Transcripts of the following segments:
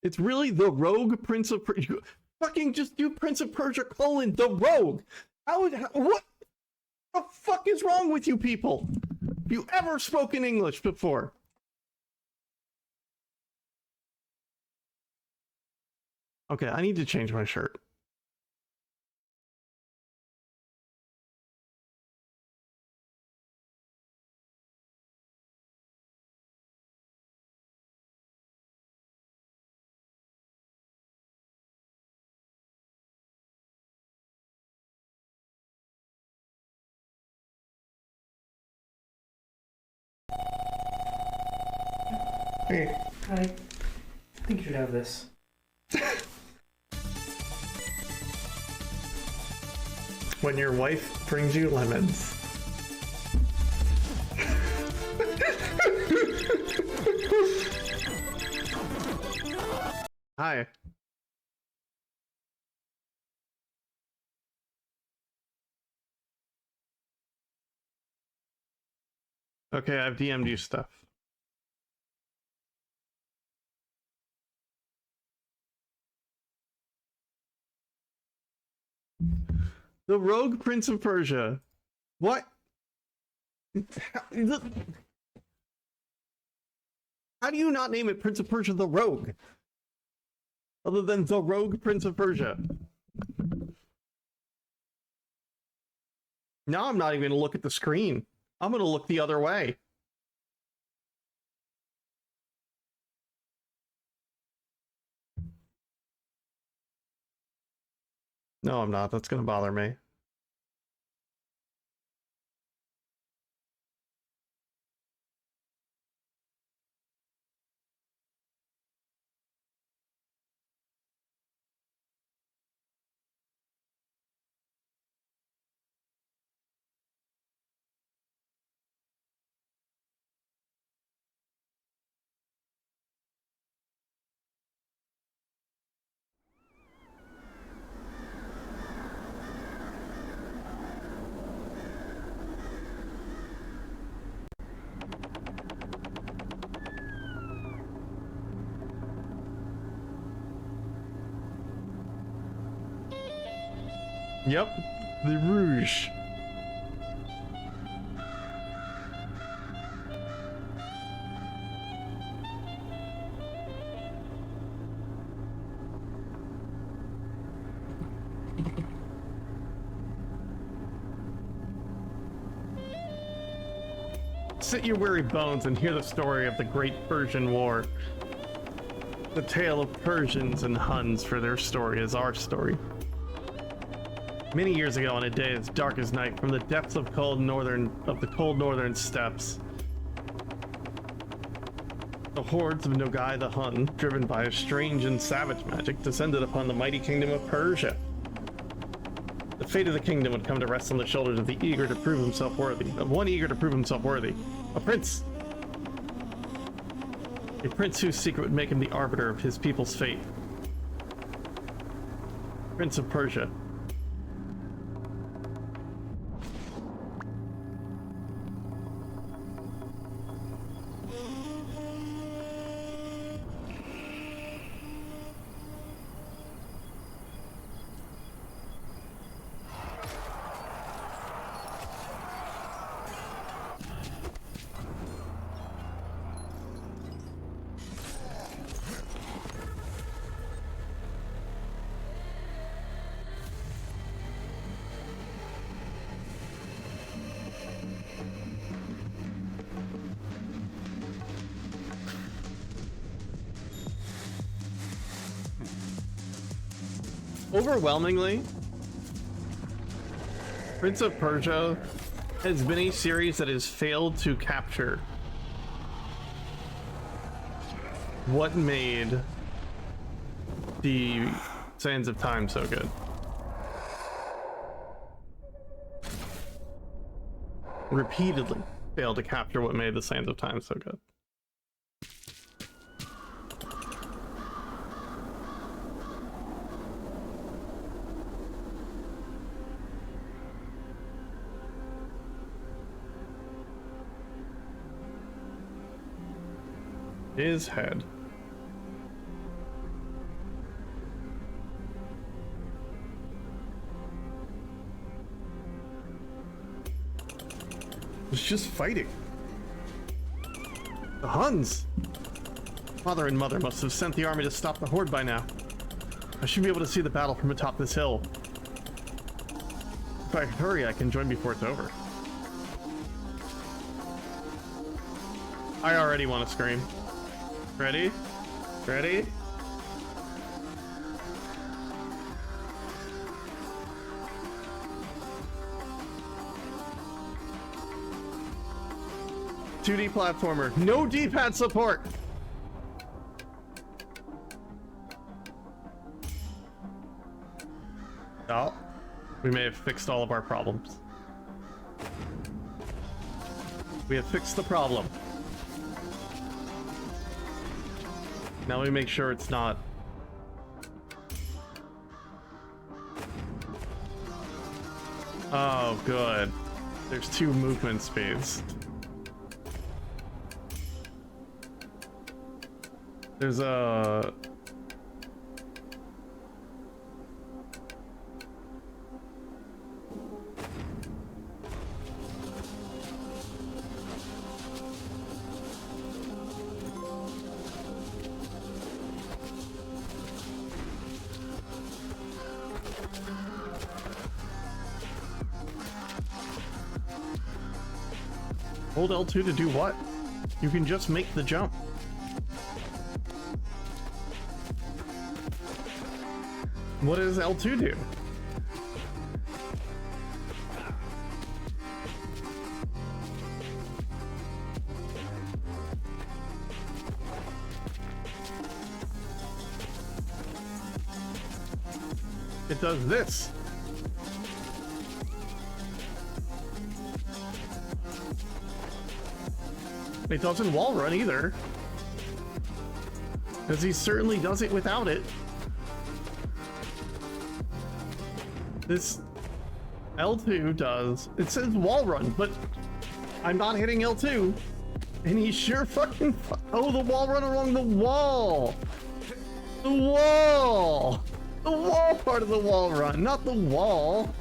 It's really the Rogue Prince of Persia. Fucking just do Prince of Persia : the Rogue. What the fuck is wrong with you people? Have you ever spoken English before? Okay, I need to change my shirt. Hey, I think you should have this. When your wife brings you lemons. Hi. Okay, I've DM'd you stuff. The Rogue Prince of Persia. What? How do you not name it Prince of Persia the Rogue? Other than the Rogue Prince of Persia. Now I'm not even gonna look at the screen. I'm gonna look the other way. No, I'm not. That's gonna bother me. Yep, the Rouge. Sit your weary bones and hear the story of the Great Persian War. The tale of Persians and Huns, for their story is our story. Many years ago, on a day as dark as night, from the depths of the cold northern steppes, the hordes of Nogai the Hun, driven by a strange and savage magic, descended upon the mighty kingdom of Persia. The fate of the kingdom would come to rest on the shoulders of one eager to prove himself worthy, a prince. A prince whose secret would make him the arbiter of his people's fate. Prince of Persia. Overwhelmingly, Prince of Persia has been a series that has failed to capture what made the Sands of Time so good. Repeatedly failed to capture what made the Sands of Time so good. His head. It's just fighting. The Huns! Father and mother must have sent the army to stop the horde by now. I should be able to see the battle from atop this hill. If I hurry, I can join before it's over. I already want to scream. Ready? Ready? .2D platformer. No D-pad support! Oh. We may have fixed all of our problems. We have fixed the problem. Now we make sure it's not. Oh, good. There's 2 movement speeds. There's a... Hold L2 to do what? You can just make the jump. What does L2 do? It does this. It doesn't wall run either. Because he certainly does it without it. This L2 does. It says wall run, but I'm not hitting L2. And he sure fucking. Oh, the wall run along the wall. The wall. The wall part of the wall run, not the wall.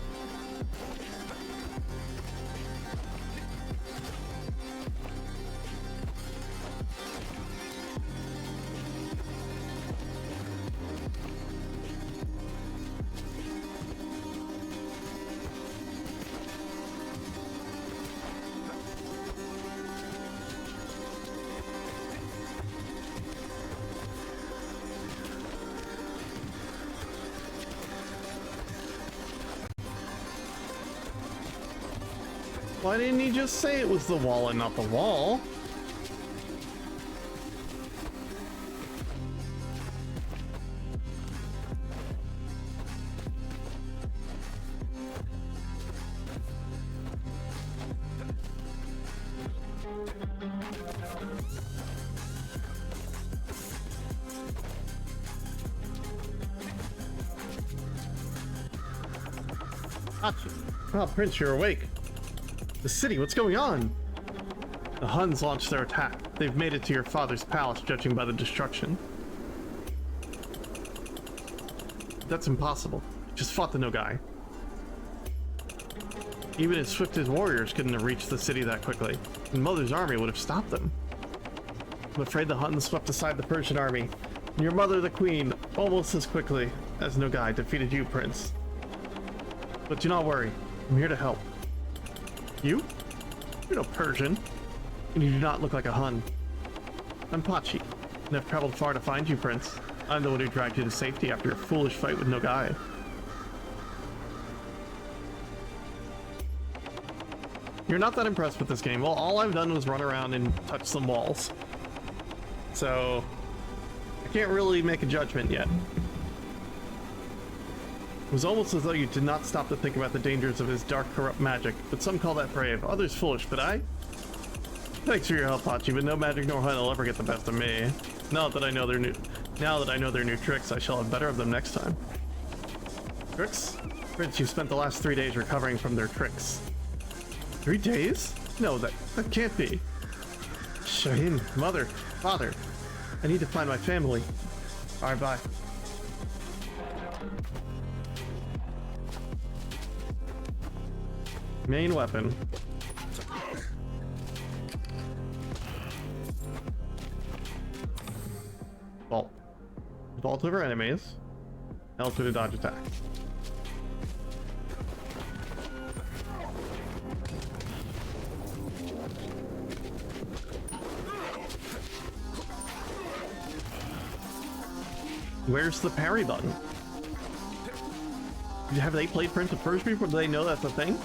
Why didn't he just say it was the wall and not the wall? Gotcha. Oh, Prince, you're awake. The city, what's going on? The Huns launched their attack. They've made it to your father's palace, judging by the destruction. That's impossible. He just fought the Nogai. Even as swift as warriors couldn't have reached the city that quickly, and Mother's army would have stopped them. I'm afraid the Huns swept aside the Persian army, and your mother, the queen, almost as quickly as Nogai defeated you, Prince. But do not worry, I'm here to help. You? You're no Persian, and you do not look like a Hun. I'm Pachi, and I've traveled far to find you, Prince. I'm the one who dragged you to safety after your foolish fight with Nogai. You're not that impressed with this game. Well, all I've done was run around and touch some walls. So, I can't really make a judgment yet. It was almost as though you did not stop to think about the dangers of his dark, corrupt magic, but some call that brave, others foolish, but I? Thanks for your help, Hachi, but no magic nor Hun will ever get the best of me. Now that I know their new tricks, I shall have better of them next time. Tricks? Prince, you spent the last 3 days recovering from their tricks. 3 days? No, that can't be. Shaheen, mother, father, I need to find my family. Alright, bye. Main weapon. Vault. Vault over enemies. L2 to dodge attack. Where's the parry button? Have they played Prince of Persia before? Do they know that's a thing?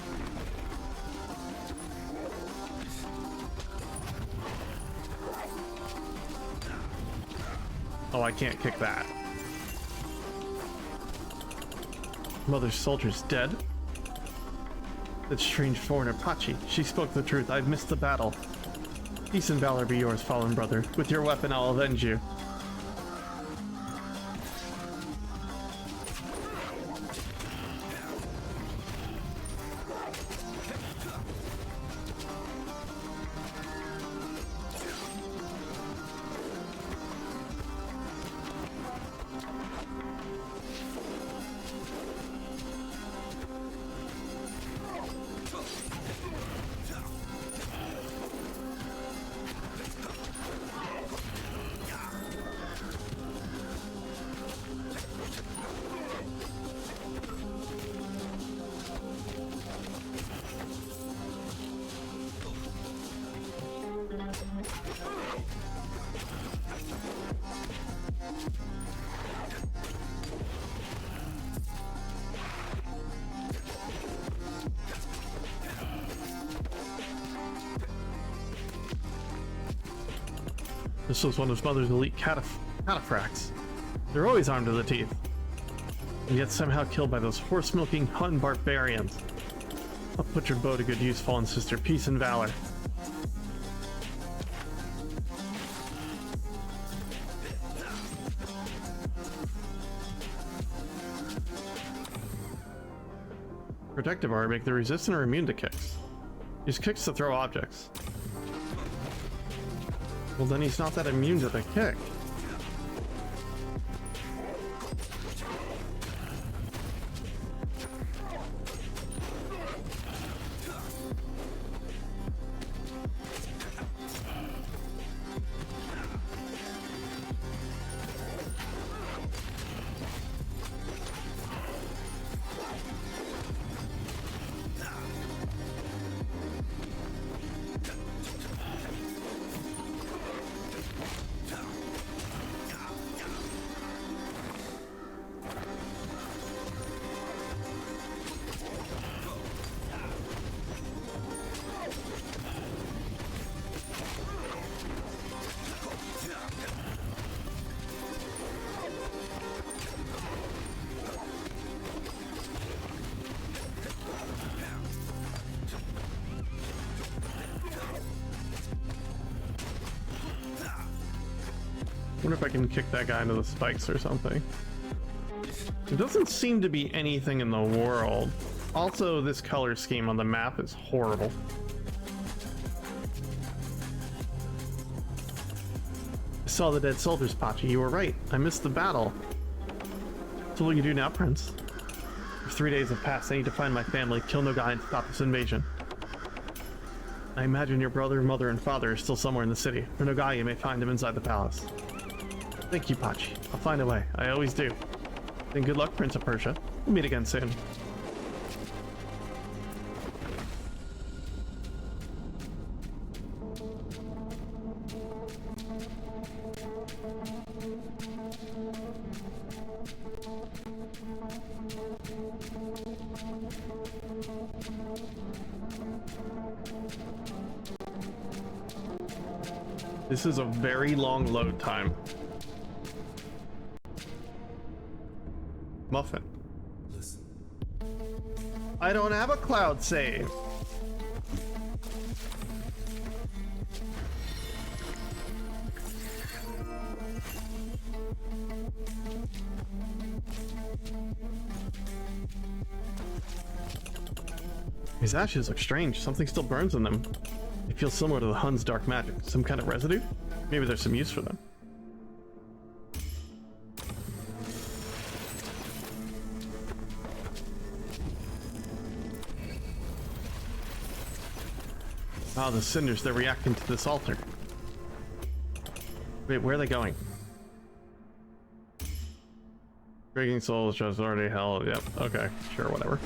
Oh, I can't kick that. Mother's soldier's dead? That strange foreigner, Pachi. She spoke the truth. I've missed the battle. Peace and valor be yours, fallen brother. With your weapon, I'll avenge you. This was one of his mother's elite cataphracts. They're always armed to the teeth, and yet somehow killed by those horse-milking Hun barbarians. I'll put your bow to good use, fallen sister. Peace and valor. Protective armor make them resistant or immune to kicks. Use kicks to throw objects. Well, then he's not that immune to the kick. Wonder if I can kick that guy into the spikes or something. There doesn't seem to be anything in the world. Also, this color scheme on the map is horrible. I saw the dead soldiers, Pachi. You were right. I missed the battle. So what will you do now, Prince? If 3 days have passed, I need to find my family, kill Nogai, and stop this invasion. I imagine your brother, mother, and father are still somewhere in the city. For Nogai, you may find them inside the palace. Thank you, Pachi. I'll find a way. I always do. Then good luck, Prince of Persia. We'll meet again soon. This is a very long load time. Muffin. Listen. I don't have a cloud save. These ashes look strange. Something still burns in them. They feel similar to the Hun's dark magic. Some kind of residue? Maybe there's some use for them. Ah, the cinders, they're reacting to this altar. Wait, where are they going? Breaking souls just already held. Yep. Okay. Sure. Whatever.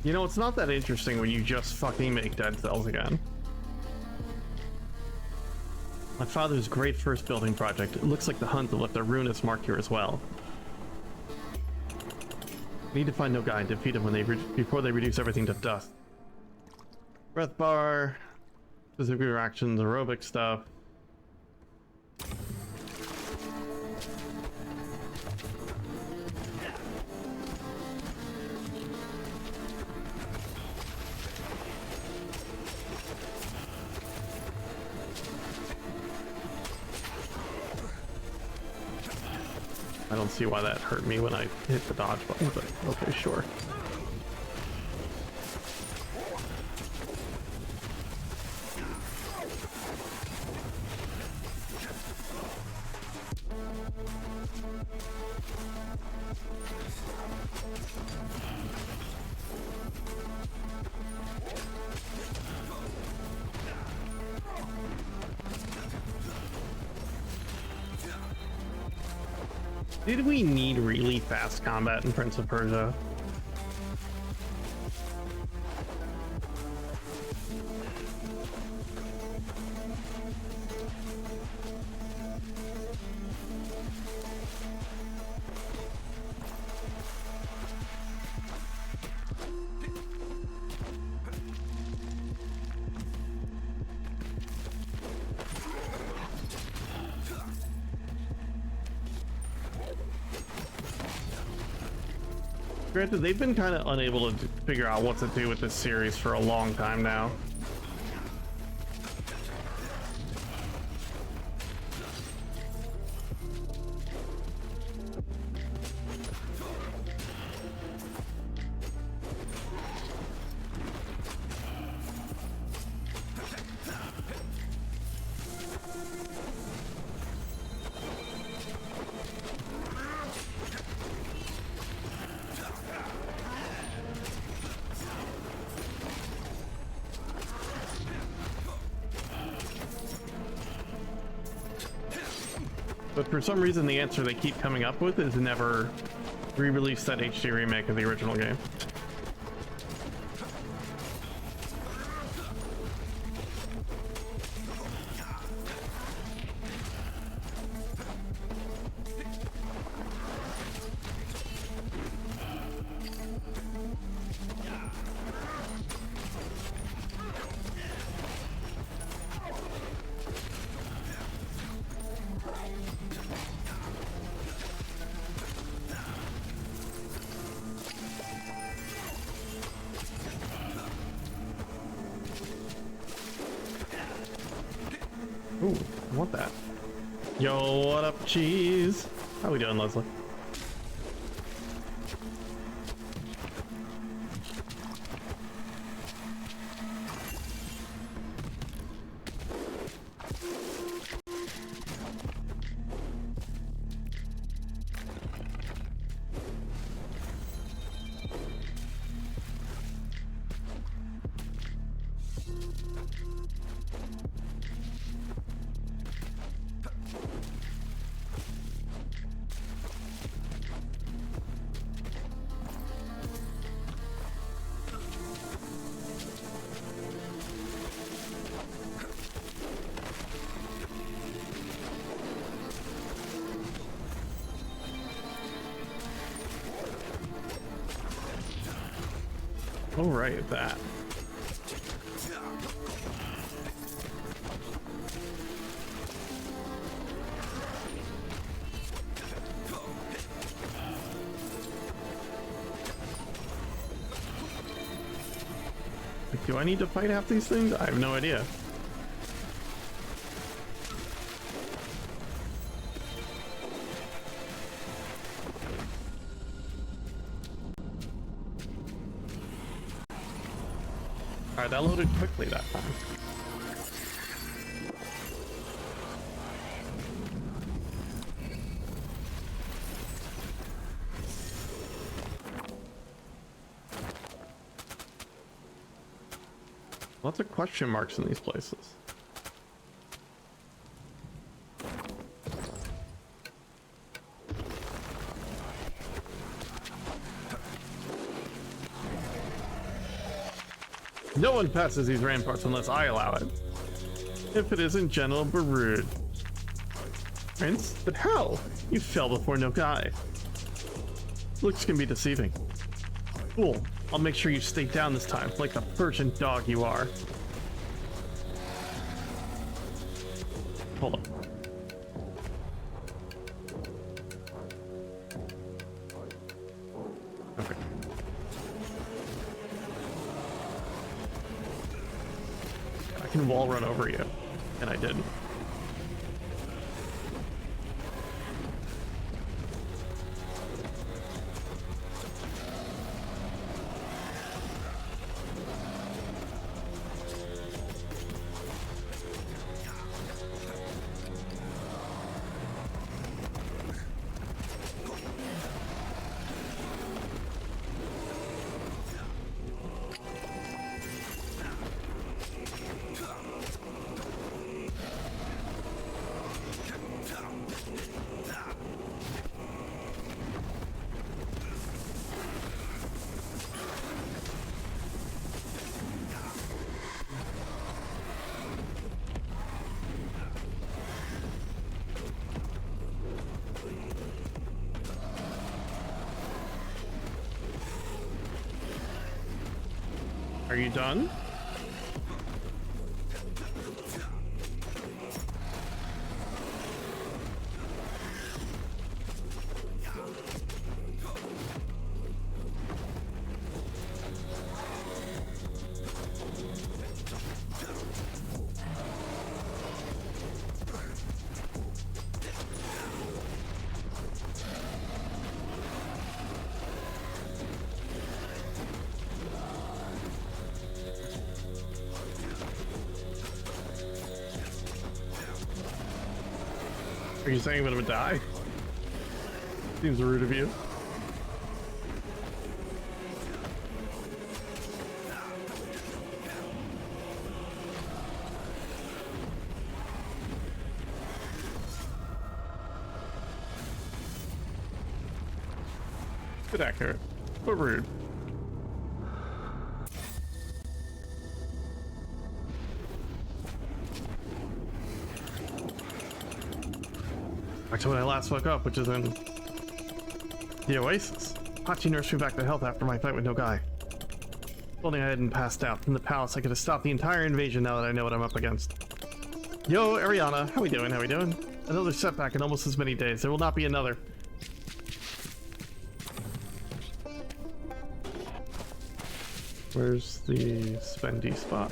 You know, it's not that interesting when you just fucking make dead cells again. My father's great first building project. It looks like the Huns have left a ruinous mark here as well. Need to find no guy and defeat him when before they reduce everything to dust. Breath bar, specific reactions, aerobic stuff. I don't see why that hurt me when I hit the dodge button, but okay, sure. Did we need really fast combat in Prince of Persia? Granted, they've been kind of unable to figure out what to do with this series for a long time now. But for some reason, the answer they keep coming up with is never re-release that HD remake of the original game. Ooh, I want that. Yo, what up, cheese? How we doing, Leslie? All right, that. Like, do I need to fight half these things? I have no idea. Alright, that loaded quickly that time. Lots of question marks in these places. No one passes these ramparts unless I allow it. If it isn't General Barud. Prince? But how? You fell before no guy. Looks can be deceiving. Cool. I'll make sure you stay down this time, like the Persian dog you are. Hold on. Okay. I can wall run over you, and I didn't. Are you done? Are you saying I'm gonna die? Seems rude of you. Bit accurate, but rude. Back to when I last woke up, which is in the Oasis. Hachi nursed me back to health after my fight with no guy. If only I hadn't passed out from the palace, I could have stopped the entire invasion now that I know what I'm up against. Yo, Ariana, how we doing? How we doing? Another setback in almost as many days. There will not be another. Where's the spendy spot?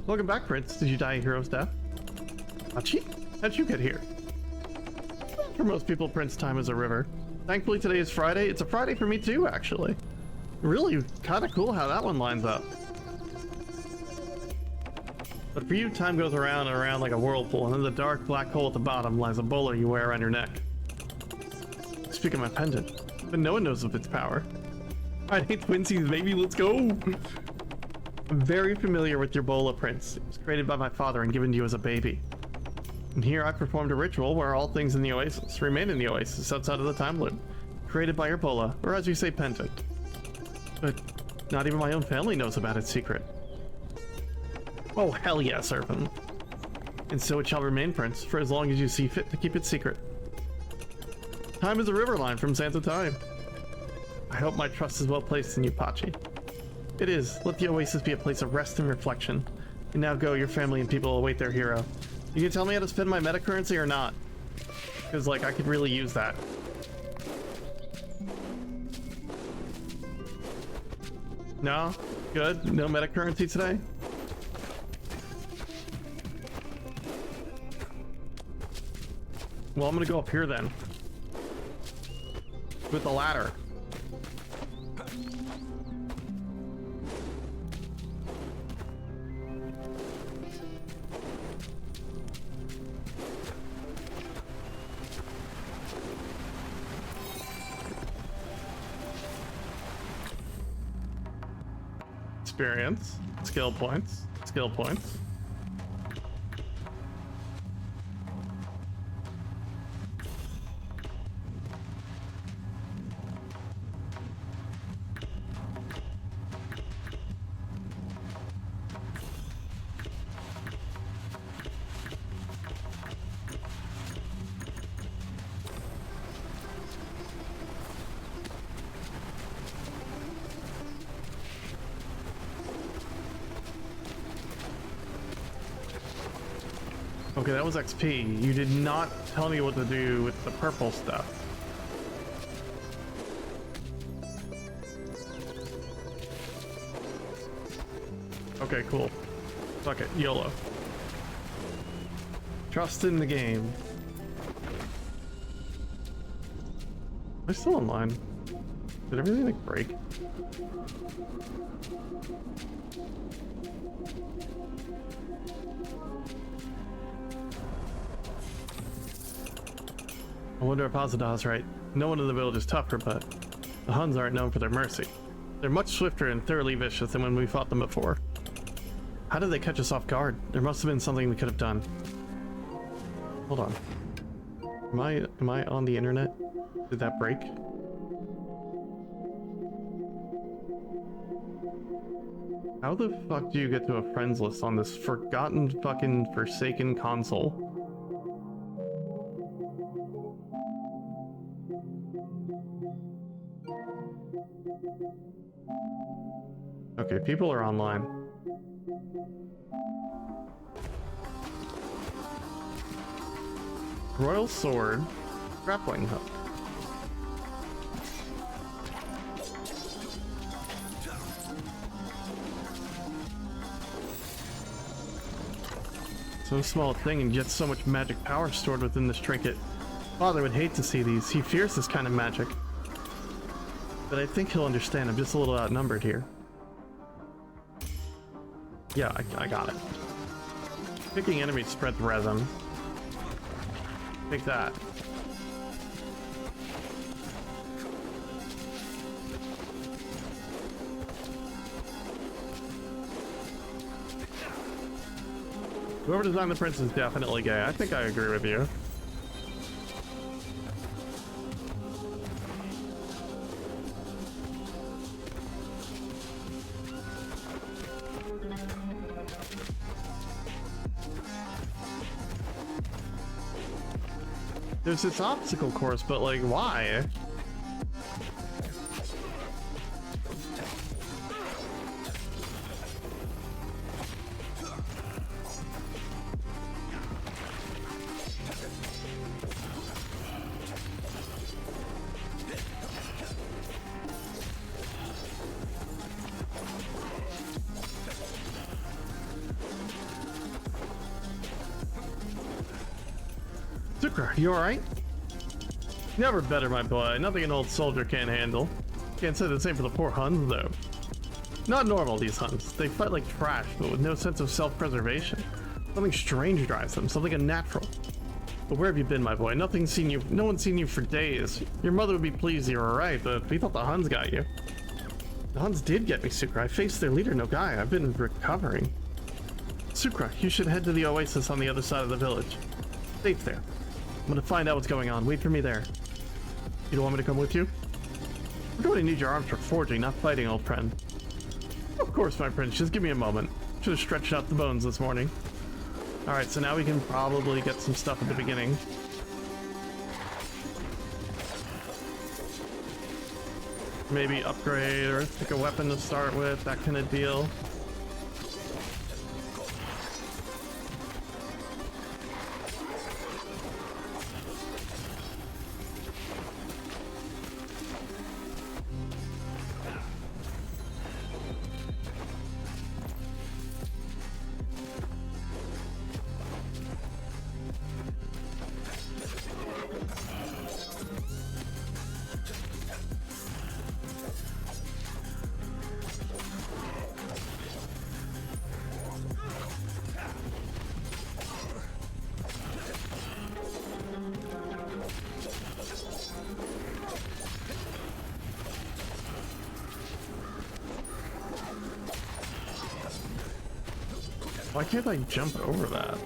Welcome back, Prince. Did you die a hero's death? Hachi? How'd you get here? For most people, Prince time is a river. Thankfully, today is Friday. It's a Friday for me too, actually. Really kind of cool how that one lines up. But for you, time goes around and around like a whirlpool, and in the dark black hole at the bottom lies a bowler you wear around your neck. Speak of my pendant, but no one knows of its power. I hate twinsies, baby, let's go! I'm very familiar with your bola, Prince. It was created by my father and given to you as a baby. And here I performed a ritual where all things in the Oasis remain in the Oasis outside of the time loop, created by your bola, or as you say, pendant. But not even my own family knows about its secret. Oh, hell yes, Irvin. And so it shall remain, Prince, for as long as you see fit to keep it secret. Time is a river line from Santa Time. I hope my trust is well placed in you, Pachi. It is. Let the Oasis be a place of rest and reflection. And now go, your family and people await their hero. You can tell me how to spend my meta currency or not? Because, like, I could really use that. No? Good? No meta currency today? Well, I'm gonna go up here then. With the ladder. experience, skill points, skill points. Okay, that was XP. You did not tell me what to do with the purple stuff. Okay, cool. Fuck it, YOLO. Trust in the game. Am I still online? Did everything like break? I wonder if Azadah's right. No one in the village is tougher, but the Huns aren't known for their mercy. They're much swifter and thoroughly vicious than when we fought them before. How did they catch us off guard? There must have been something we could have done. Hold on. Am I on the internet? Did that break? How the fuck do you get to a friends list on this forgotten fucking forsaken console? Okay, people are online. Royal Sword, grappling hook. So small a thing and yet so much magic power stored within this trinket. Father would hate to see these. He fears this kind of magic. But I think he'll understand. I'm just a little outnumbered here. Yeah, I got it. Picking enemies spreads resin. Take that. Whoever designed the prince is definitely gay. I think I agree with you. There's this obstacle course, but like, why? Zucker, you alright? Never better, my boy. Nothing an old soldier can't handle. Can't say the same for the poor Huns, though. Not normal, these Huns. They fight like trash, but with no sense of self-preservation. Something strange drives them, something unnatural. But where have you been, my boy? No one's seen you for days. Your mother would be pleased you were alright, but we thought the Huns got you. The Huns did get me, Sukra. I faced their leader, Nogai. I've been recovering. Sukra, you should head to the oasis on the other side of the village. Safe there. I'm gonna find out what's going on. Wait for me there. You don't want me to come with you? We're going to need your arms for forging, not fighting, old friend. Of course, my prince. Just give me a moment. Should have stretched out the bones this morning. Alright, so now we can probably get some stuff at the beginning. Maybe upgrade or pick a weapon to start with, that kind of deal. Why can't I jump over that?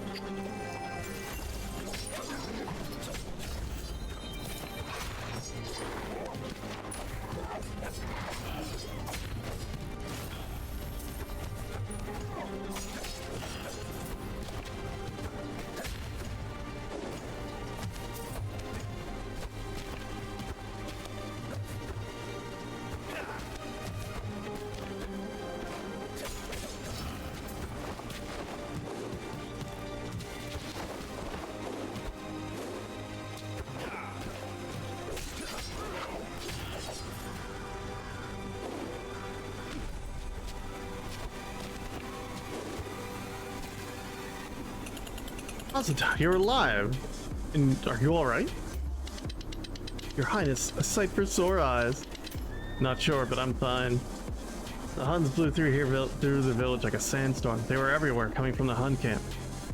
Asada, you're alive. And are you alright? Your Highness, a sight for sore eyes. Not sure, but I'm fine. The Huns blew through through the village like a sandstorm. They were everywhere, coming from the Hun camp.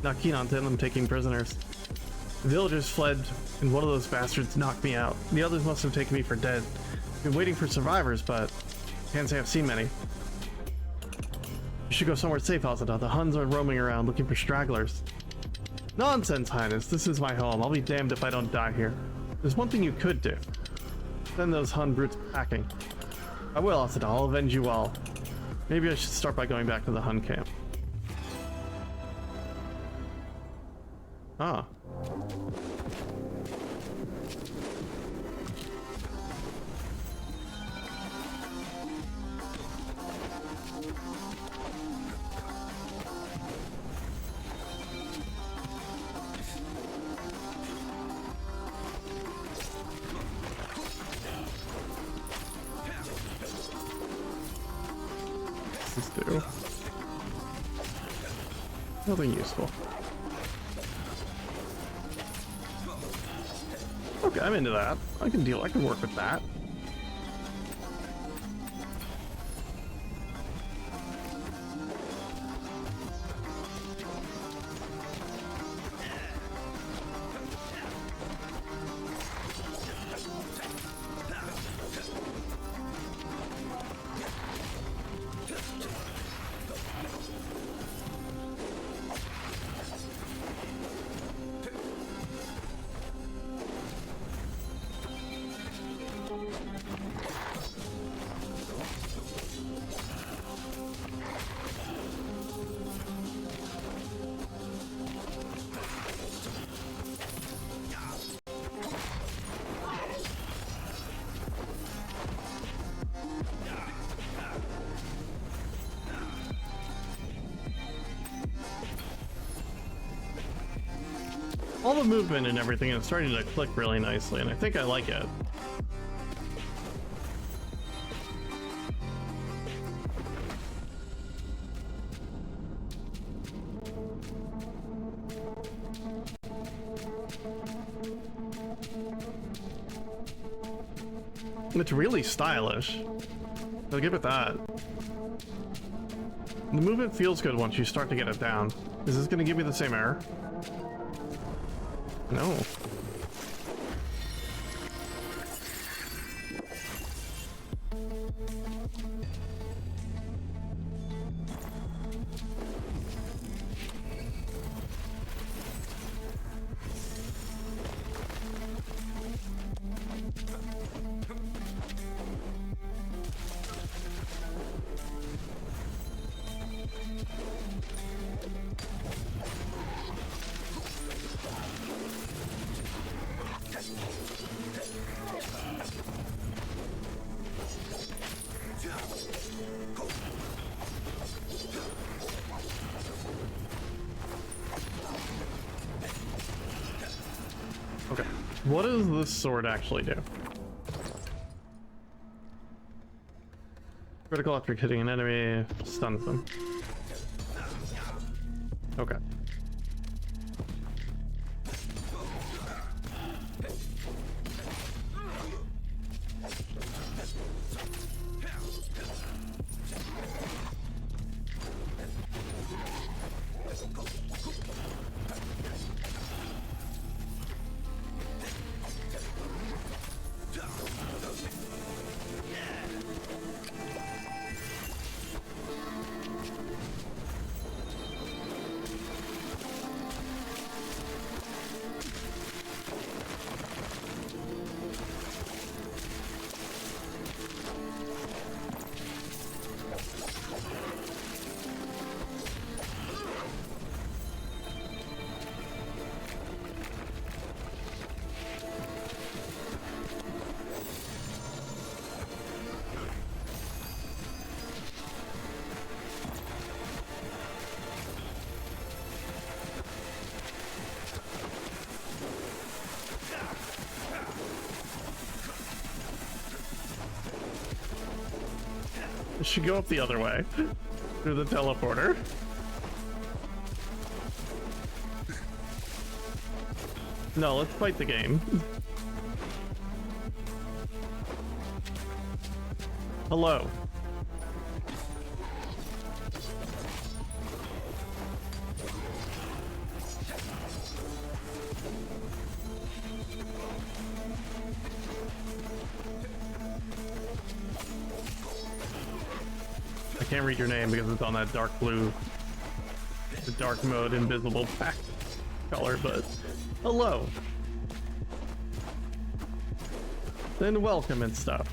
Not keen on them taking prisoners. The villagers fled, and one of those bastards knocked me out. The others must have taken me for dead. Been waiting for survivors, but can't say I've seen many. You should go somewhere safe, Asada. The Huns are roaming around looking for stragglers. Nonsense, Highness. This is my home. I'll be damned if I don't die here. There's one thing you could do. Send those Hun brutes packing. I will, Asada. I'll avenge you all. Maybe I should start by going back to the Hun camp. Ah. Do nothing useful. Okay, I'm into that. I can work with that. All the movement and everything is starting to click really nicely, and I think I like it. It's really stylish. I'll give it that. The movement feels good once you start to get it down. Is this going to give me the same error? No. Okay, what does this sword actually do? Critical after hitting an enemy, stuns them. Okay. should go up the other way through the teleporter. No, let's fight the game. Hello. I can't read your name because it's on that dark blue, the dark mode invisible pack color, but hello. Then welcome and stuff.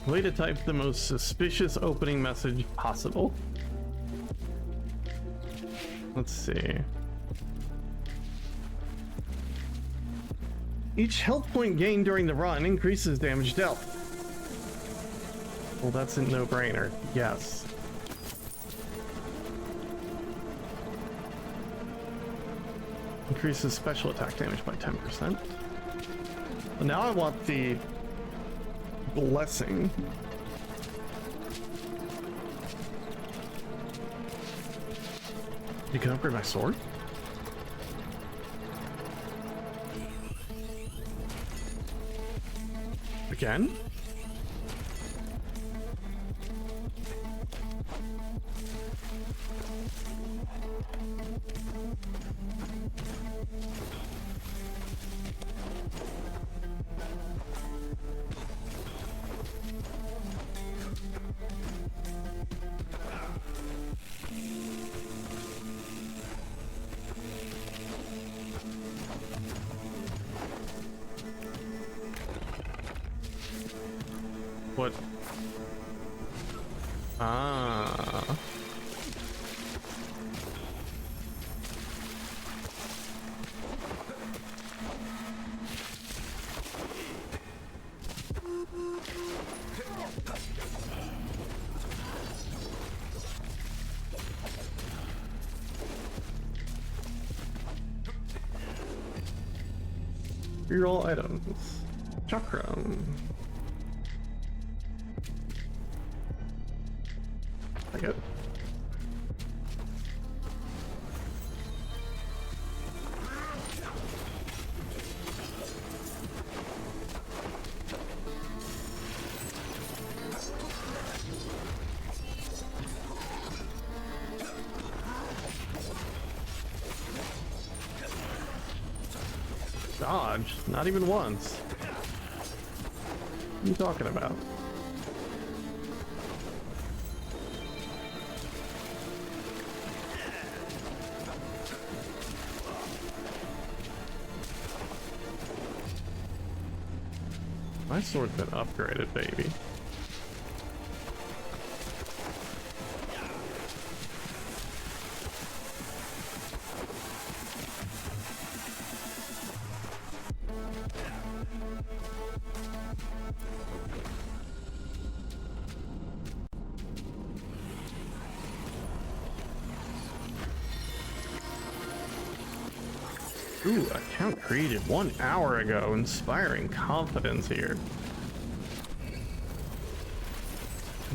Way to type the most suspicious opening message possible. Let's see. Each health point gained during the run increases damage dealt. Well, that's a no-brainer. Yes. Increases special attack damage by 10%. Well, now I want the blessing. You can upgrade my sword? Again? What? Ah. Reroll items. Chakram. I get it. Dodge? Not even once. What are you talking about? My sword's been upgraded, baby. Ooh, account created 1 hour ago. Inspiring confidence here.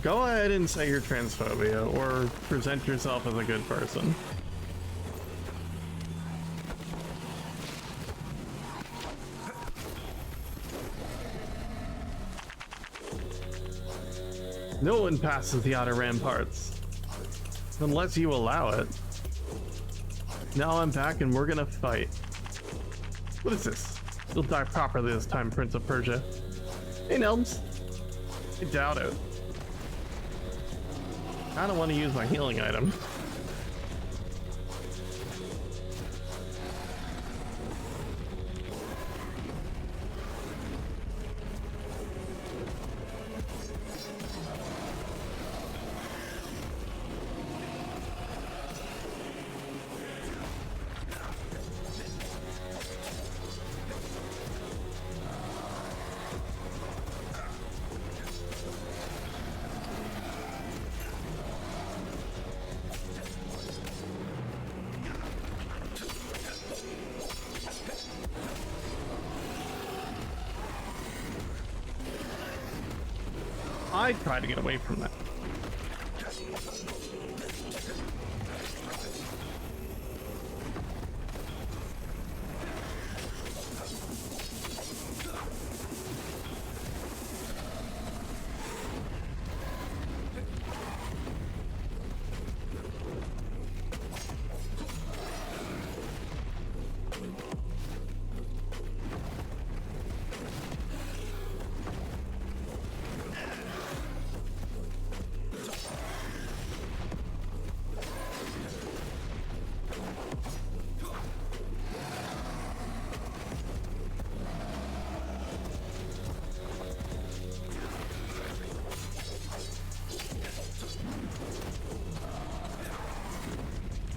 Go ahead and say your transphobia, or present yourself as a good person. No one passes the outer ramparts. Unless you allow it. Now I'm back and we're gonna fight. What is this? You'll die properly this time, Prince of Persia. Hey, Nelms. I doubt it. I don't want to use my healing item. I try to get away from that.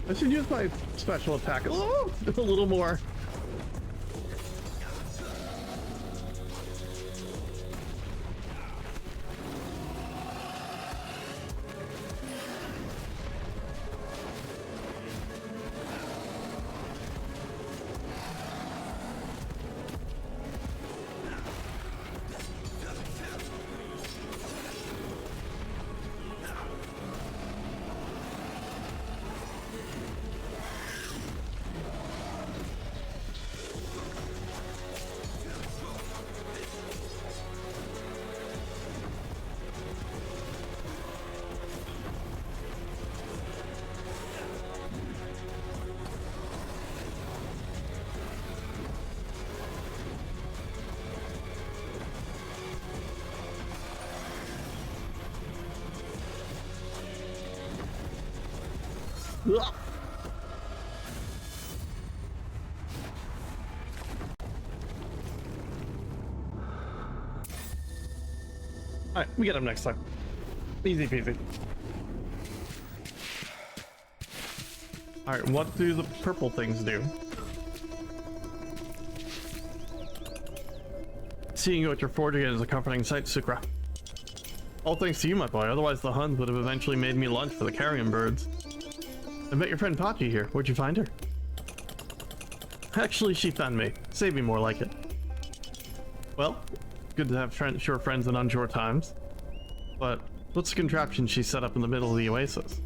I should use my special attack a little more. Ugh. Alright, we get him next time. Easy peasy. Alright, what do the purple things do? Seeing you at your forging is a comforting sight, Sukra. All thanks to you, my boy, otherwise the Huns would have eventually made me lunch for the carrion birds. I met your friend Pachi here. Where'd you find her? Actually, she found me. Save me more like it. Well, good to have sure friends in unsure times. But what's the contraption she set up in the middle of the oasis?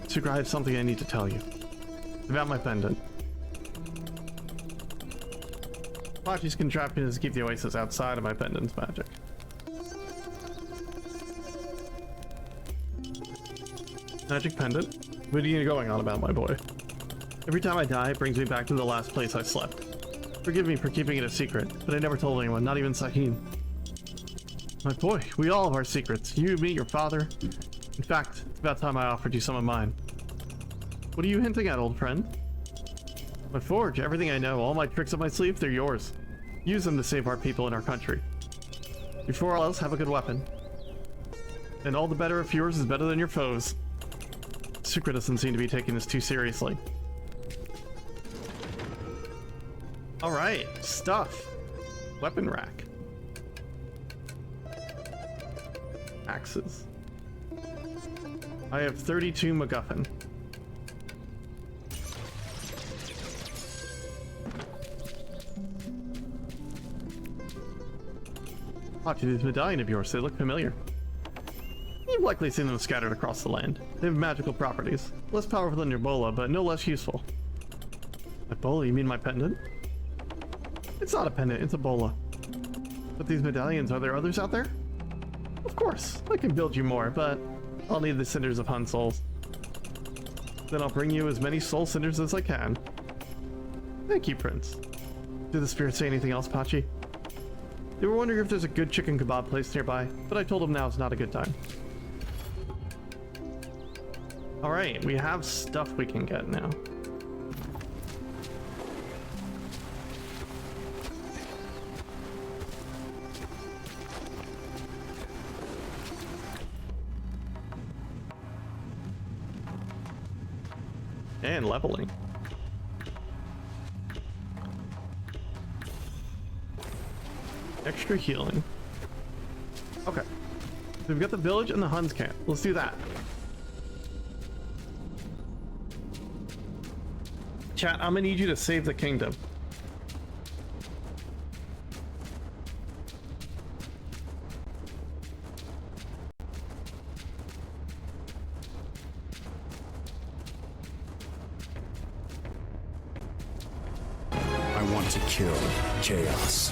Sukra, I have something I need to tell you. About my pendant. Pachi's contraption is to keep the oasis outside of my pendant's magic. Magic pendant? What are you going on about, my boy? Every time I die, it brings me back to the last place I slept. Forgive me for keeping it a secret, but I never told anyone, not even Sahim. My boy, we all have our secrets. You, me, your father. In fact, it's about time I offered you some of mine. What are you hinting at, old friend? My forge, everything I know, all my tricks up my sleeve, they're yours. Use them to save our people and our country. Before all else, have a good weapon. And all the better if yours is better than your foes. Sukra doesn't seem to be taking this too seriously. Alright, stuff. Weapon rack. Axes. I have 32 MacGuffin. Watch these medallion of yours, they look familiar. You've likely seen them scattered across the land. They have magical properties. Less powerful than your bola, but no less useful. My bola? You mean my pendant? It's not a pendant, it's a bola. But these medallions, are there others out there? Of course, I can build you more, but I'll need the cinders of Hun souls. Then I'll bring you as many soul cinders as I can. Thank you, Prince. Did the spirit say anything else, Pachi? They were wondering if there's a good chicken kebab place nearby, but I told them now is not a good time. Alright, we have stuff we can get now. And leveling. Extra healing. Okay. So we've got the village and the Huns camp. Let's do that. Chat, I'm gonna need you to save the kingdom. want to kill chaos.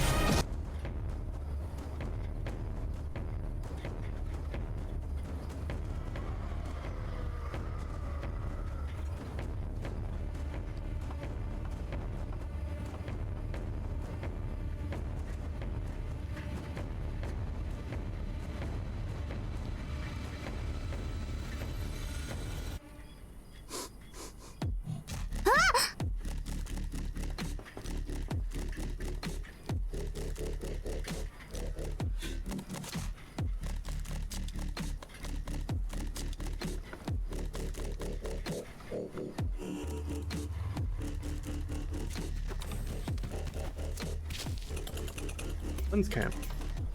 Huns camp.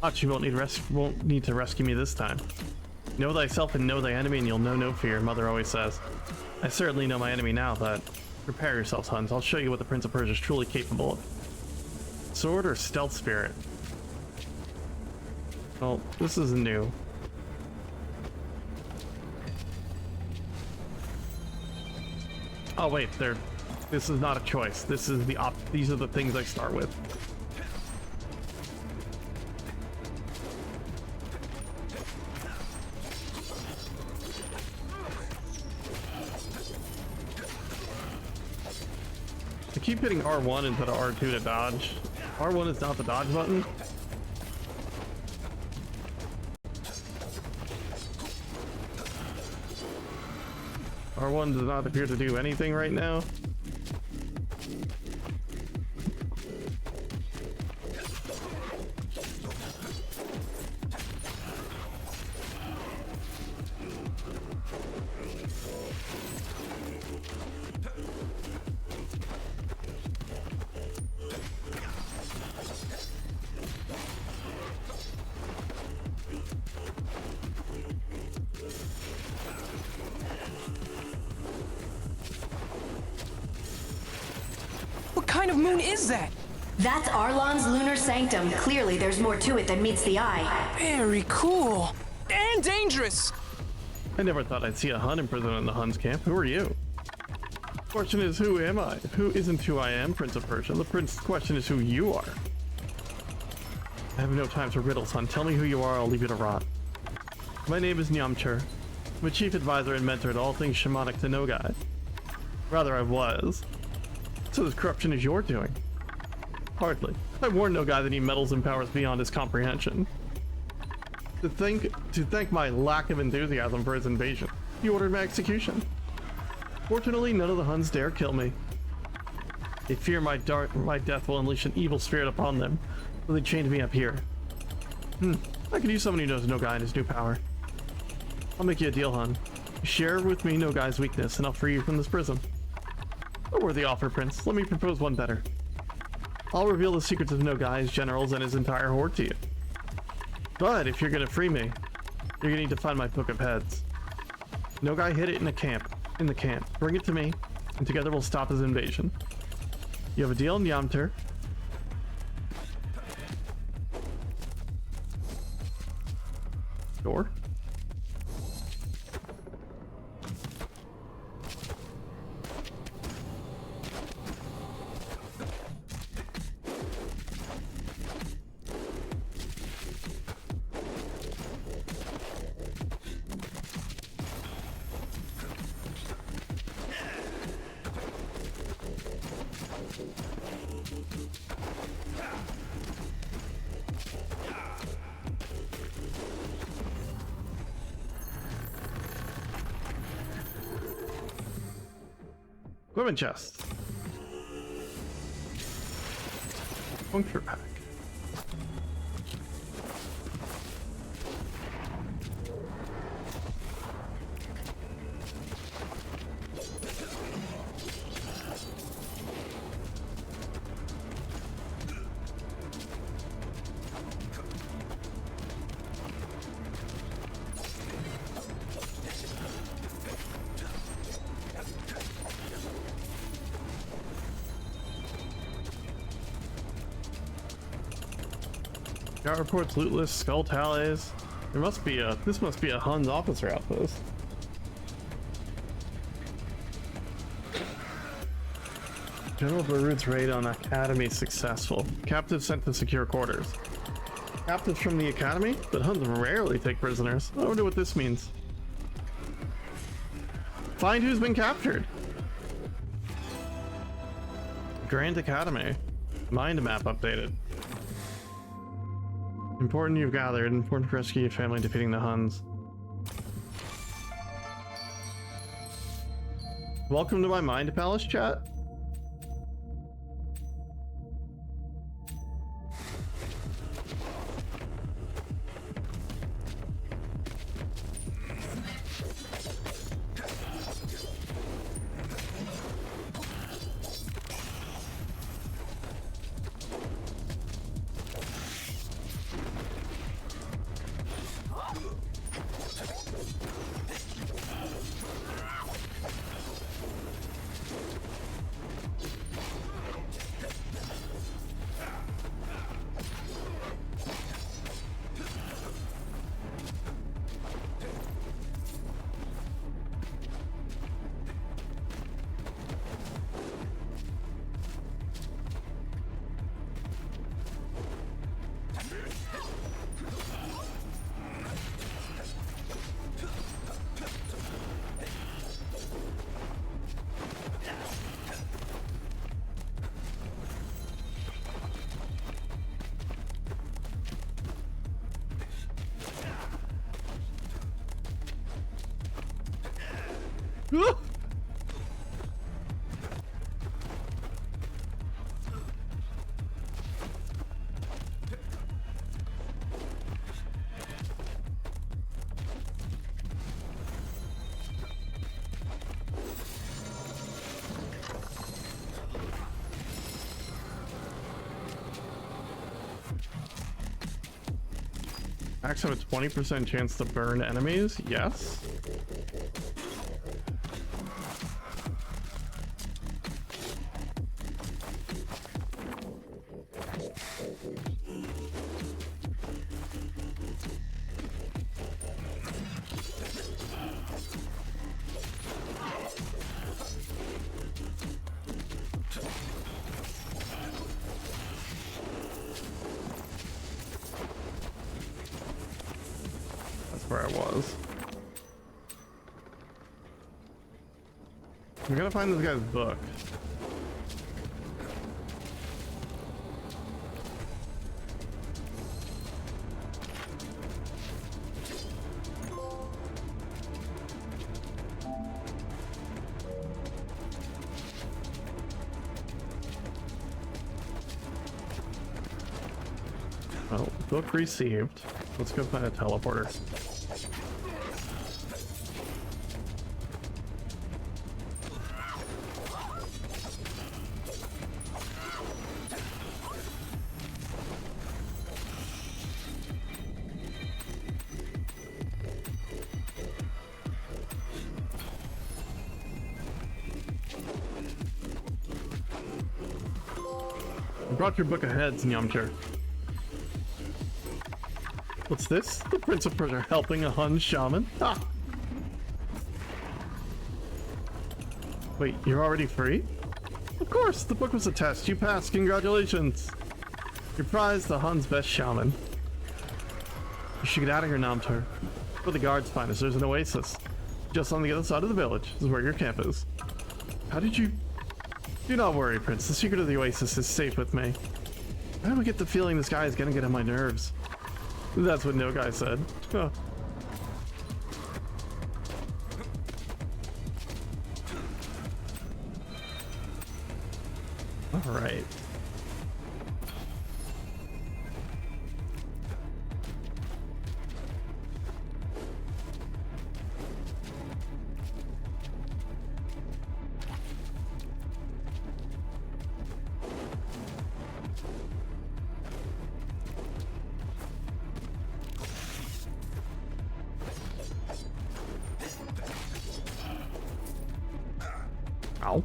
Watch, you won't need to rescue me this time. Know thyself and know thy enemy, and you'll know no fear, Mother always says. I certainly know my enemy now, but prepare yourselves, Huns. I'll show you what the Prince of Persia is truly capable of. Sword or stealth spirit? Well, this is new. Oh wait, this is not a choice. This is these are the things I start with. I keep hitting R1 instead of R2 to dodge. R1 is not the dodge button. R1 does not appear to do anything right now. What kind of moon is that? That's Arlon's lunar sanctum. Clearly, there's more to it than meets the eye. Very cool. And dangerous. I never thought I'd see a Hun imprisoned in the Huns camp. Who are you? Question is, who am I? Who isn't who I am, Prince of Persia? The question is who you are. I have no time for riddles, Hun. Tell me who you are, I'll leave you to rot. My name is Nyamcher. I'm a chief advisor and mentor to all things shamanic to Nogai. Rather, I was. So this corruption is your doing? Hardly. I warned Nogai that he meddles in powers beyond his comprehension. To thank my lack of enthusiasm for his invasion, he ordered my execution. Fortunately, none of the Huns dare kill me. They fear my death will unleash an evil spirit upon them, so they chained me up here. I could use someone who knows Nogai and his new power. I'll make you a deal, Hun. Share with me Nogai's weakness, and I'll free you from this prison. A worthy offer, Prince. Let me propose one better. I'll reveal the secrets of Nogai, his generals, and his entire horde to you. But if you're gonna free me, you're gonna need to find my Book of Heads. Nogai hid it in the camp. Bring it to me, and together we'll stop his invasion. You have a deal, Nyamter. Door. Equipment chest. Puncture pack. Scout reports, loot list, skull tallies. This must be a Huns officer outpost. General Barud's raid on Academy successful. Captives sent to secure quarters. Captives from the Academy? But Huns rarely take prisoners. I wonder what this means. Find who's been captured. Grand Academy. Mind map updated. Important you've gathered. Important to rescue your family defeating the Huns. Welcome to my Mind Palace chat. Axe have a 20% chance to burn enemies? Yes. Where I was. We gotta find this guy's book. Well, book received. Let's go find a teleporter. I brought your book ahead, Nyamcher. What's this? The Prince of Persia helping a Hun shaman? Ah! Wait, you're already free? Of course, the book was a test. You passed. Congratulations. Your prize, the Hun's best shaman. You should get out of here, Namtur. For the guards find us, there's an oasis. Just on the other side of the village is where your camp is. How did you... Do not worry, Prince. The secret of the oasis is safe with me. Why do I get the feeling this guy is gonna get on my nerves? That's what No Guy said. Huh. All right. Ow.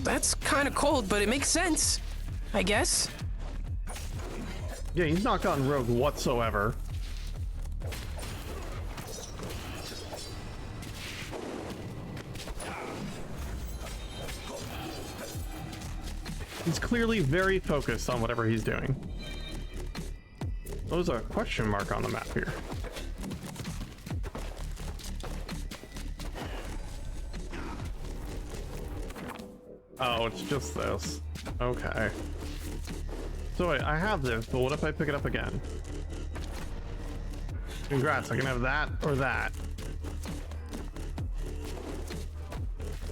That's kind of cold, but it makes sense. I guess. Yeah, he's not gotten rogue whatsoever. He's clearly very focused on whatever he's doing. There's a question mark on the map here. Oh, it's just this. Okay. So wait, I have this, but what if I pick it up again? Congrats, I can have that or that.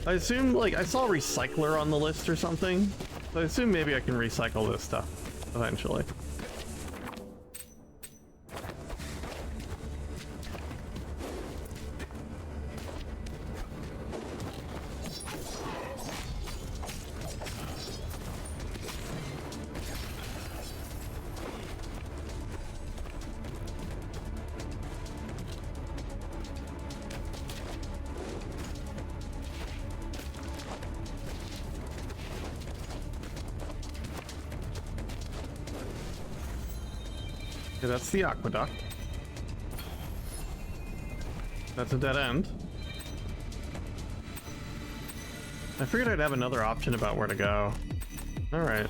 I assume, like, I saw recycler on the list or something. So I assume maybe I can recycle this stuff eventually. Okay, that's the aqueduct. That's a dead end. I figured I'd have another option about where to go. Alright.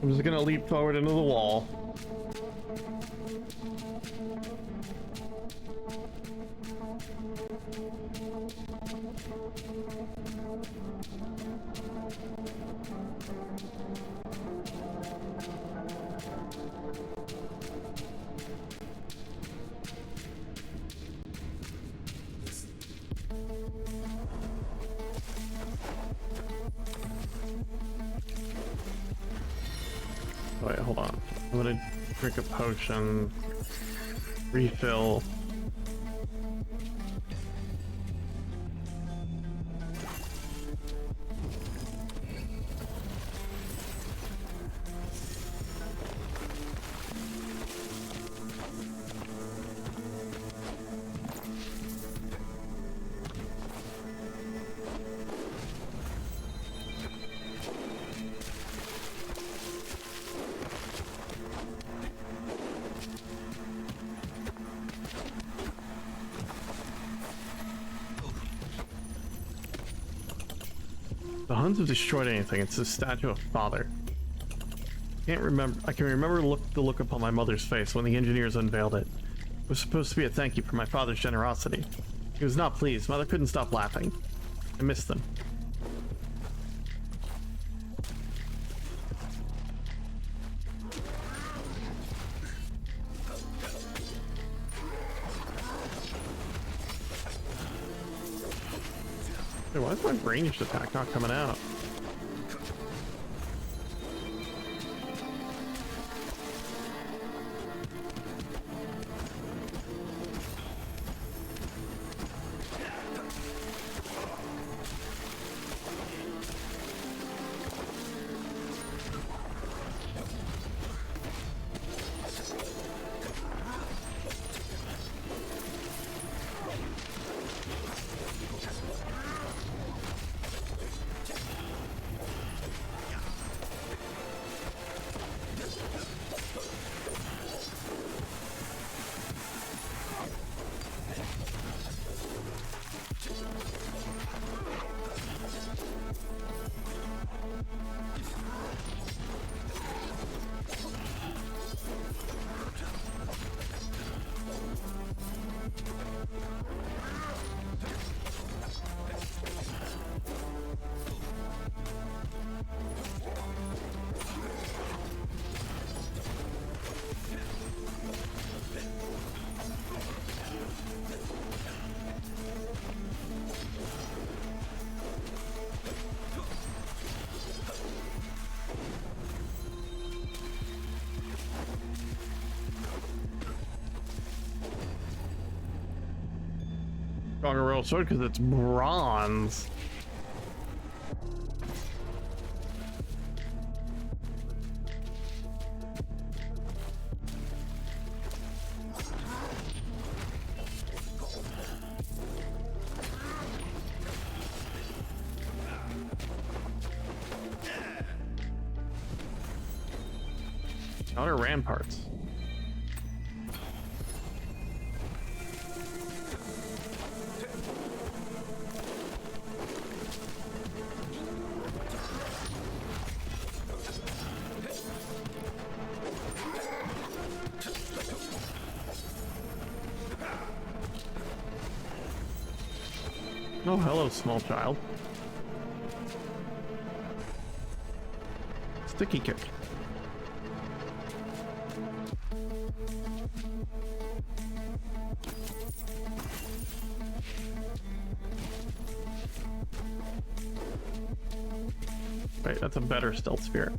I'm just gonna leap forward into the wall. Wait, hold on. I'm gonna drink a potion. Refill. The Huns have destroyed anything. It's a statue of father. Can't remember. I can remember the look upon my mother's face when the engineers unveiled it. It was supposed to be a thank you for my father's generosity. He was not pleased. Mother couldn't stop laughing. I missed them. Hey, why is my ranged attack not coming out? Stronger royal sword because it's bronze. Outer ramparts. Oh, hello, small child. Sticky kick. Right, that's a better stealth spirit.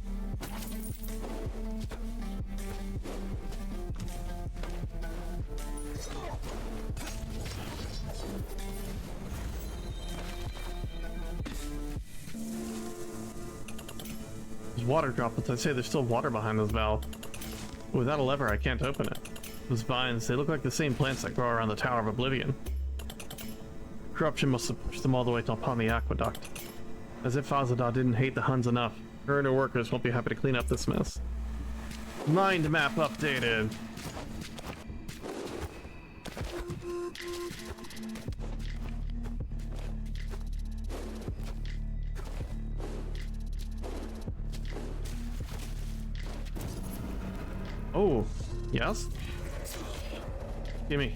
Water droplets. I'd say there's still water behind this valve. Without a lever, I can't open it. Those vines, they look like the same plants that grow around the Tower of Oblivion. Corruption must have pushed them all the way upon the aqueduct. As if Azada didn't hate the Huns enough, her and her workers won't be happy to clean up this mess. Mind map updated. Oh, yes? Gimme.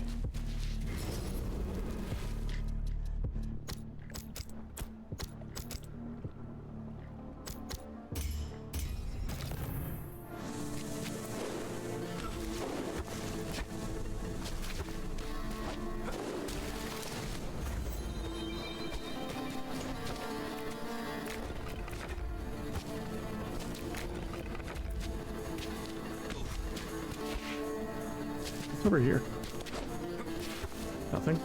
Over here. Nothing.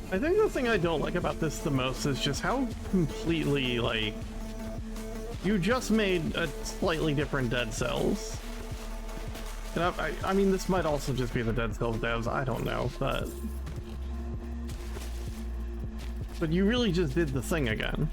I think the thing I don't like about this the most is just how completely, like, you just made a slightly different Dead Cells. And I mean, this might also just be the Dead Cells devs, I don't know, but you really just did the thing again.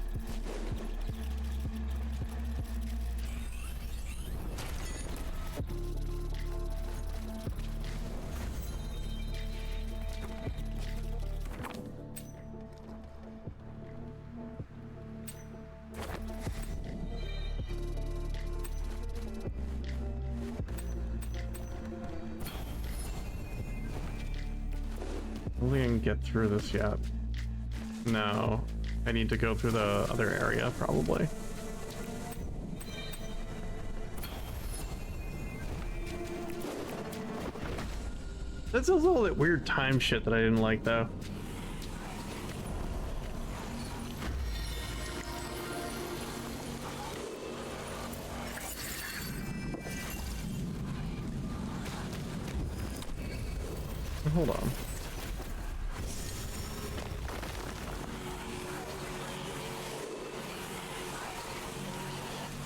We didn't get through this yet. No, I need to go through the other area, probably. That's also all that weird time shit that I didn't like, though. Hold on.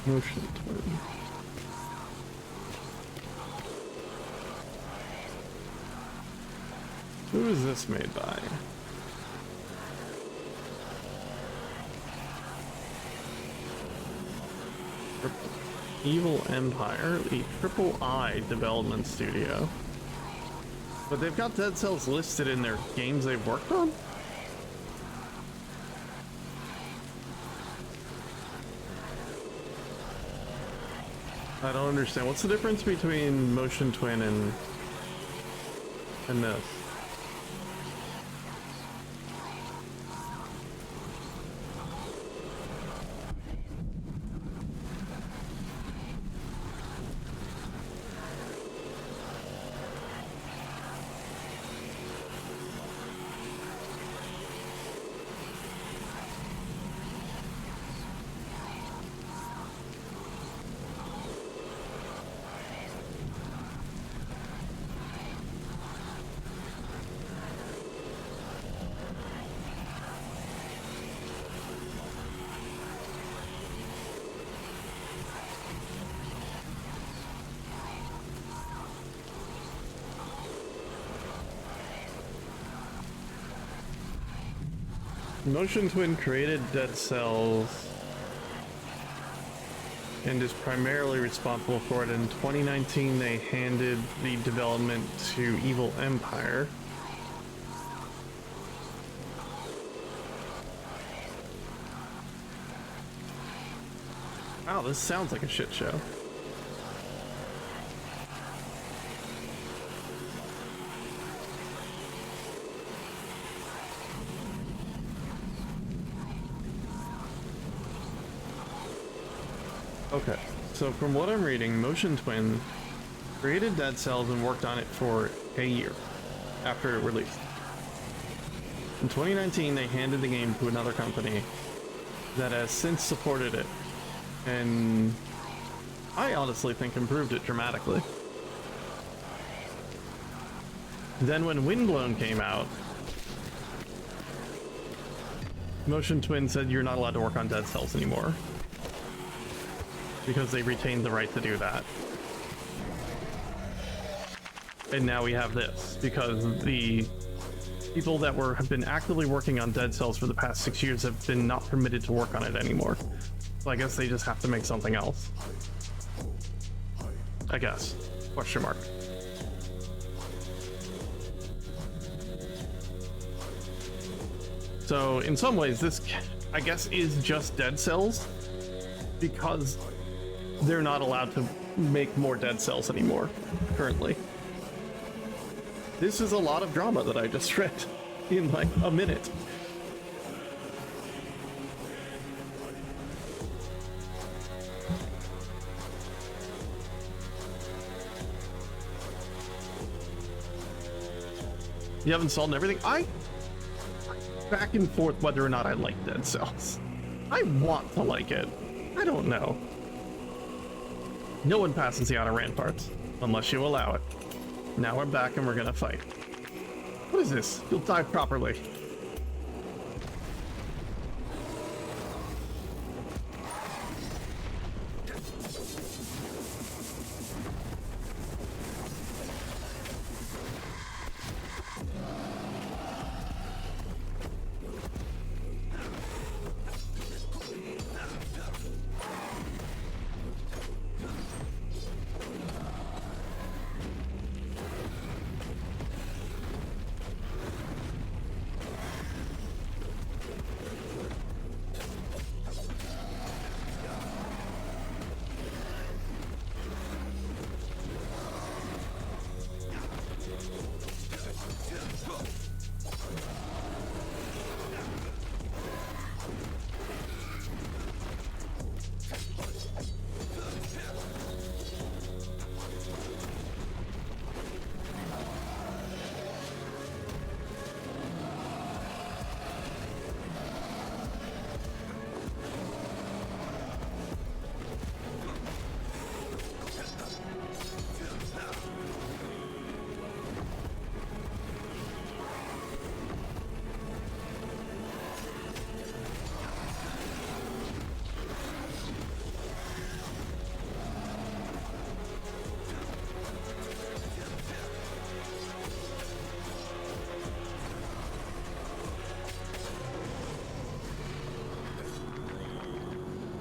Motion twin. Who is this made by? Evil Empire, the Triple I development studio. But they've got Dead Cells listed in their games they've worked on? I don't understand. What's the difference between Motion Twin and this? Motion Twin created Dead Cells and is primarily responsible for it. In 2019, they handed the development to Evil Empire. Wow, this sounds like a shit show. Okay, so from what I'm reading, Motion Twin created Dead Cells and worked on it for a year after it released. In 2019, they handed the game to another company that has since supported it, and I honestly think improved it dramatically. Then when Windblown came out, Motion Twin said you're not allowed to work on Dead Cells anymore, because they retained the right to do that. And now we have this, because the people that have been actively working on Dead Cells for the past 6 years have been not permitted to work on it anymore. So I guess they just have to make something else. I guess. Question mark. So in some ways, this, I guess, is just Dead Cells, because they're not allowed to make more Dead Cells anymore, currently. This is a lot of drama that I just read in like a minute. You have installed and everything? I back and forth whether or not I like Dead Cells. I want to like it. I don't know. No one passes the outer ramparts, unless you allow it. Now we're back and we're gonna fight. What is this? You'll die properly.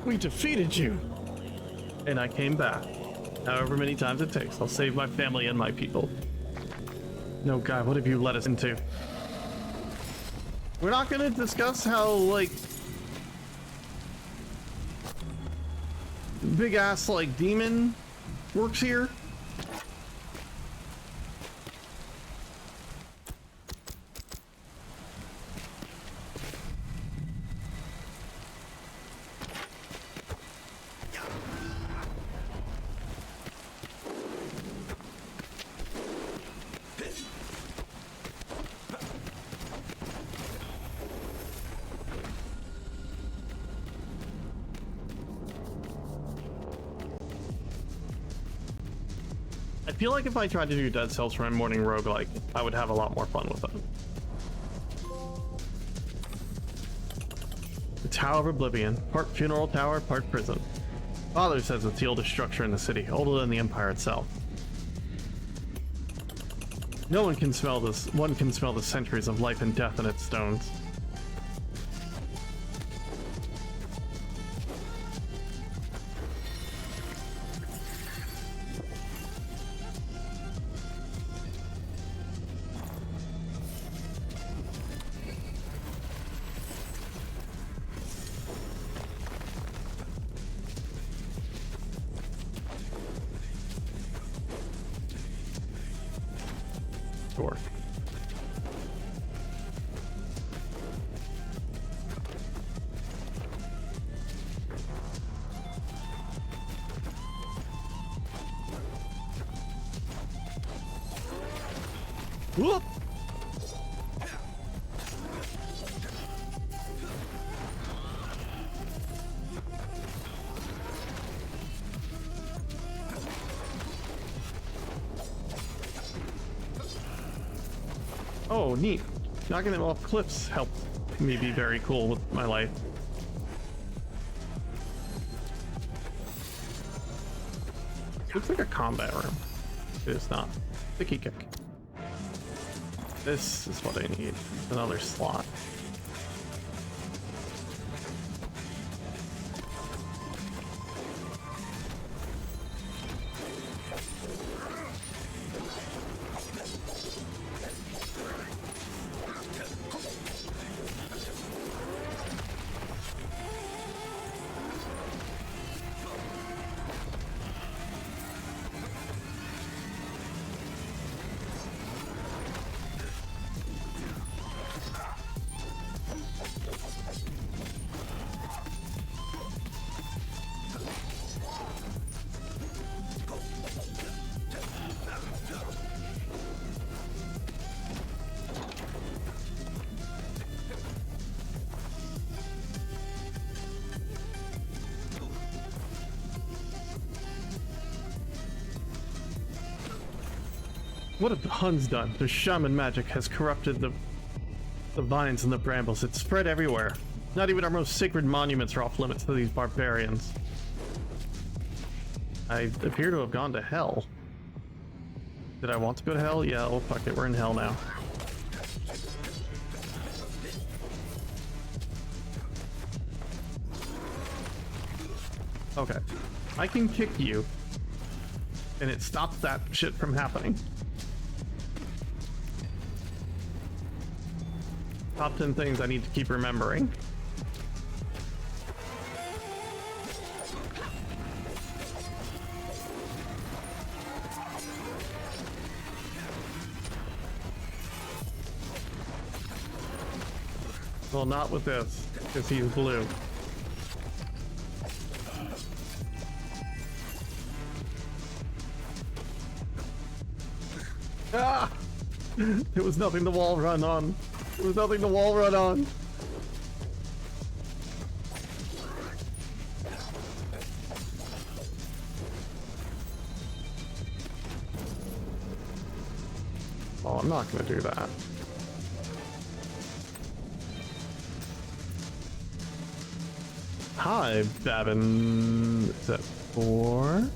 We defeated you! And I came back. However many times it takes, I'll save my family and my people. No, God, what have you led us into? We're not gonna discuss how, like, big ass, like, demon works here? I feel like if I tried to do Dead Cells for my morning roguelike, I would have a lot more fun with it. The Tower of Oblivion, part funeral tower, part prison. Father says it's the oldest structure in the city, older than the Empire itself. No one can smell this. One can smell the centuries of life and death in its stones. Sure. Whoop! Oh, neat. Knocking them off cliffs helped me be very cool with my life. Looks like a combat room. It is not. Sticky kick. This is what I need. Another slot. What have the Huns done? Their shaman magic has corrupted the vines and the brambles. It's spread everywhere. Not even our most sacred monuments are off limits to these barbarians. I appear to have gone to hell. Did I want to go to hell? Yeah, oh fuck it, we're in hell now. Okay. I can kick you. And it stops that shit from happening. Top 10 things I need to keep remembering. Well, not with this, because he's blue. Ah! There was nothing to wall run on. There was nothing to wall run on. Oh, I'm not gonna do that. Hi, Babin. Is that 4?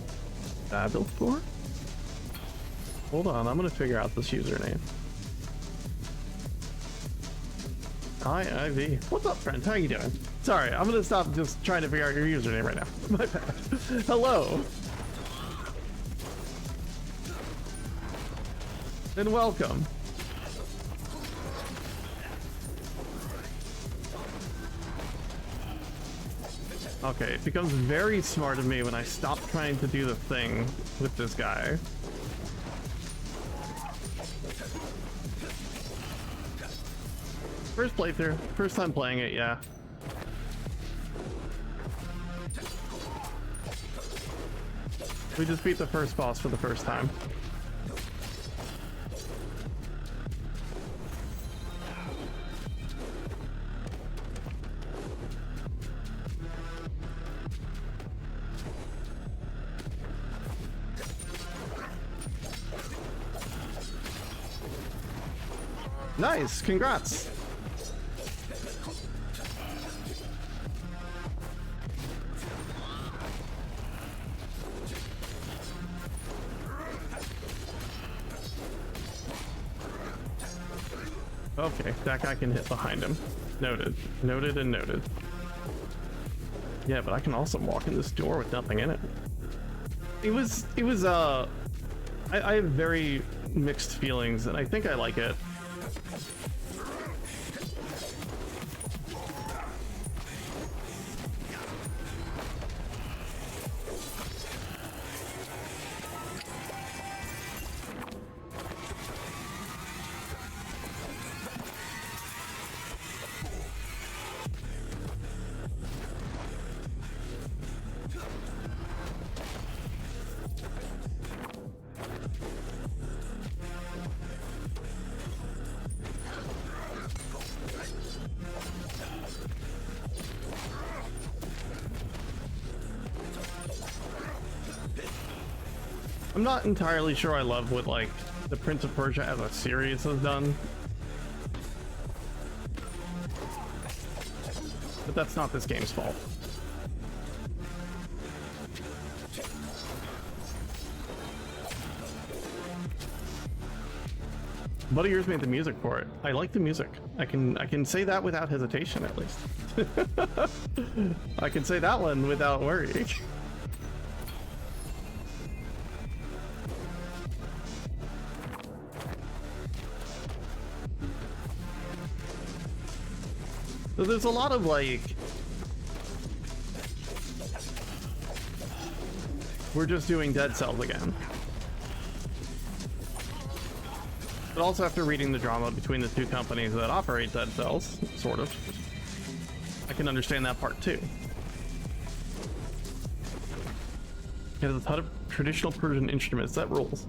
Babil 4? Hold on, I'm gonna figure out this username. Hi, Ivy. What's up, friend? How you doing? Sorry, I'm gonna stop just trying to figure out your username right now. My bad. Hello. And welcome. Okay, it becomes very smart of me when I stop trying to do the thing with this guy. First playthrough, first time playing it, yeah. We just beat the first boss for the first time. Nice, congrats. Okay, that guy can hit behind him. Noted. Noted and noted. Yeah, but I can also walk in this door with nothing in it. I have very mixed feelings, and I think I like it. I'm not entirely sure I love what, like, the Prince of Persia as a series has done. But that's not this game's fault. Buddy yours made the music for it. I like the music. I can say that without hesitation, at least. I can say that one without worry. So there's a lot of, like, we're just doing Dead Cells again. But also after reading the drama between the two companies that operate Dead Cells, sort of, I can understand that part too. It has a ton of traditional Persian instruments, that rules.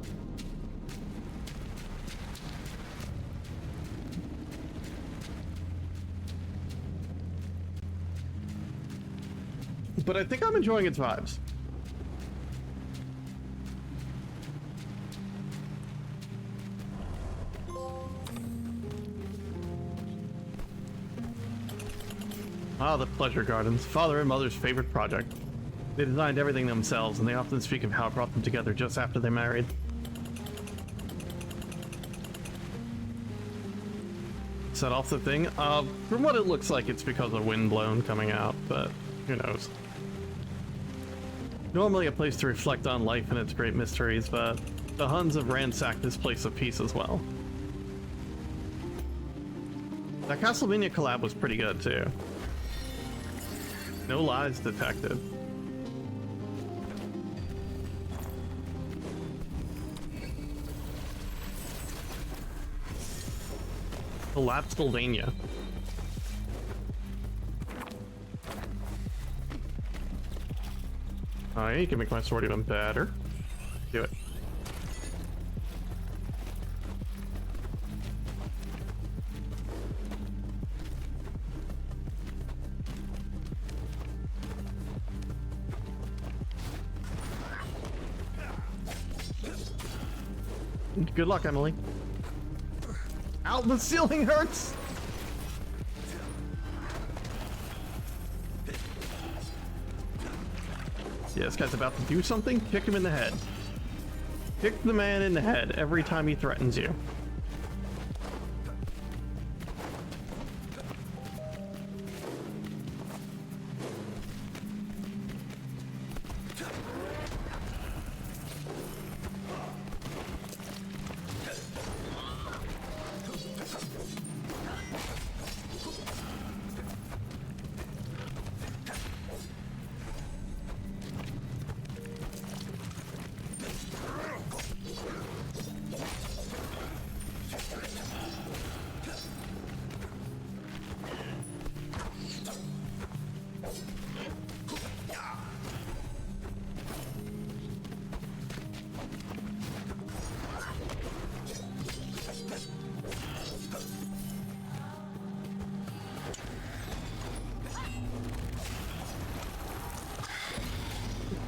But I think I'm enjoying its vibes. Ah, the Pleasure Gardens, father and mother's favorite project. They designed everything themselves, and they often speak of how it brought them together just after they married. Set off the thing? From what it looks like, it's because of Windblown coming out, but who knows. Normally a place to reflect on life and its great mysteries, but the Huns have ransacked this place of peace as well. That Castlevania collab was pretty good, too. No lies detected. Lapsylvania. Alright, you can make my sword even better. Do it. Good luck, Emily. Ow, the ceiling hurts! Yeah, this guy's about to do something. Kick him in the head. Kick the man in the head every time he threatens you.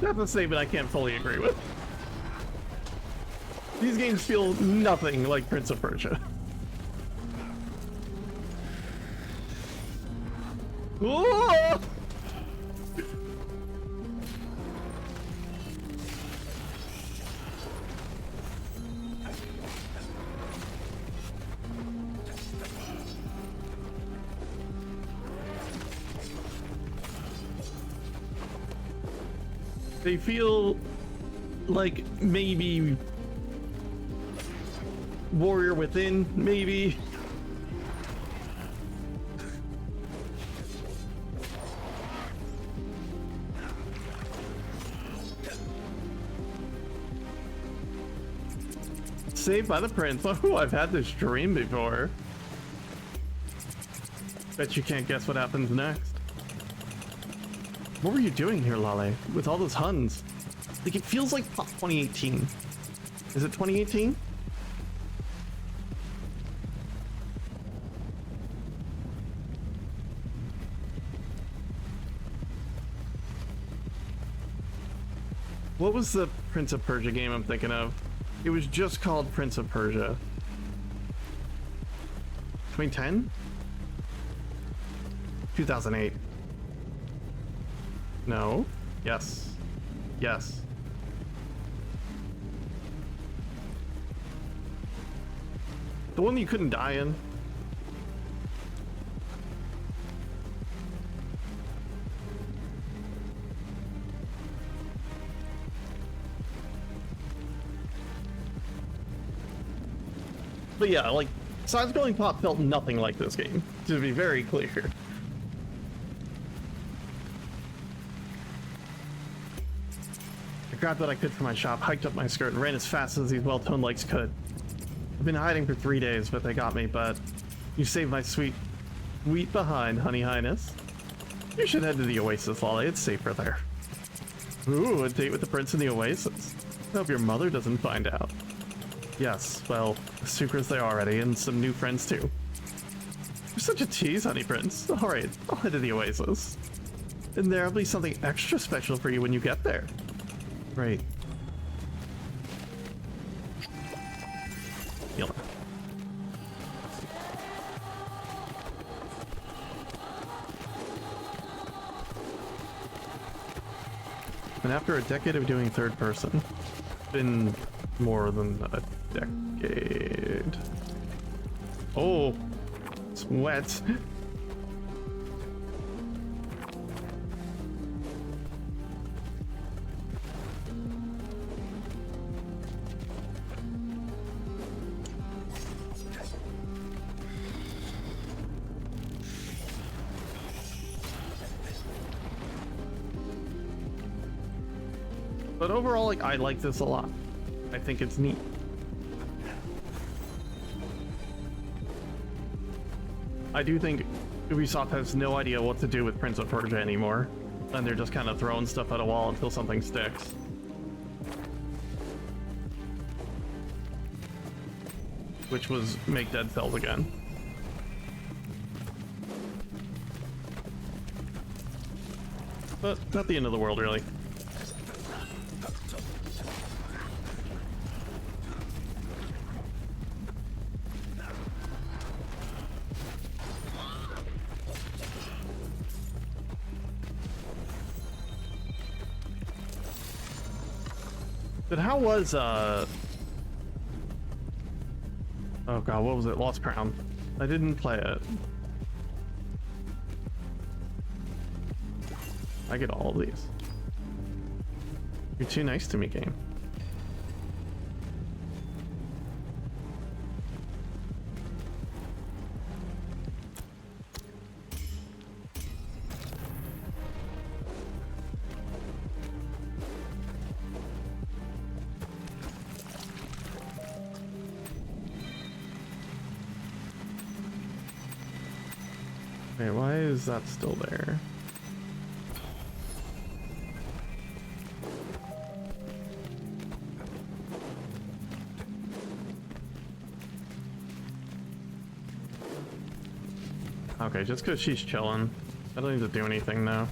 That's a statement I can't fully agree with. These games feel nothing like Prince of Persia. Whoa! They feel like maybe Warrior Within, maybe. Saved by the Prince. Oh, I've had this dream before. Bet you can't guess what happens next. What were you doing here, Lale, with all those Huns? Like, it feels like 2018. Is it 2018? What was the Prince of Persia game I'm thinking of. It was just called Prince of Persia. 2010? 2008. No. Yes. Yes. The one you couldn't die in? But yeah, like, side-scrolling pop felt nothing like this game, to be very clear. I grabbed what I could from my shop, hiked up my skirt, and ran as fast as these well-toned legs could. I've been hiding for 3 days, but they got me, but you saved my sweet behind, honey highness. You should head to the Oasis, Lolly. It's safer there. Ooh, a date with the prince in the Oasis. I hope your mother doesn't find out. Yes, well, secrets there already, and some new friends too. You're such a tease, honey prince. Alright, I'll head to the Oasis. And there'll be something extra special for you when you get there. Right. Healer. And after a decade of doing third person, been more than a decade. Oh, it's wet. But overall, like, I like this a lot. I think it's neat. I do think Ubisoft has no idea what to do with Prince of Persia anymore, and they're just kind of throwing stuff at a wall until something sticks. Which was make Dead Cells again. But not the end of the world, really. But how was, oh god, what was it? Lost Crown. I didn't play it. I get all of these. You're too nice to me, game. Wait, why is that still there? Okay, just because she's chilling. I don't need to do anything now.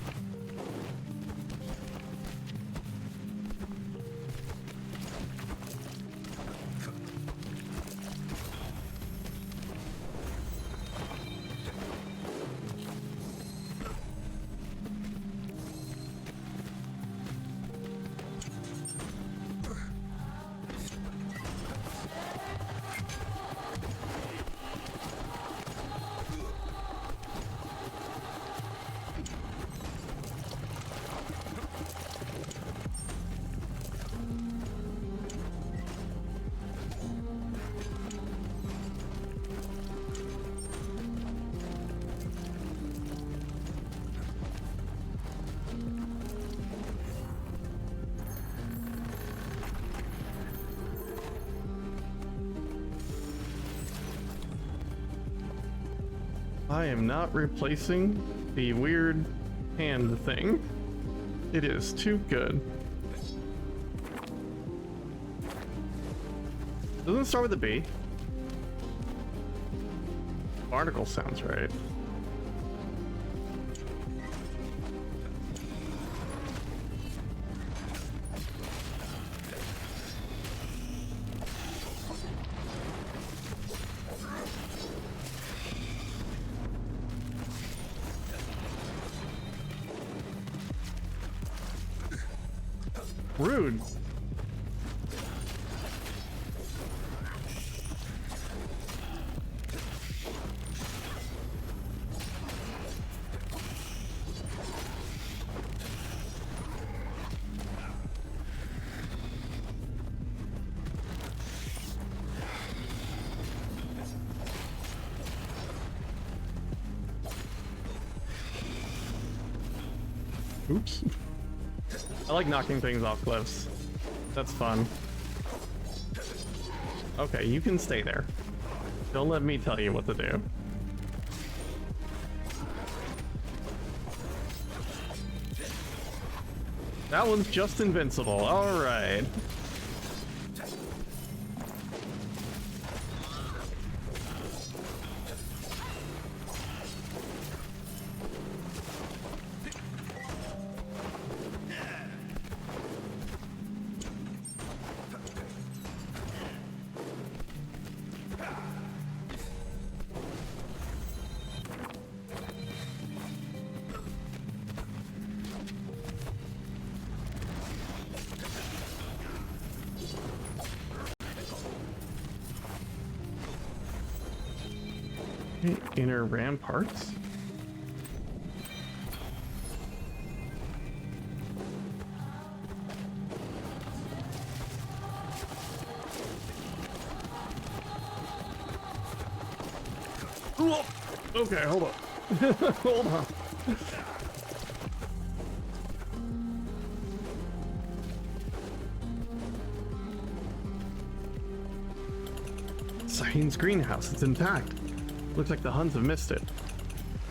I am not replacing the weird hand thing. It is too good. Doesn't it start with a B? Barnacle sounds right. Rude. Oops. I like knocking things off cliffs. That's fun. Okay, you can stay there. Don't let me tell you what to do. That one's just invincible. Alright. Inner ramparts. Whoa. Okay, hold on. Hold on. Sahin's greenhouse, it's intact. Looks like the Huns have missed it.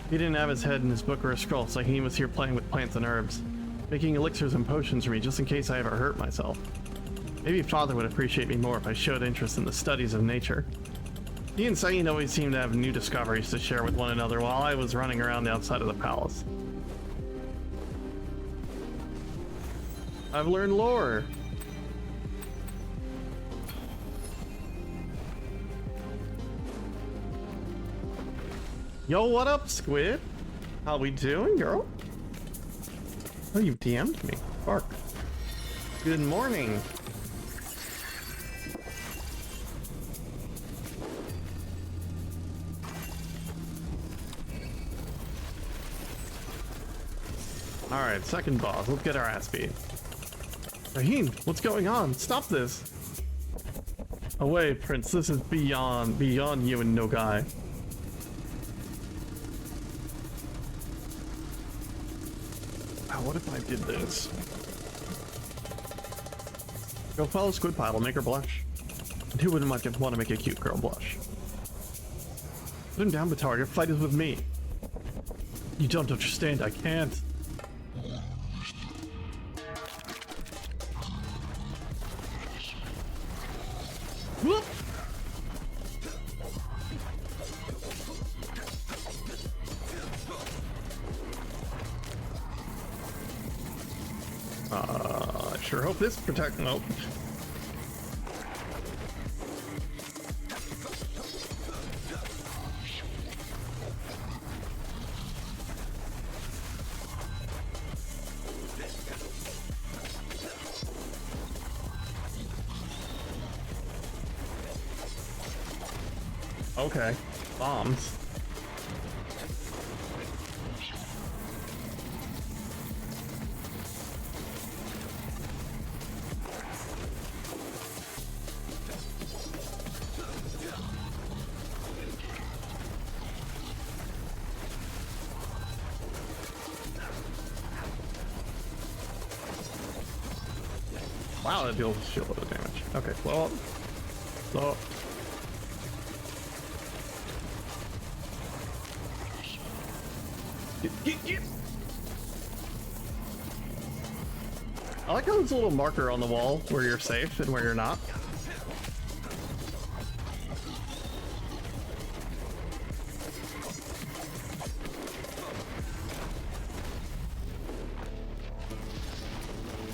He didn't have his head in his book or a scroll, so he was here playing with plants and herbs, making elixirs and potions for me just in case I ever hurt myself. Maybe Father would appreciate me more if I showed interest in the studies of nature. He and Sahin always seemed to have new discoveries to share with one another while I was running around the outside of the palace. I've learned lore. Yo, what up, Squid? How we doing, girl? Oh, you DM'd me. Bark. Good morning. Alright, second boss. Let's get our ass beat. Raheen, what's going on? Stop this! Away, Prince. This is beyond you and Nogai. What if I did this? Go follow Squid Pile, make her blush. And who wouldn't want to make a cute girl blush? Put him down, Batar. Your fight is with me. You don't understand. I can't. Whoop! I sure hope this protect. Nope. Okay, bombs. Wow, that deals a shitload of damage. Okay, blow up. Blow up. Get. I like how there's a little marker on the wall where you're safe and where you're not.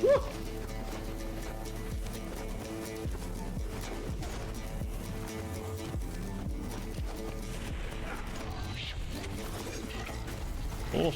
Woo! Oh.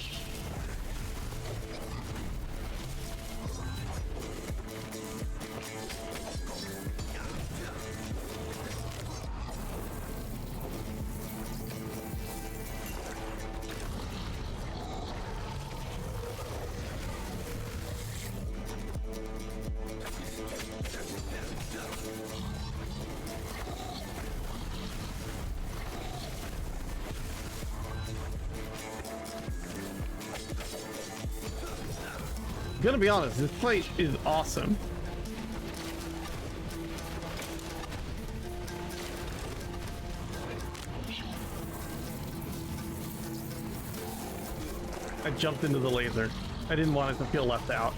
Gonna be honest, this fight is awesome. I jumped into the laser. I didn't want it to feel left out.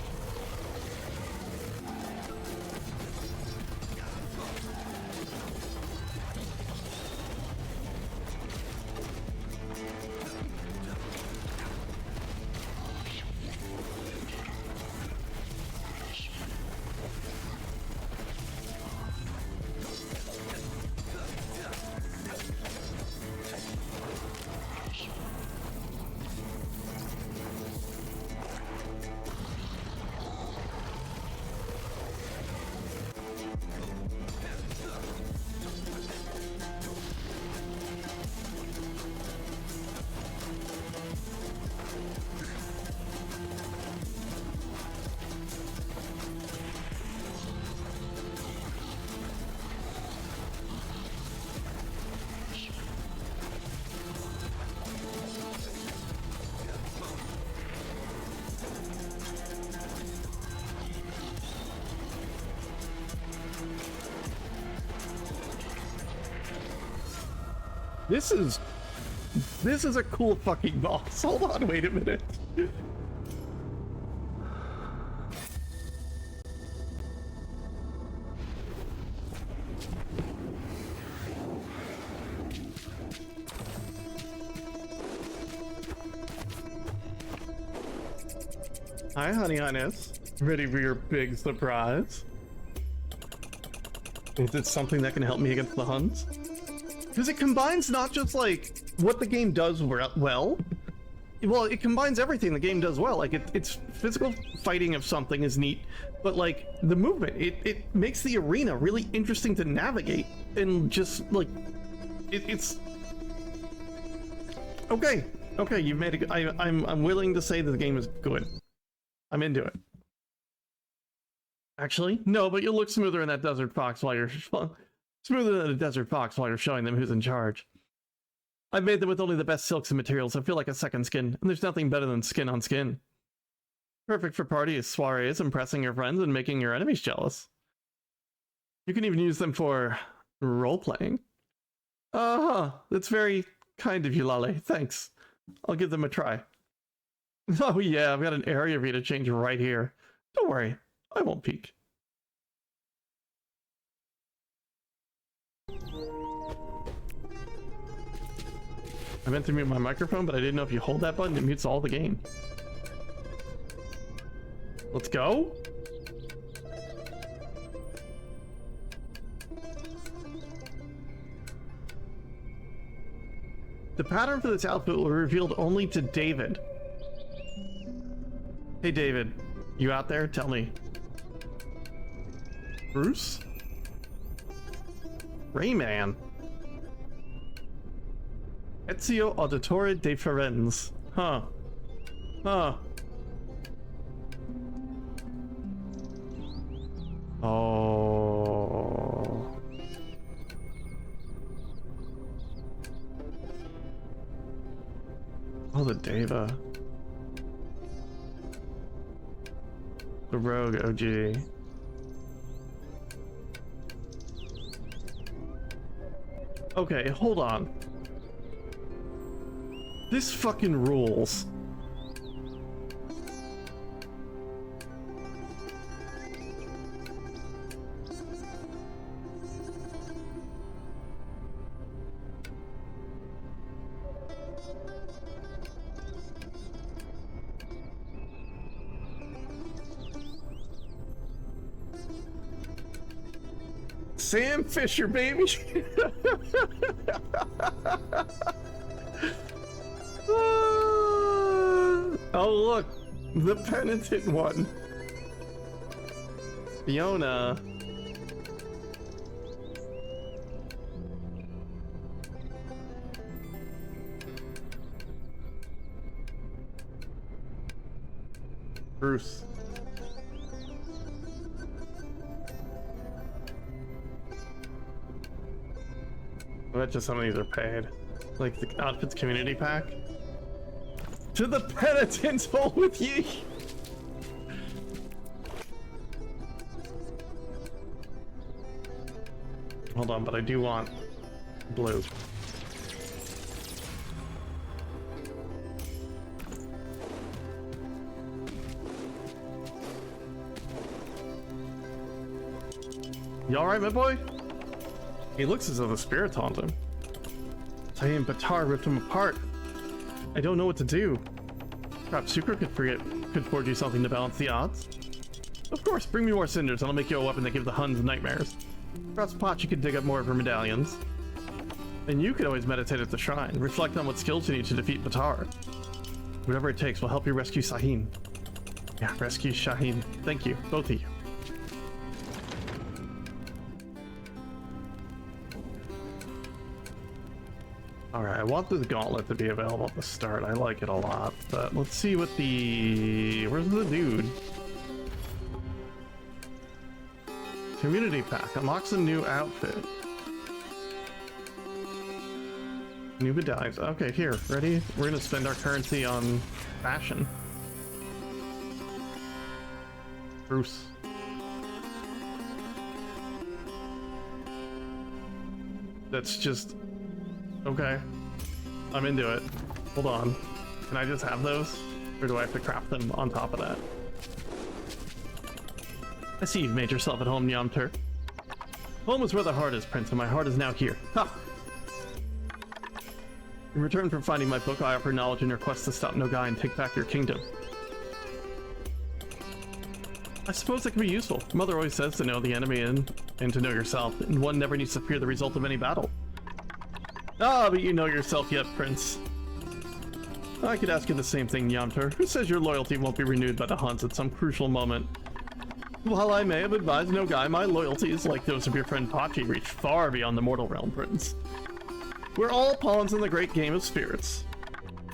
This is a cool fucking boss. Hold on, wait a minute. Hi, Honey Highness. Ready for your big surprise? Is it something that can help me against the Huns? Because it combines not just like what the game does well, it combines everything the game does well. Like it's physical fighting of something is neat, but like the movement, it makes the arena really interesting to navigate, and just like it's okay. Okay, you've made it. I'm willing to say that the game is good. I'm into it. Actually, no, but you'll look smoother in that desert fox while you're smoother than a desert fox while you're showing them who's in charge. I've made them with only the best silks and materials. I feel like a second skin, and there's nothing better than skin on skin. Perfect for parties, soirees, impressing your friends, and making your enemies jealous. You can even use them for role-playing. That's very kind of you, Lale. Thanks. I'll give them a try. Oh yeah, I've got an area for you to change right here. Don't worry, I won't peek. I meant to mute my microphone, but I didn't know if you hold that button, it mutes all the game. Let's go. The pattern for this outfit will be revealed only to David. Hey David, you out there? Tell me. Bruce? Rayman. Ezio Auditore de Firenze. Huh. Huh. Oh. Oh, the Deva. The Rogue OG. Okay, hold on. This fucking rules. Sam Fisher, baby. Oh look, the penitent one. Fiona. Bruce. I bet you some of these are paid. Like the outfits community pack. To the penitent's hole with ye! Hold on, but I do want blue. You alright, my boy? He looks as though the spirits haunt him. Sahin and Batar ripped him apart. I don't know what to do. Perhaps Sucre could forge you something to balance the odds? Of course, bring me more cinders and I'll make you a weapon that gives the Huns nightmares. Perhaps Pachi could dig up more of her medallions. And you could always meditate at the shrine, reflect on what skills you need to defeat Batar. Whatever it takes will help you rescue Sahin. Yeah, rescue Shaheen. Thank you, both of you. Alright, I want the gauntlet to be available at the start. I like it a lot, but let's see what the... Where's the dude? Community pack. Unlocks a new outfit. New medallions. Okay, here. Ready? We're gonna spend our currency on fashion. Bruce. That's just... Okay. I'm into it. Hold on. Can I just have those? Or do I have to craft them on top of that? I see you've made yourself at home, Yamtur. Home is where the heart is, Prince, and my heart is now here. Ha! In return for finding my book, I offer knowledge in your quest to stop Nogai and take back your kingdom. I suppose that can be useful. Mother always says to know the enemy and to know yourself, and one never needs to fear the result of any battle. Ah, but you know yourself yet, Prince. I could ask you the same thing, Yamtur. Who says your loyalty won't be renewed by the Huns at some crucial moment? While I may have advised Nogai, my loyalties, like those of your friend Pachi, reach far beyond the mortal realm, Prince. We're all pawns in the great game of spirits.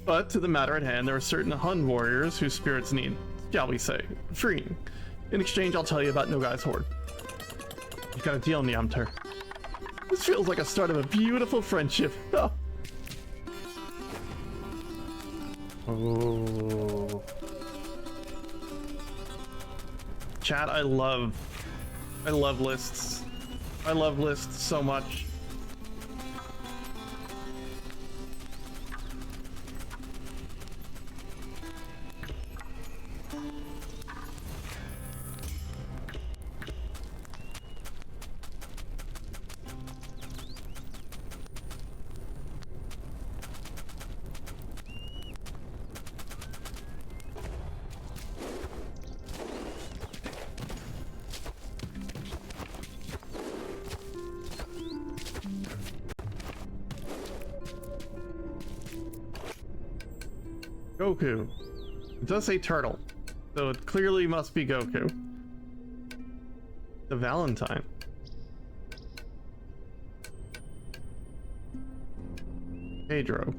But to the matter at hand, there are certain Hun warriors whose spirits need, shall we say, freeing. In exchange, I'll tell you about Nogai's horde. You got a deal, Yamtur. This feels like a start of a beautiful friendship. Oh. Chat, I love lists. I love lists so much. Goku. It does say turtle, so it clearly must be Goku. The Valentine. Pedro.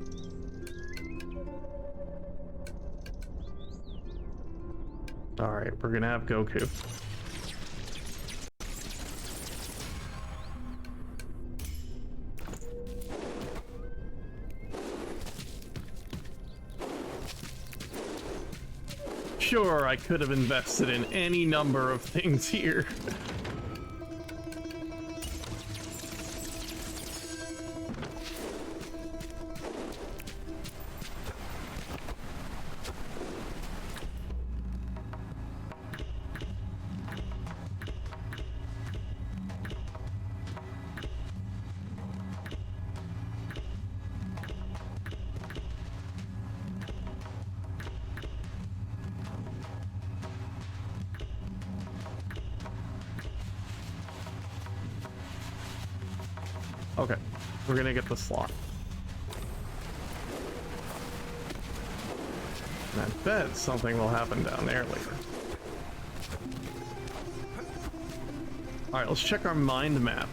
Alright, we're gonna have Goku. Sure, I could have invested in any number of things here. Okay, we're gonna get the slot. And I bet something will happen down there later. Alright, let's check our mind map.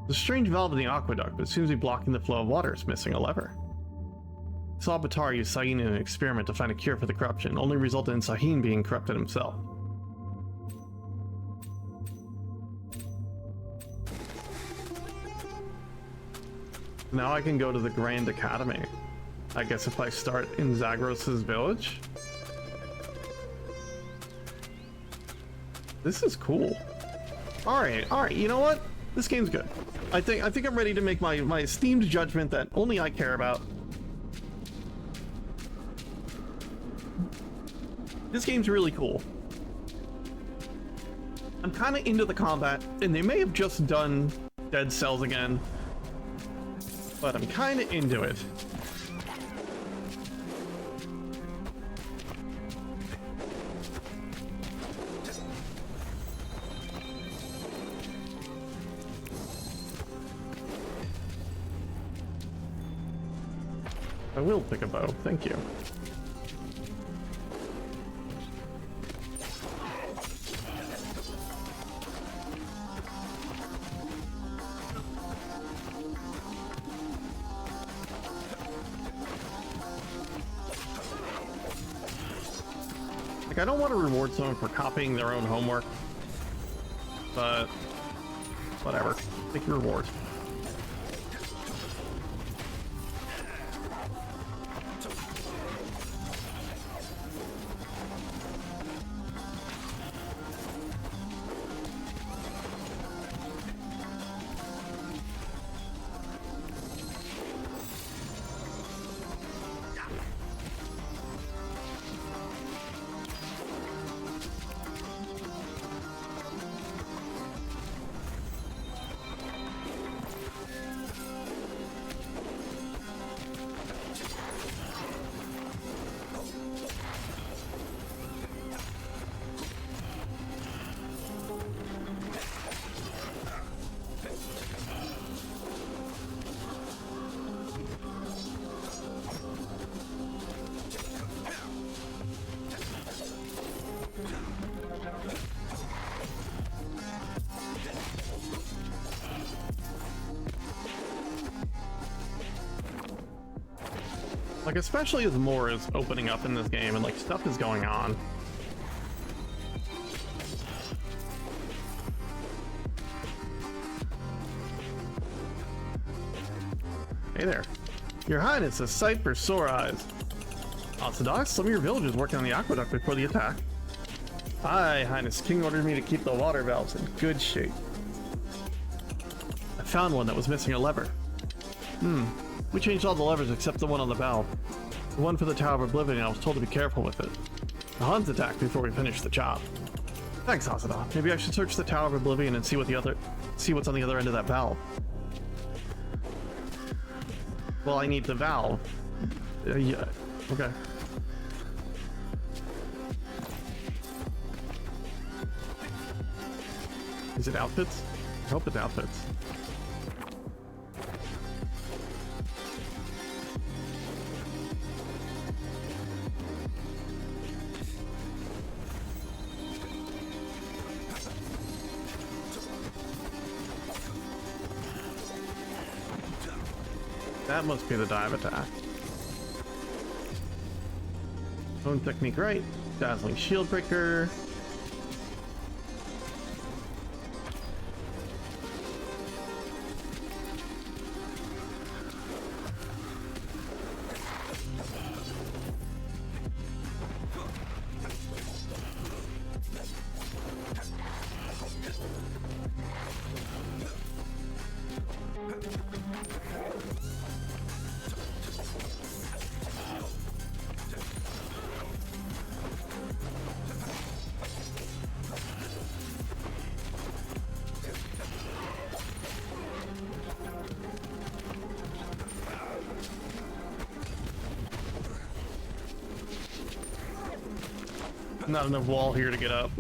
The strange valve in the aqueduct, but it seems to be blocking the flow of water. It's missing a lever. Saw Batar use Sahin in an experiment to find a cure for the corruption, only resulted in Sahin being corrupted himself. Now I can go to the Grand Academy. I guess if I start in Zagros's village. This is cool. All right, you know what? This game's good. I think I'm ready to make my esteemed judgment that only I care about. This game's really cool. I'm kind of into the combat, and they may have just done Dead Cells again, but I'm kind of into it. I will pick a bow, thank you. Like, I don't want to reward someone for copying their own homework, but whatever. Take your reward. Like, especially as more is opening up in this game and like stuff is going on. Hey there. Your Highness, a sight for sore eyes. Orthodox, some of your villagers working on the aqueduct before the attack. Aye, Highness, King ordered me to keep the water valves in good shape. I found one that was missing a lever. We changed all the levers except the one on the valve. The one for the Tower of Oblivion, I was told to be careful with it. The Huns attacked before we finished the job. Thanks, Asada. Maybe I should search the Tower of Oblivion and see what's on the other end of that valve. Well, I need the valve. Yeah, okay. Is it outfits? I hope it's outfits. That must be the dive attack. Own technique right. Dazzling shield breaker. Not enough wall here to get up.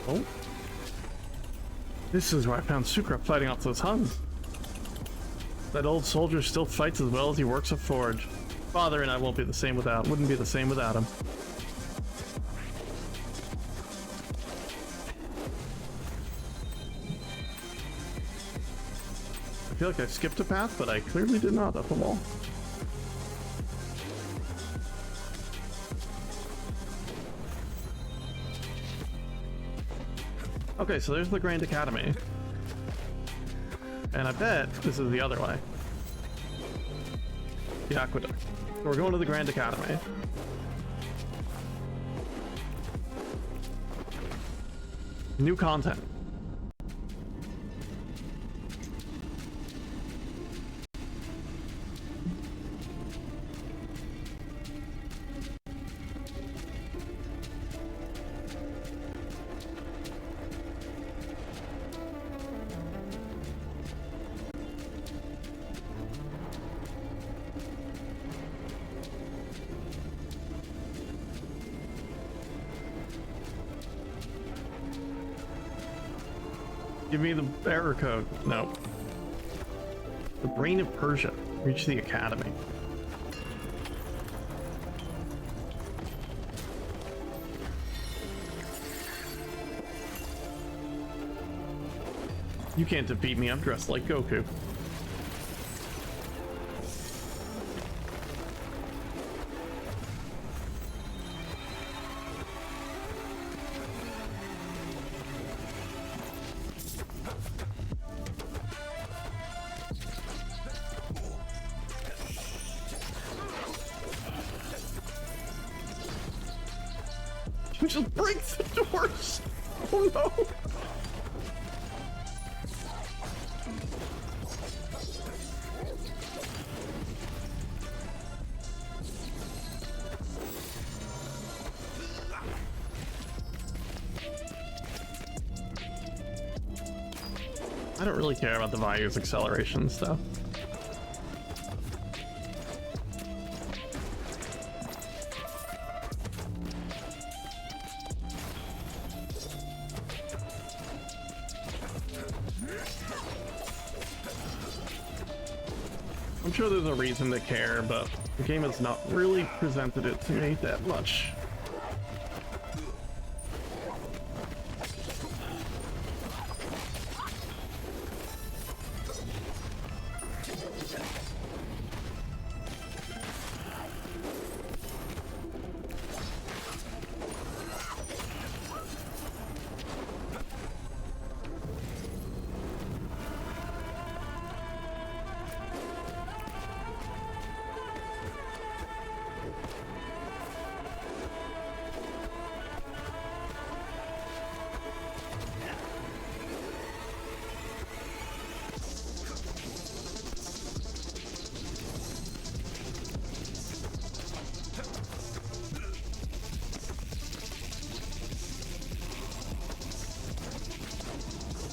Oh. This is where I found Sucra fighting off those Huns. That old soldier still fights as well as he works a forge. Father and I wouldn't be the same without him. I feel like I skipped a path, but I clearly did not up the wall. Okay, so there's the Grand Academy. And I bet this is the other way. The Aqueduct. So we're going to the Grand Academy. New content. Give me the error code. No. The brain of Persia. Reach the academy. You can't defeat me. I'm dressed like Goku. You just break the doors! Oh no! I don't really care about the Value's acceleration stuff. I'm sure there's a reason to care, but the game has not really presented it to me that much.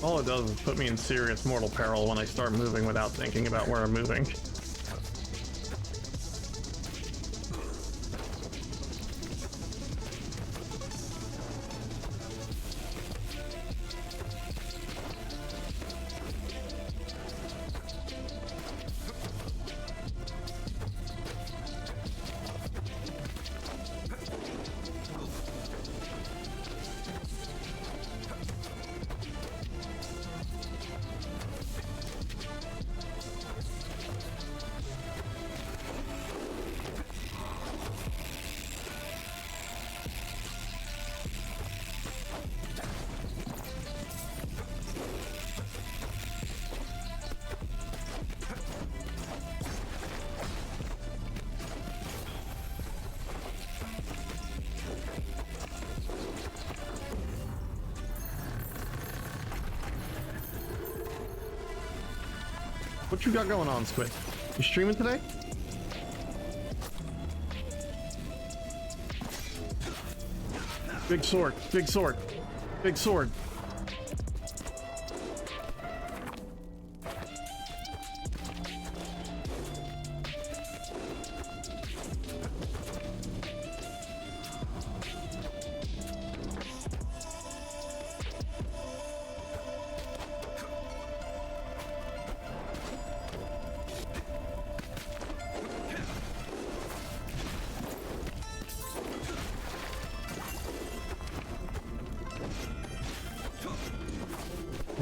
All it does is put me in serious mortal peril when I start moving without thinking about where I'm moving. What you got going on, Squid? You streaming today? Big sword, big sword, big sword.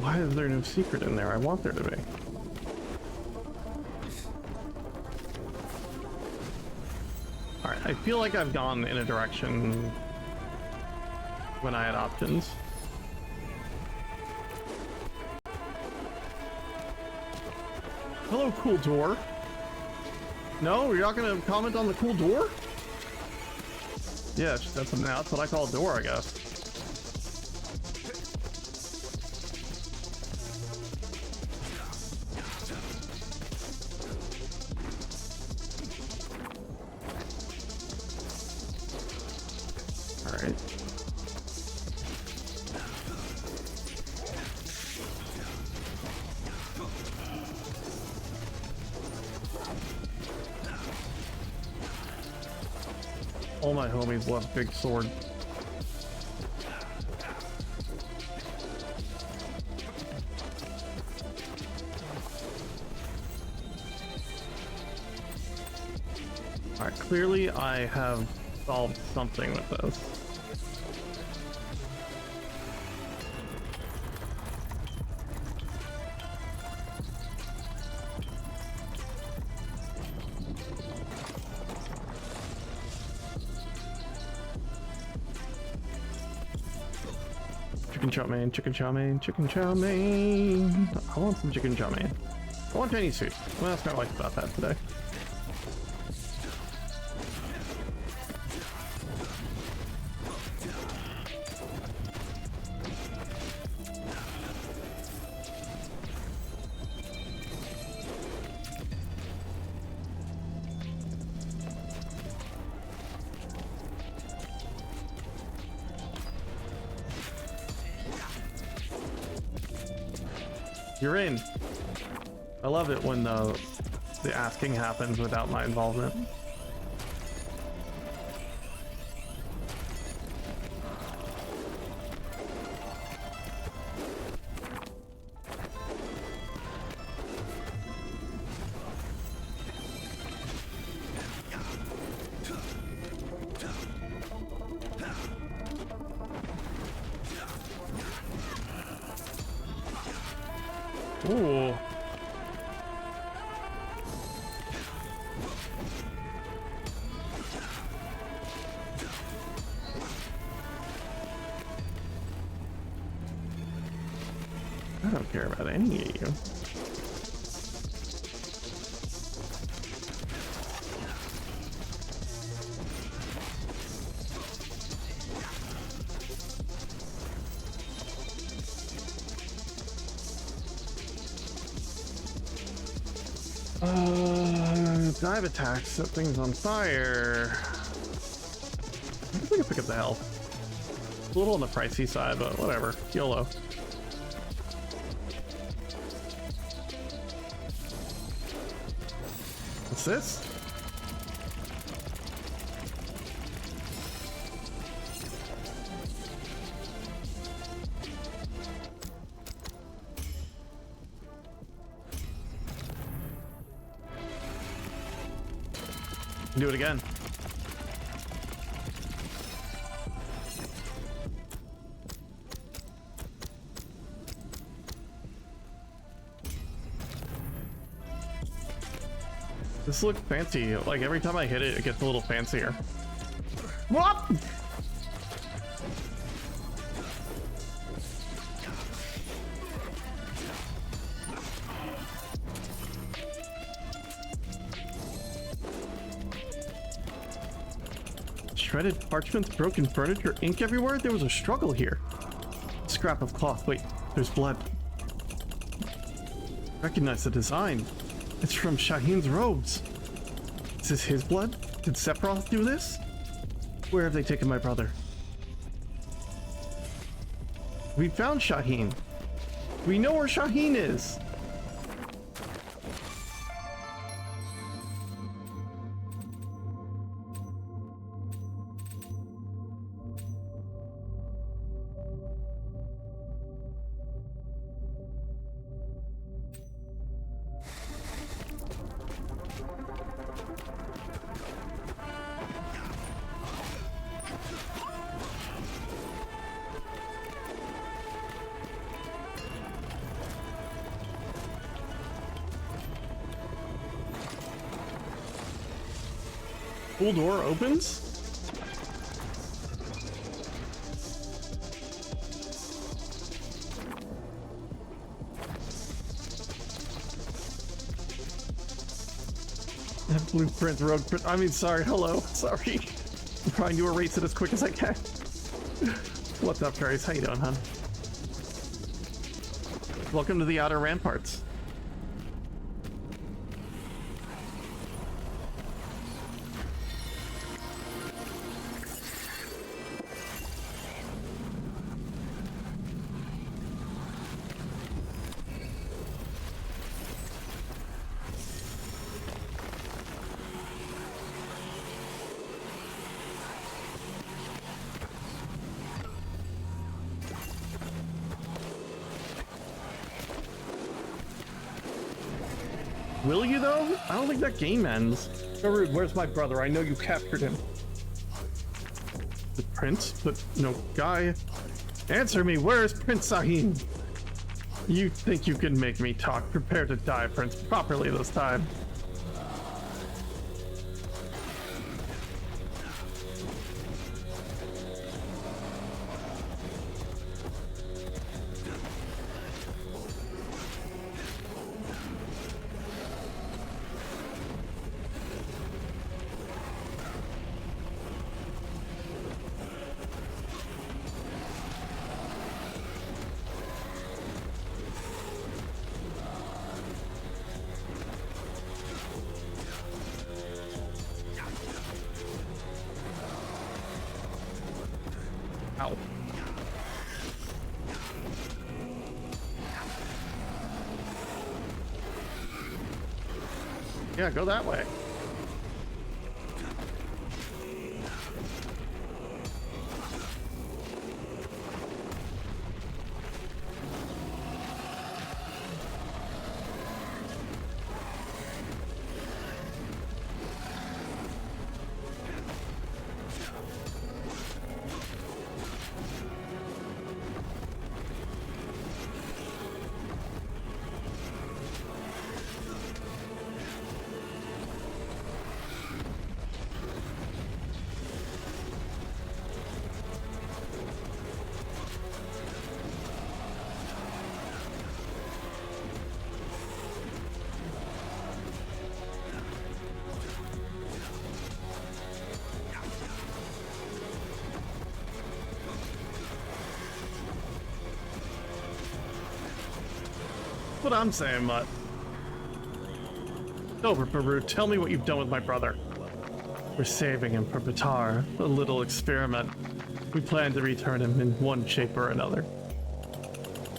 Why is there no secret in there? I want there to be. Alright, I feel like I've gone in a direction when I had options. Hello, cool door. No, you're not gonna comment on the cool door? Yeah, that's what I call a door, I guess. All right. All my homies love big sword. Alright, clearly I have solved something with this. Chicken chow mein, chicken chow mein, chicken chow mein. I want some chicken chow mein. I want Chinese food. What else can I like about that today? You're in. I love it when the asking happens without my involvement. Ooh. I don't care about any of you. Dive attacks set things on fire. I guess I can pick up the health. A little on the pricey side, but whatever. YOLO. What's this? Do it again. This looks fancy. Like every time I hit it, it gets a little fancier. What? Shredded parchments, broken furniture, ink everywhere. There was a struggle here. Scrap of cloth. Wait, there's blood. Recognize the design. It's from Shaheen's robes. Is this his blood? Did Sephiroth do this? Where have they taken my brother? We found Shaheen. We know where Shaheen is. Pool door opens? Blueprint, rogue print. I mean, sorry, hello. Sorry. I'm trying to erase it as quick as I can. What's up, Trace? How you doing, hon? Welcome to the Outer Ramparts. Will you, though? I don't think that game ends. Rude, where's my brother? I know you captured him. The prince? But no, guy. Answer me, where's Prince Sahim? You think you can make me talk? Prepare to die, Prince, properly this time. Ow. Yeah, go that way. That's what I'm saying, Mutt. Over, Baru, tell me what you've done with my brother. We're saving him for Batar, a little experiment. We plan to return him in one shape or another.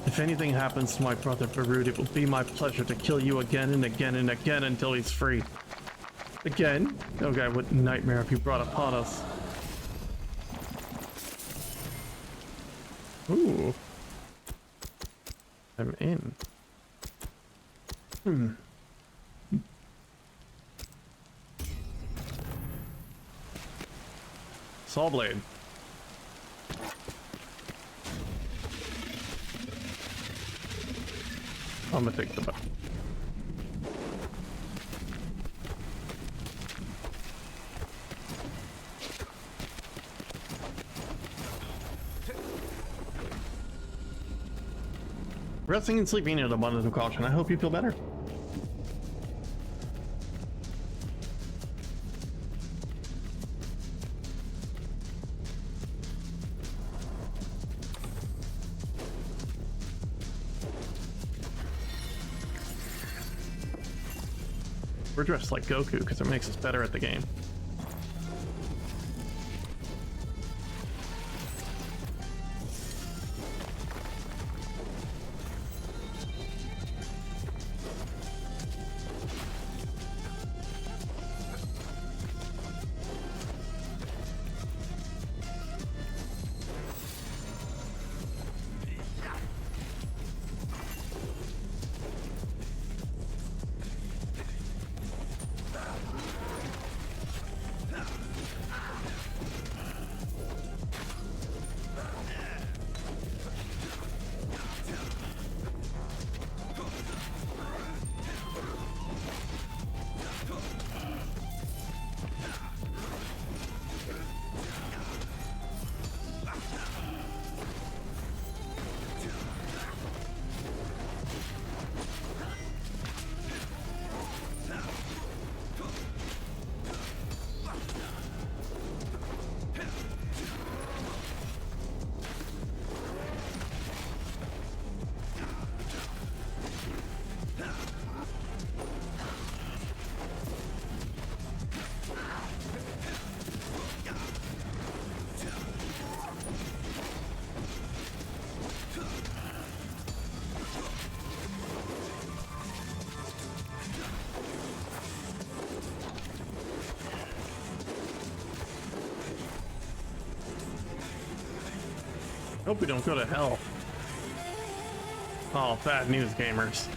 If anything happens to my brother Barud, it will be my pleasure to kill you again and again and again until he's free. Again? Oh god, what nightmare have you brought upon us? Ooh. I'm in. Saw blade. I'm gonna take the bow. Resting and sleeping in abundance of caution. I hope you feel better. We're dressed like Goku because it makes us better at the game. Hope we don't go to hell. Oh, bad news, gamers.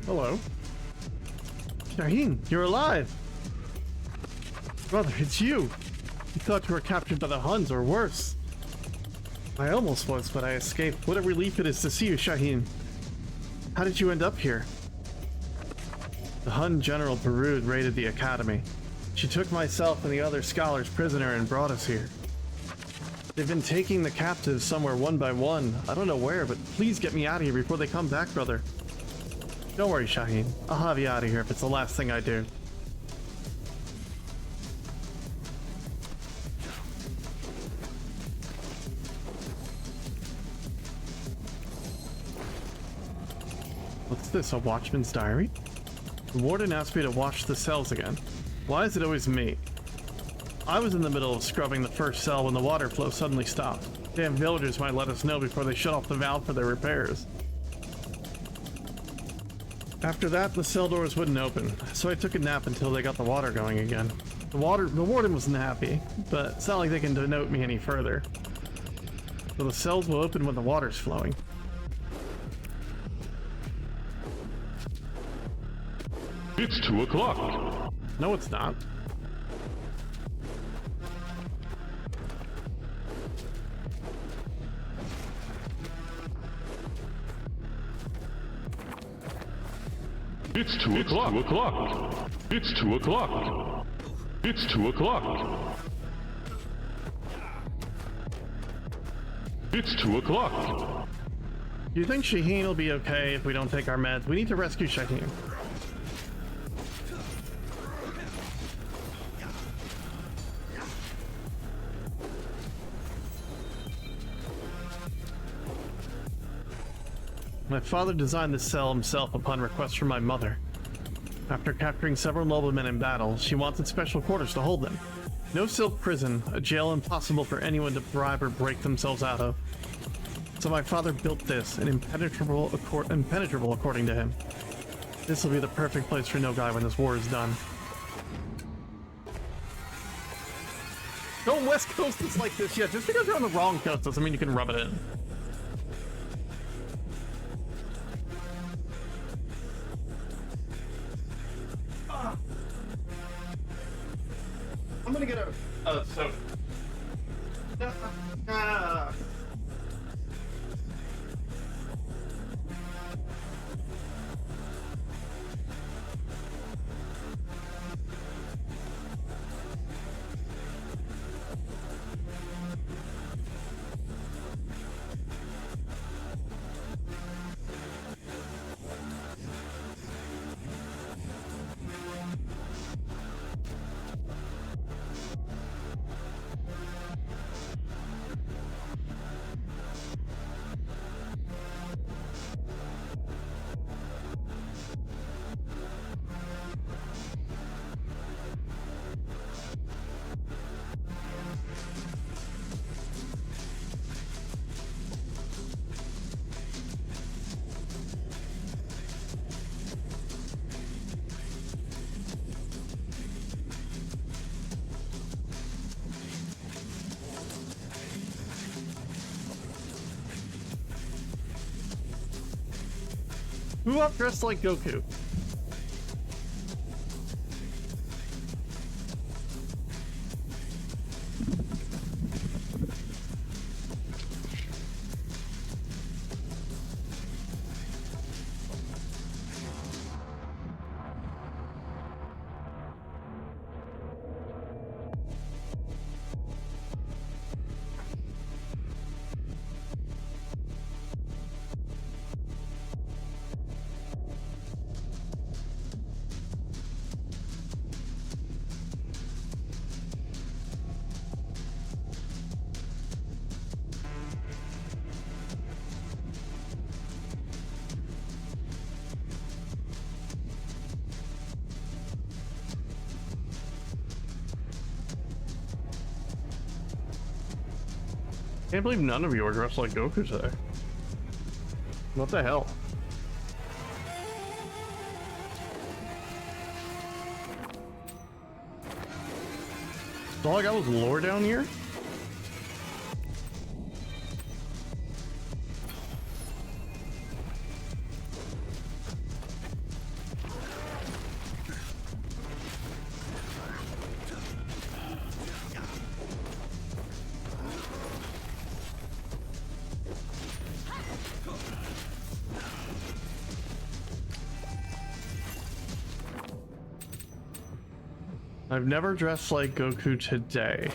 Hello. Shaheen, you're alive! Brother, it's you! You thought you were captured by the Huns, or worse. I almost was, but I escaped. What a relief it is to see you, Shaheen. How did you end up here? The Hun General Barud raided the academy. She took myself and the other scholars prisoner and brought us here. They've been taking the captives somewhere one by one. I don't know where, but please get me out of here before they come back, brother. Don't worry, Shaheen. I'll have you out of here if it's the last thing I do. What's this, a watchman's diary? The warden asked me to watch the cells again. Why is it always me? I was in the middle of scrubbing the first cell when the water flow suddenly stopped. Damn villagers might let us know before they shut off the valve for their repairs. After that, the cell doors wouldn't open, so I took a nap until they got the water going again. The warden wasn't happy, but it's not like they can denote me any further. So the cells will open when the water's flowing. It's 2 o'clock. No, it's not. It's 2 o'clock. It's 2 o'clock. It's 2 o'clock. It's 2 o'clock. Do you think Shaheen will be okay if we don't take our meds? We need to rescue Shaheen. My father designed this cell himself upon request from my mother. After capturing several noblemen in battle, she wanted special quarters to hold them. No silk prison, a jail impossible for anyone to bribe or break themselves out of. So my father built this, an impenetrable according to him. This will be the perfect place for no guy when this war is done. Don't West Coast is like this yet. Just because you're on the wrong coast doesn't mean you can rub it in. I'm gonna get a soda. Who up dressed like Goku? Can't believe none of you are dressed like Goku today. What the hell? So all I got was lore down here? I've never dressed like Goku today.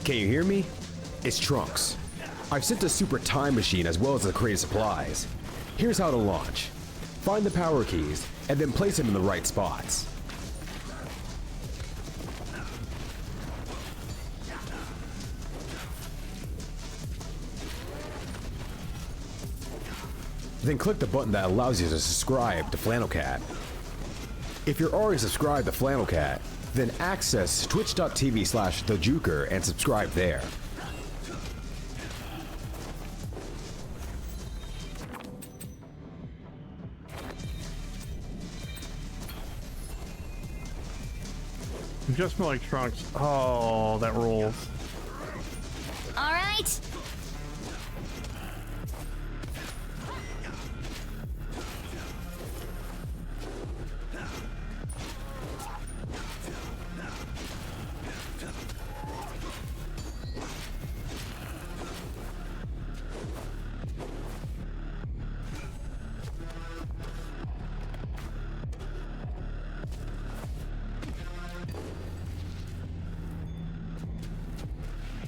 Can you hear me? It's Trunks. I've sent a super time machine as well as the crate of supplies. Here's how to launch. Find the power keys, and then place them in the right spots. Then click the button that allows you to subscribe to Flannel Cat. If you're already subscribed to Flannel Cat, then access twitch.tv/thejuker and subscribe there. You just smell like Trunks. Oh, that rules. All right.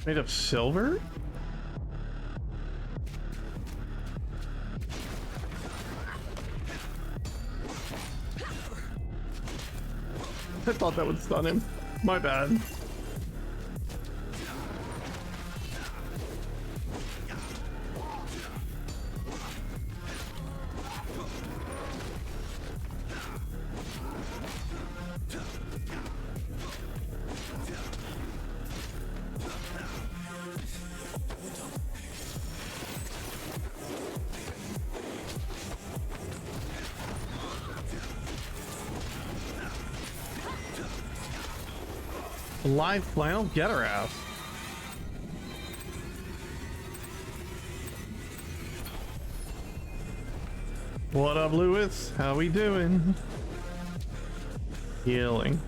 Made of silver? I thought that would stun him. My bad. Live flannel, get her ass. What up, Lewis? How we doing? Healing.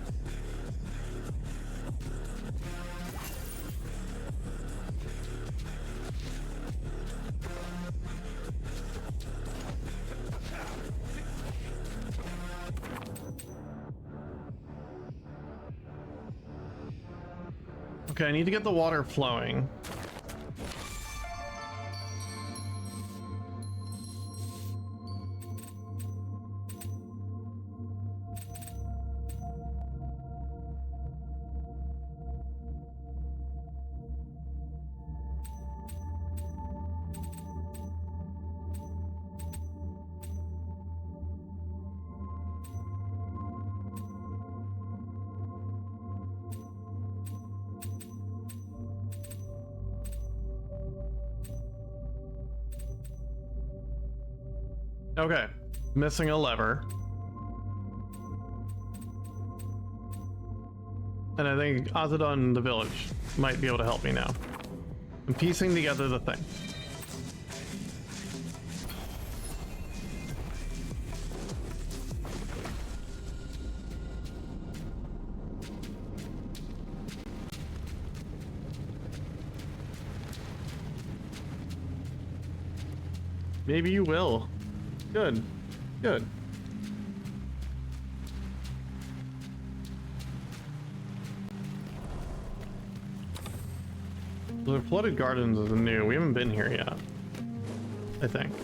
Okay, I need to get the water flowing. Okay, missing a lever. And I think Azadon in the village might be able to help me now. I'm piecing together the thing. Maybe you will. Good. Good. The flooded gardens is new. We haven't been here yet, I think.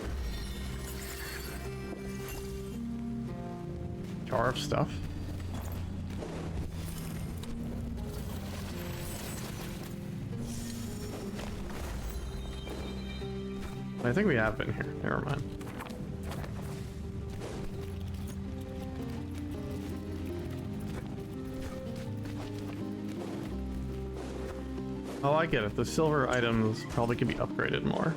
Jar of stuff. I think we have been here. Never mind. Oh, I get it. The silver items probably could be upgraded more.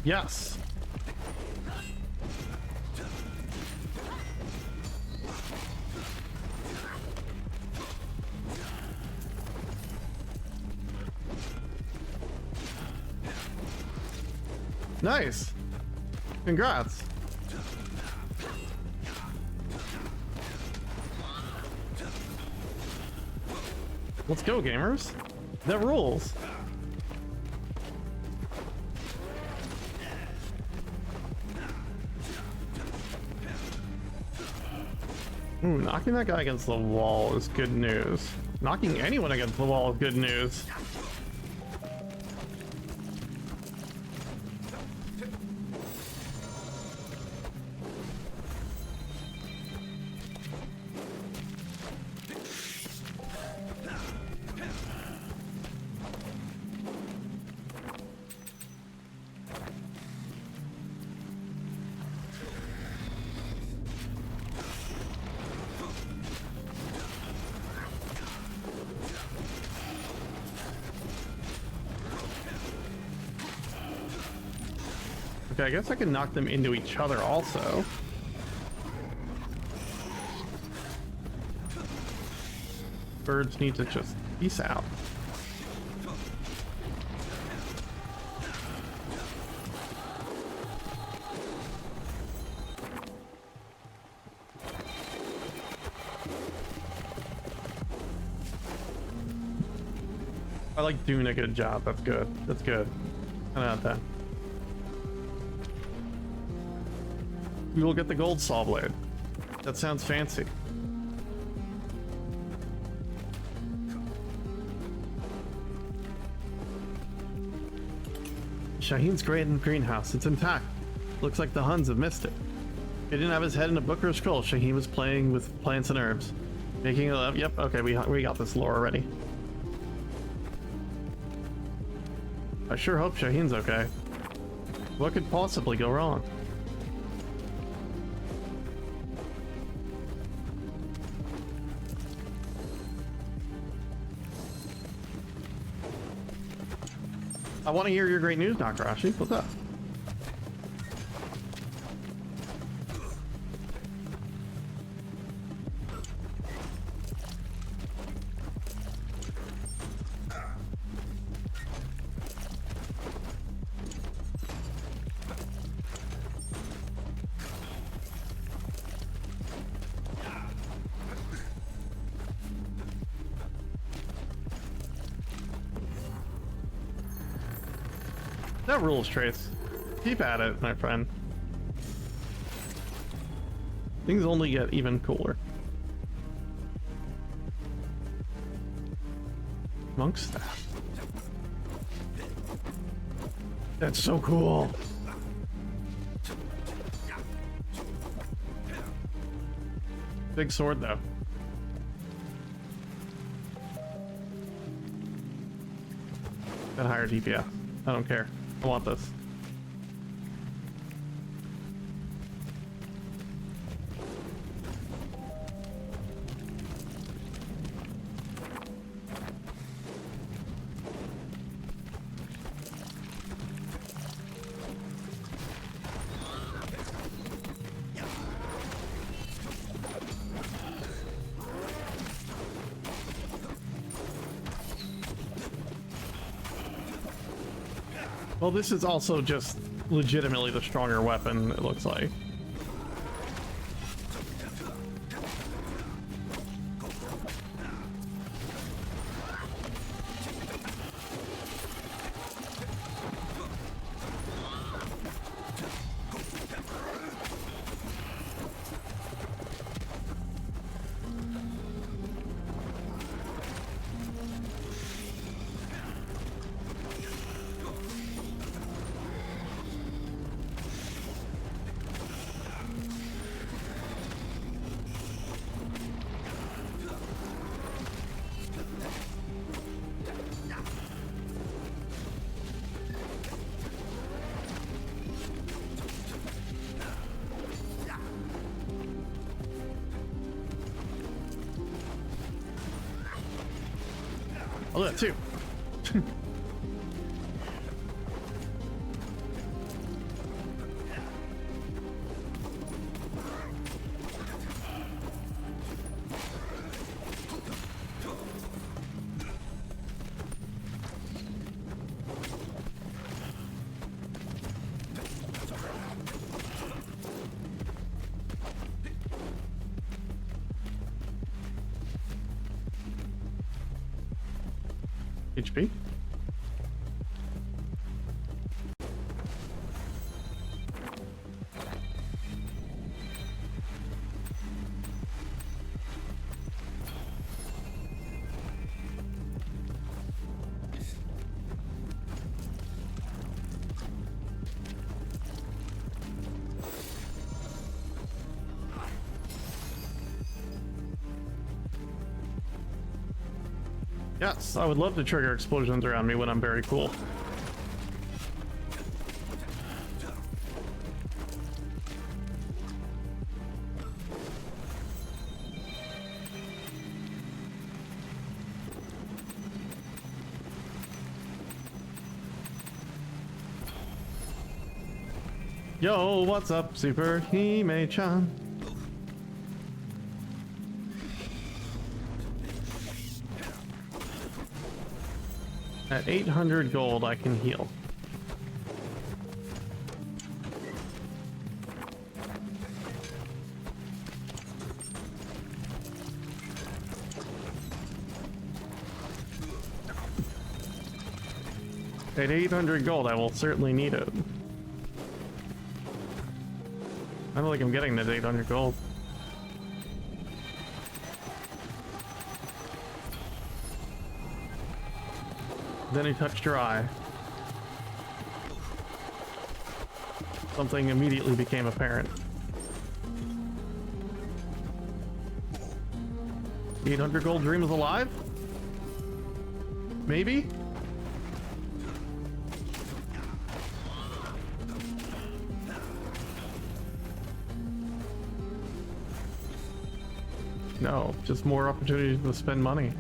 Yes. Nice. Congrats. Let's go, gamers. That rules. Ooh, knocking that guy against the wall is good news. Knocking anyone against the wall is good news. Okay, I guess I can knock them into each other also. Birds need to just peace out. I like doing a good job. That's good. That's good. I know that. We will get the gold saw blade. That sounds fancy. Shaheen's greenhouse. It's intact. Looks like the Huns have missed it. He didn't have his head in a book or a scroll. Shaheen was playing with plants and herbs. Making it up. Yep, okay, we got this lore already. I sure hope Shaheen's okay. What could possibly go wrong? I want to hear your great news, Nakarashi. What's up? That rules, Trace. Keep at it, my friend. Things only get even cooler. Monk staff. That's so cool. Big sword, though. Got higher DPS. I don't care. I want this. Well, this is also just legitimately the stronger weapon, it looks like. I'll do that too. HP. Yes, I would love to trigger explosions around me when I'm very cool. Yo, what's up, Super Hime-chan? At 800 gold, I can heal. At 800 gold, I will certainly need it. I don't think I'm getting that 800 gold. Then he touched your eye. Something immediately became apparent. 800 gold dream is alive? Maybe? No, just more opportunities to spend money.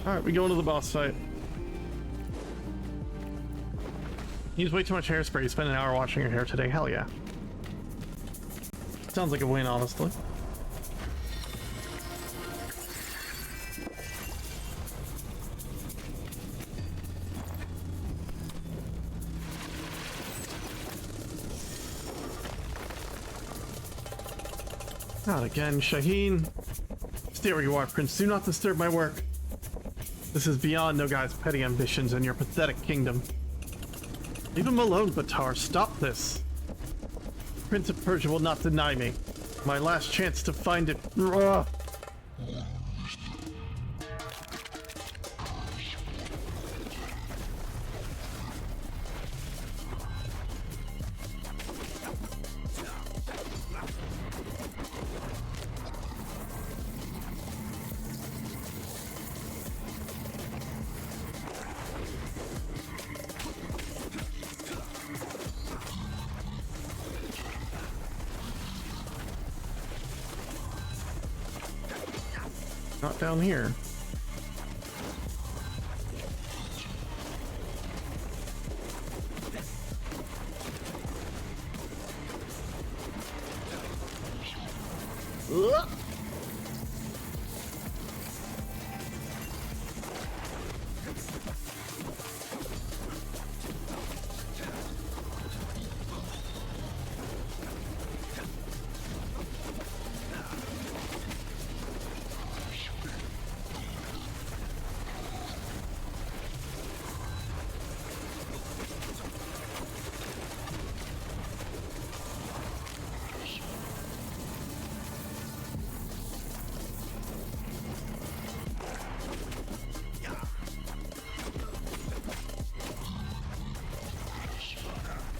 Alright, we go into the boss fight. Use way too much hairspray. You spent an hour washing your hair today. Hell yeah. Sounds like a win, honestly. Not again, Shaheen. Stay where you are, Prince. Do not disturb my work. This is beyond Nogai's petty ambitions and your pathetic kingdom. Leave him alone, Batar. Stop this. Prince of Persia will not deny me. My last chance to find it. Ugh. Not down here. Ugh.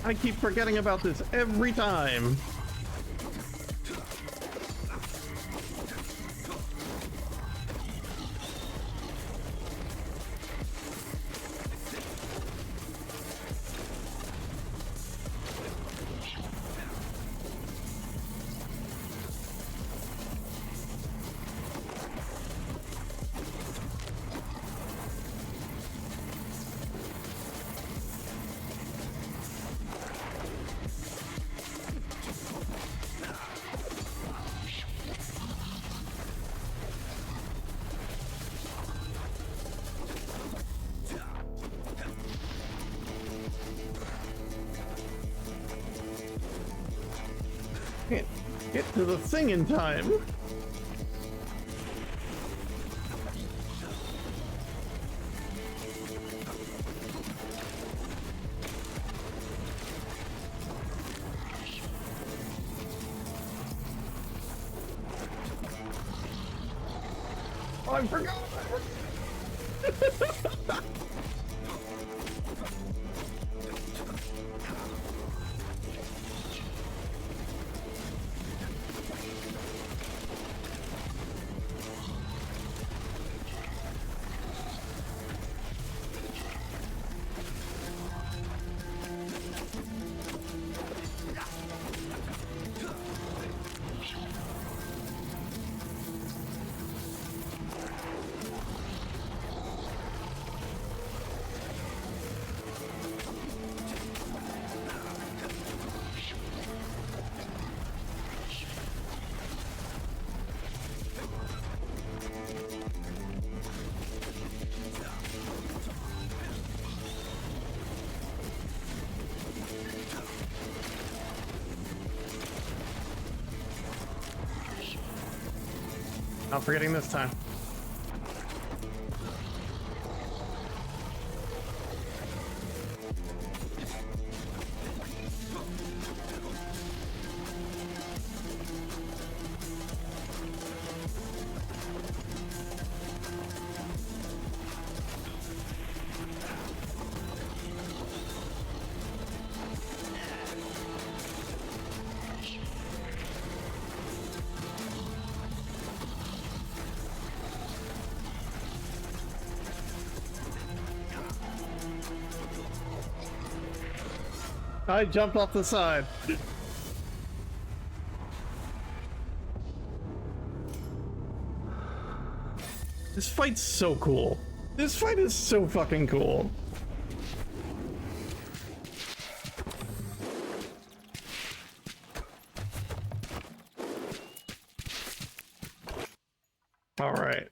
I keep forgetting about this every time. to the thing in time. Oh, I forgot. Not forgetting this time. I jumped off the side. This fight's so cool. This fight is so fucking cool. All right.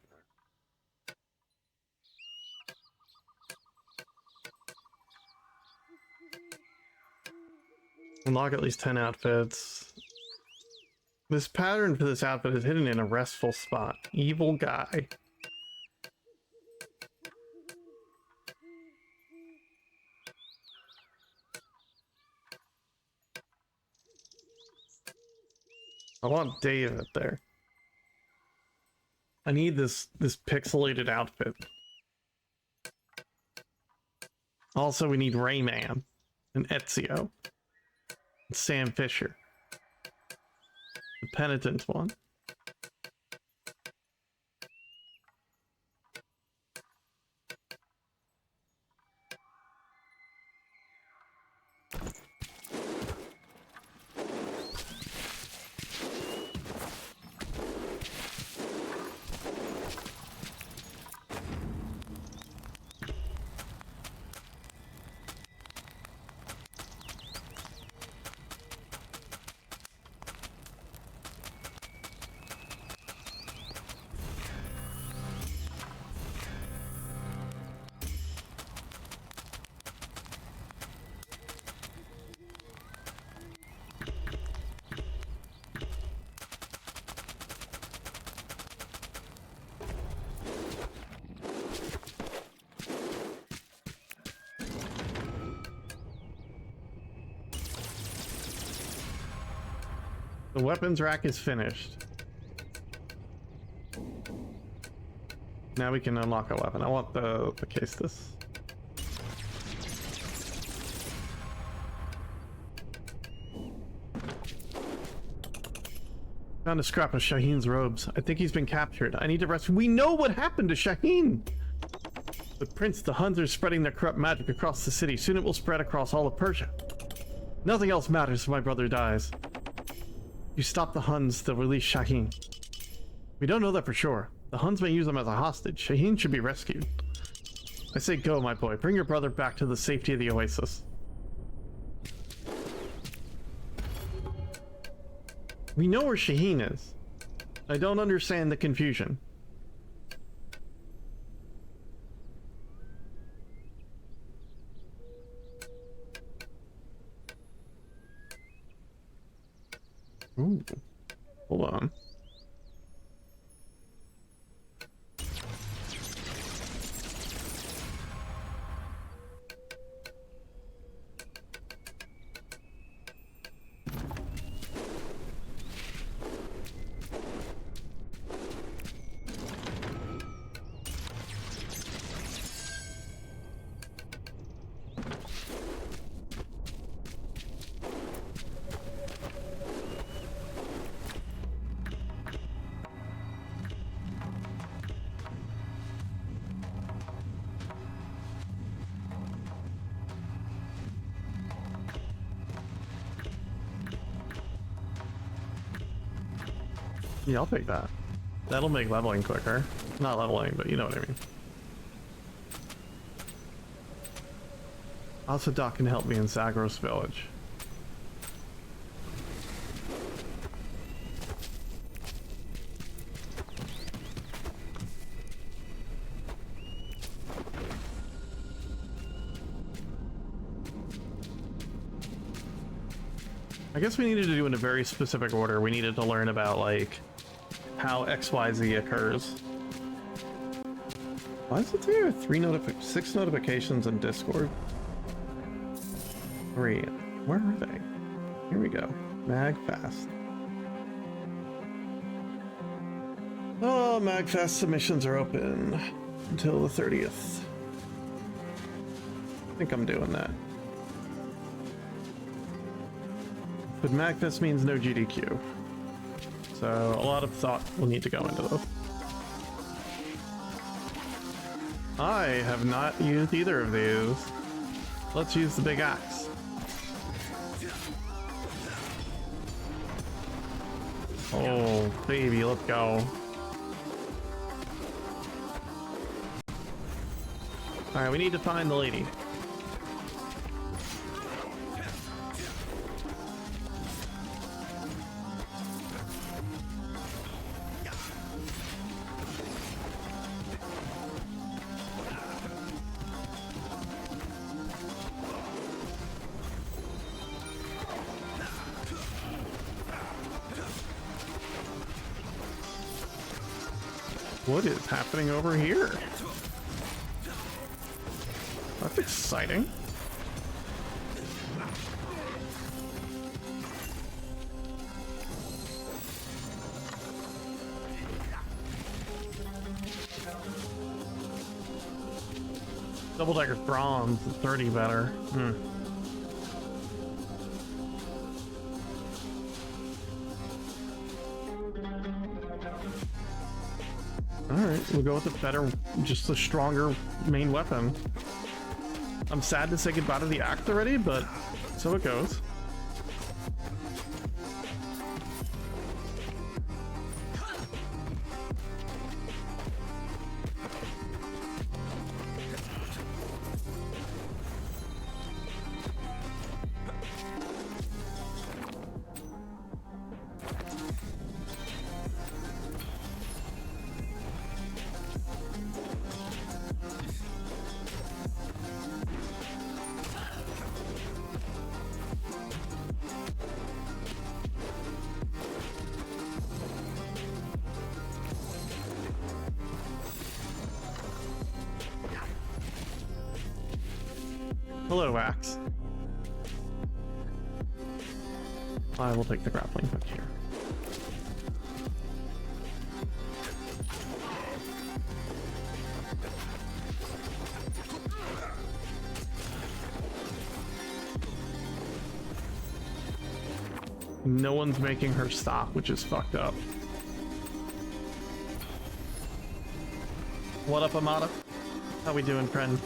Unlock at least 10 outfits. This pattern for this outfit is hidden in a restful spot. Evil guy. I want David there. I need this pixelated outfit. Also, we need Rayman and Ezio and Sam Fisher. The penitent one. The weapons rack is finished. Now we can unlock a weapon. I want the case this. Found a scrap of Shaheen's robes. I think he's been captured. I need to rest. We know what happened to Shaheen! But Prince, the Huns are spreading their corrupt magic across the city. Soon it will spread across all of Persia. Nothing else matters if my brother dies. You stop the Huns, they'll release Shaheen. We don't know that for sure. The Huns may use them as a hostage. Shaheen should be rescued. I say go, my boy. Bring your brother back to the safety of the oasis. We know where Shaheen is. I don't understand the confusion. Ooh. Hold on. Yeah, I'll take that. That'll make leveling quicker. Not leveling, but you know what I mean. Also, Doc can help me in Zagros village. I guess we needed to do it in a very specific order. We needed to learn about, like, how XYZ occurs. Why does it say there are 6 notifications in Discord? 3. Where are they? Here we go. Magfast. Oh, Magfast submissions are open until the 30th. I think I'm doing that. But Magfest means no GDQ. So a lot of thought will need to go into this. I have not used either of these. Let's use the big axe. Oh, baby, let's go. Alright, we need to find the lady. What is happening over here? That's exciting. Double decker bronze, 30 better. Alright, we'll go with the better, just the stronger main weapon. I'm sad to say goodbye to the axe already, but so it goes. Hello, Axe. I will take the grappling hook here. No one's making her stop, which is fucked up. What up, Amada? How we doing, friend?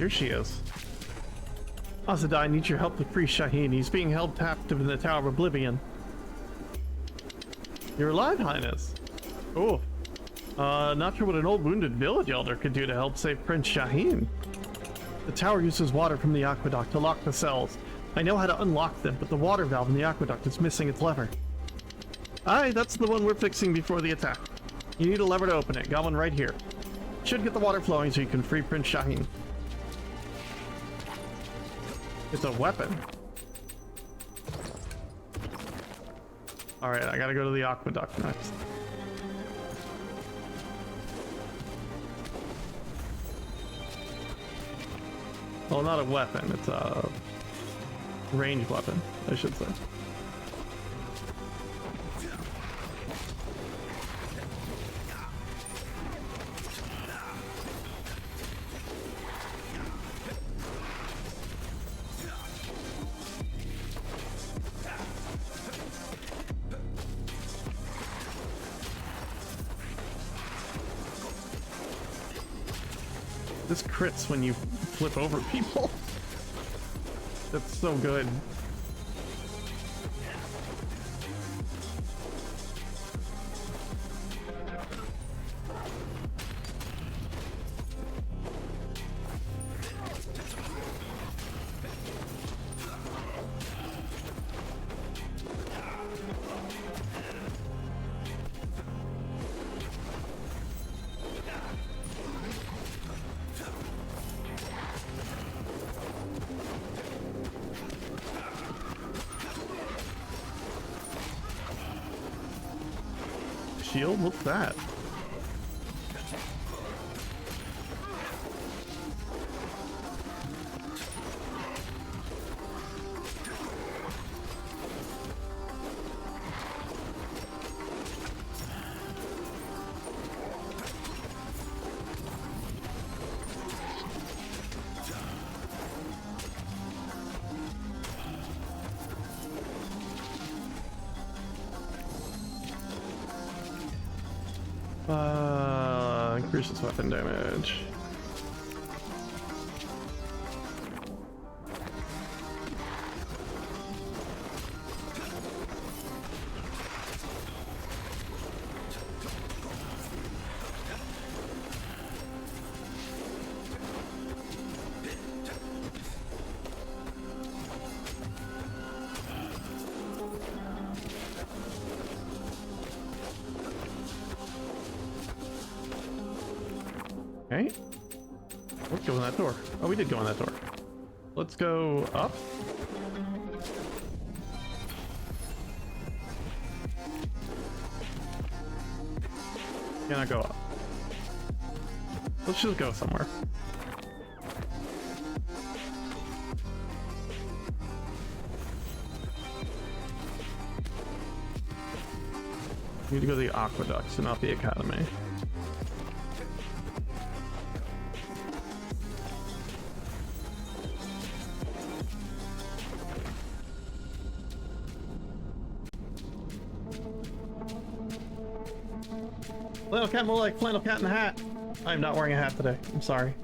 Here she is. Azadai, I need your help to free Shaheen. He's being held captive in the Tower of Oblivion. You're alive, Highness. Oh. Not sure what an old wounded village elder could do to help save Prince Shaheen. The tower uses water from the aqueduct to lock the cells. I know how to unlock them, but the water valve in the aqueduct is missing its lever. Aye, that's the one we're fixing before the attack. You need a lever to open it. Got one right here. Should get the water flowing so you can free Prince Shaheen. It's a weapon. Alright, I gotta go to the aqueduct next. Well, not a weapon, it's a ranged weapon, I should say. This crits when you flip over people. That's so good. Shield? What's that? Increases weapon damage. Okay. Let's go in that door. Oh, we did go in that door. Let's go up. Cannot go up. Let's just go somewhere. We need to go to the aqueducts and not the academy. Flannel cat more like flannel cat in a hat. I'm not wearing a hat today. I'm sorry.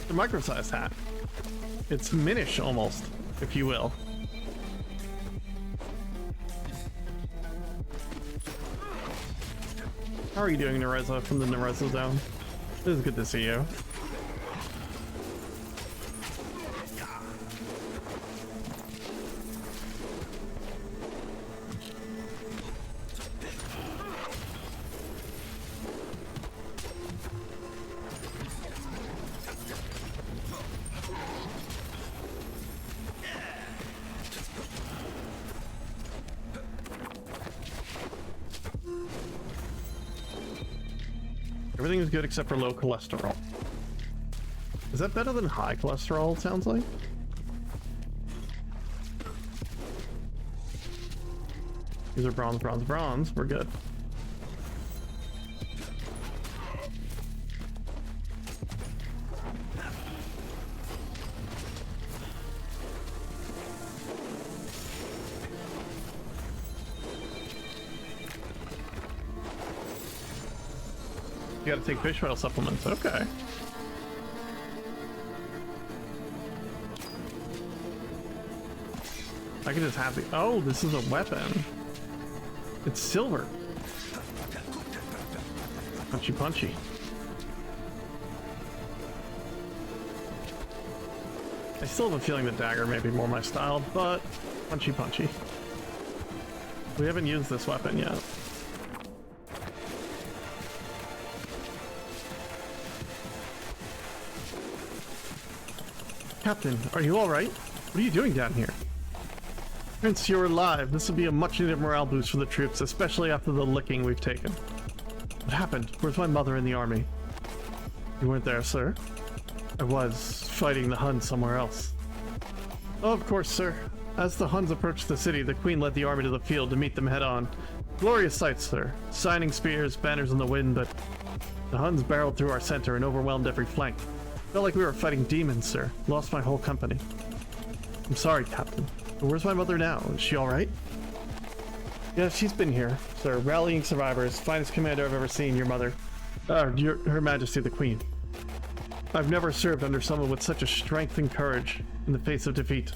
A micro-sized hat. It's minish almost, if you will. How are you doing, Nereza, from the Nereza zone? It is good to see you. Everything is good except for low cholesterol. Is that better than high cholesterol, it sounds like? These are bronze, bronze, bronze. We're good. You gotta take fish oil supplements. Okay. I can just have the. Oh, this is a weapon. It's silver. Punchy, punchy. I still have a feeling the dagger may be more my style, but punchy, punchy. We haven't used this weapon yet. Captain, are you alright? What are you doing down here? Prince, you're alive. This will be a much-needed morale boost for the troops, especially after the licking we've taken. What happened? Where's my mother in the army? You weren't there, sir? I was fighting the Huns somewhere else. Oh, of course, sir. As the Huns approached the city, the Queen led the army to the field to meet them head-on. Glorious sight, sir. Shining spears, banners in the wind, but the Huns barreled through our center and overwhelmed every flank. Felt like we were fighting demons, sir. Lost my whole company. I'm sorry, Captain. But where's my mother now? Is she alright? Yeah, she's been here, sir. Rallying survivors. Finest commander I've ever seen, your mother. Her Majesty the Queen. I've never served under someone with such a strength and courage in the face of defeat.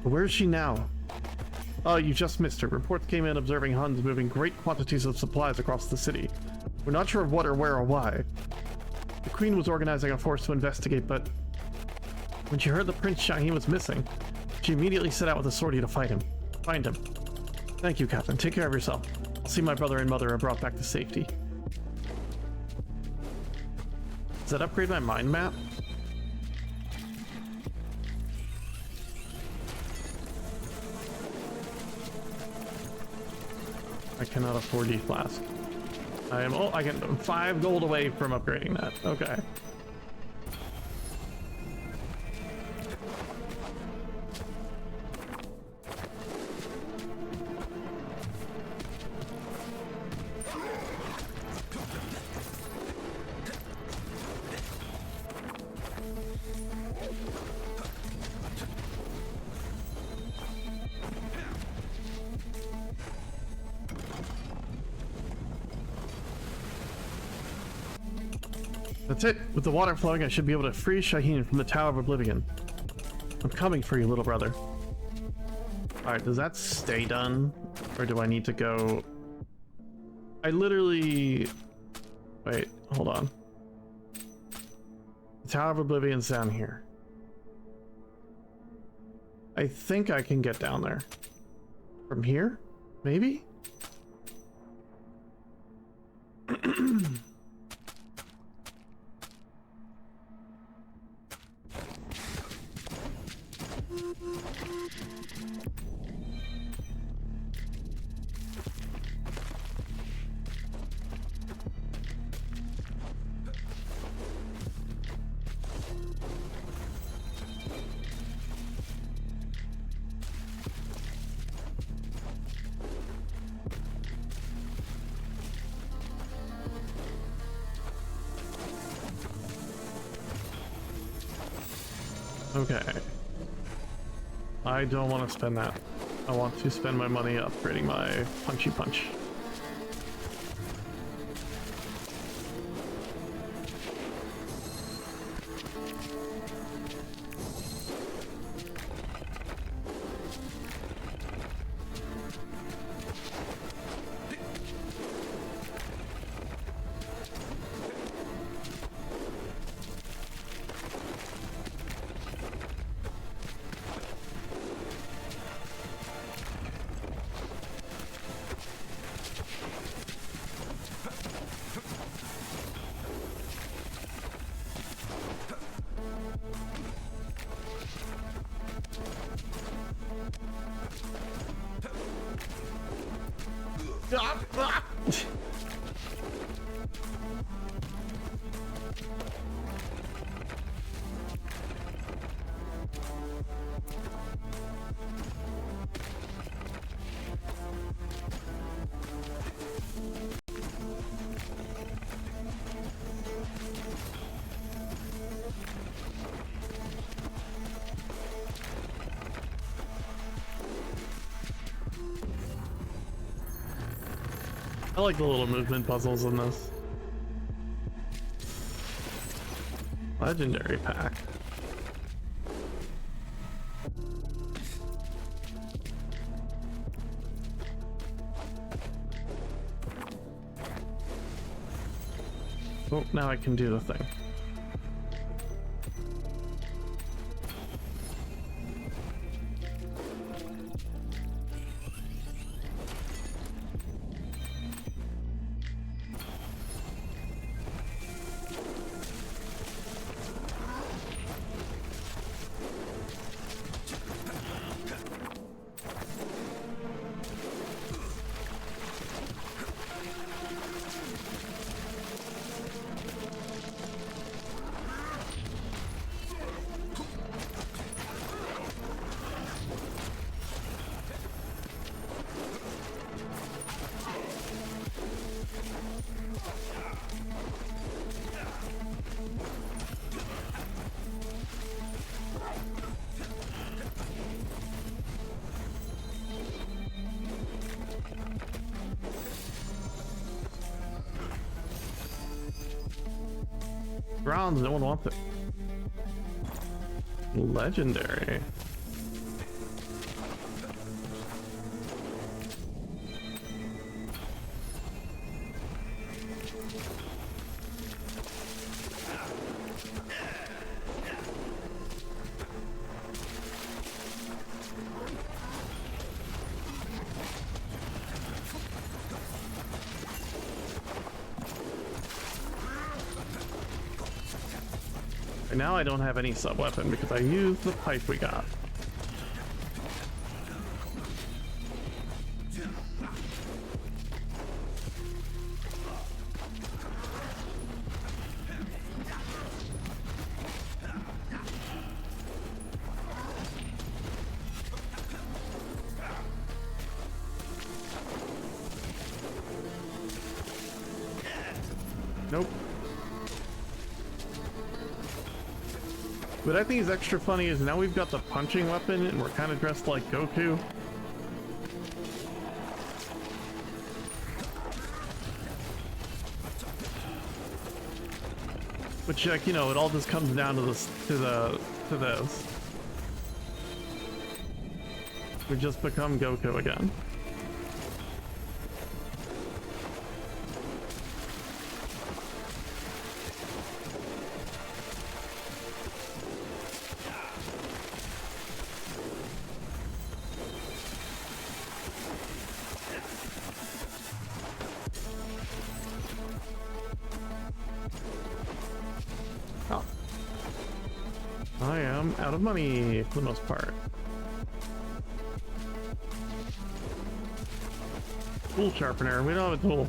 But where is she now? Oh, you just missed her. Reports came in observing Huns moving great quantities of supplies across the city. We're not sure of what or where or why. The Queen was organizing a force to investigate, but when she heard the Prince Shaheen was missing, she immediately set out with a sortie to find him. Thank you, Captain. Take care of yourself. I'll see my brother and mother are brought back to safety. Does that upgrade my mind map? I cannot afford E-Flask. I can 5 gold away from upgrading that. Okay. That's it. With the water flowing, I should be able to free Shaheen from the Tower of Oblivion. I'm coming for you, little brother. Alright, does that stay done? Or do I need to go... I literally... Wait, hold on. The Tower of Oblivion's down here. I think I can get down there. From here? Maybe? Okay. I don't want to spend that. I want to spend my money upgrading my punchy punch. I like the little movement puzzles in this. Legendary pack. Oh, now I can do the thing. Bronze, no one wants it. Legendary. Now I don't have any sub-weapon because I used the pipe we got. Nope. What I think is extra funny is now we've got the punching weapon and we're kind of dressed like Goku. Which, like, you know, it all just comes down to this, to this. We just become Goku again. I am out of money for the most part. Tool sharpener. We don't have a tool.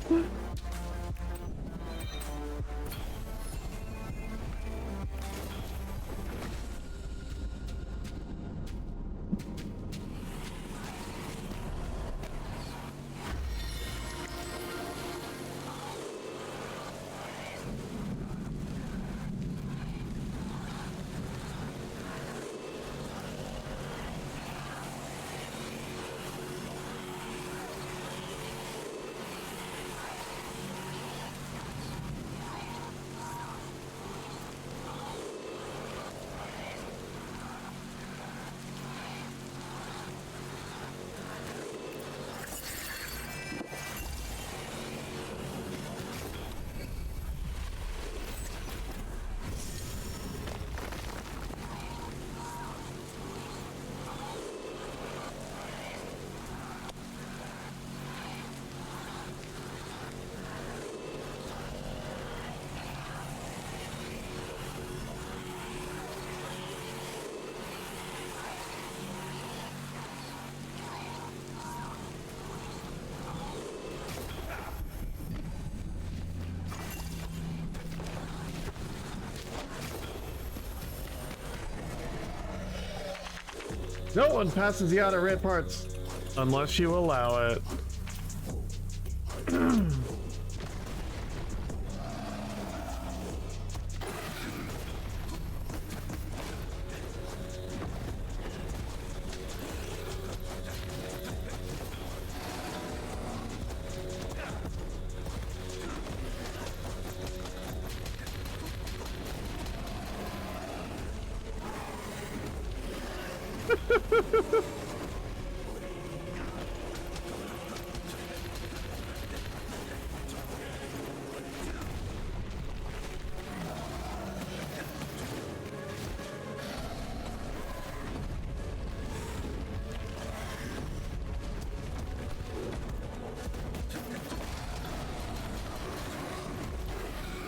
No one passes the outer red parts unless you allow it.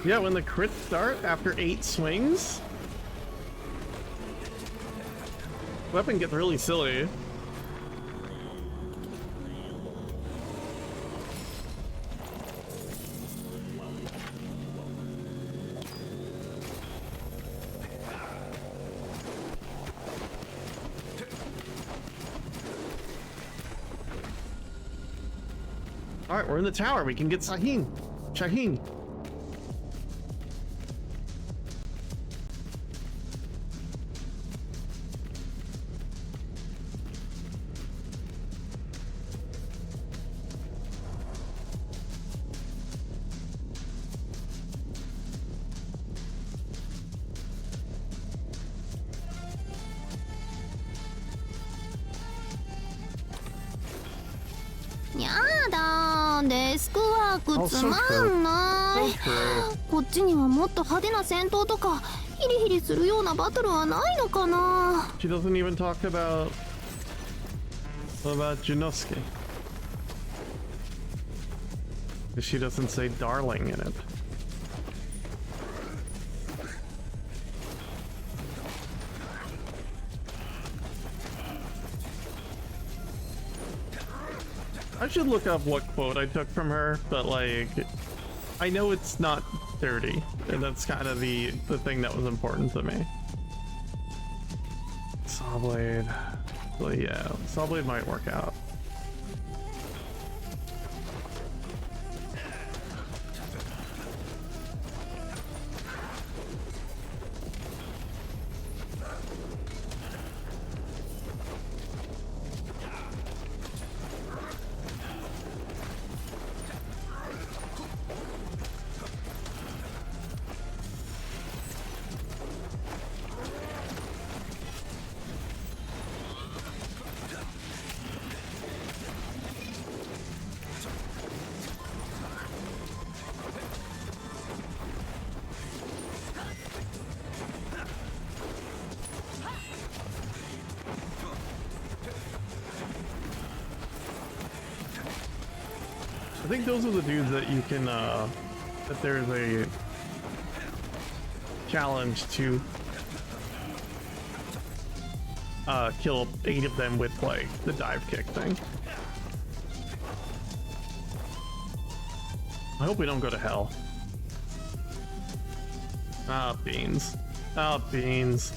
Yeah, when the crits start after 8 swings, weapon gets really silly. All right, we're in the tower. We can get Shaheen. Shaheen.やだー、デスクワークつまんない。こっちにはもっと派手な戦闘とかヒリヒリするようなバトルはないのかな。 She doesn't even talk about Junosuke. She doesn't say darling in it. I should look up what quote I took from her, but like, I know it's not dirty, and that's kind of the thing that was important to me. Sawblade. Well, yeah, Sawblade might work out. I think those are the dudes that you can, that there's a challenge to kill 8 of them with like the dive kick thing. I hope we don't go to hell. Ah, beans. Ah, beans.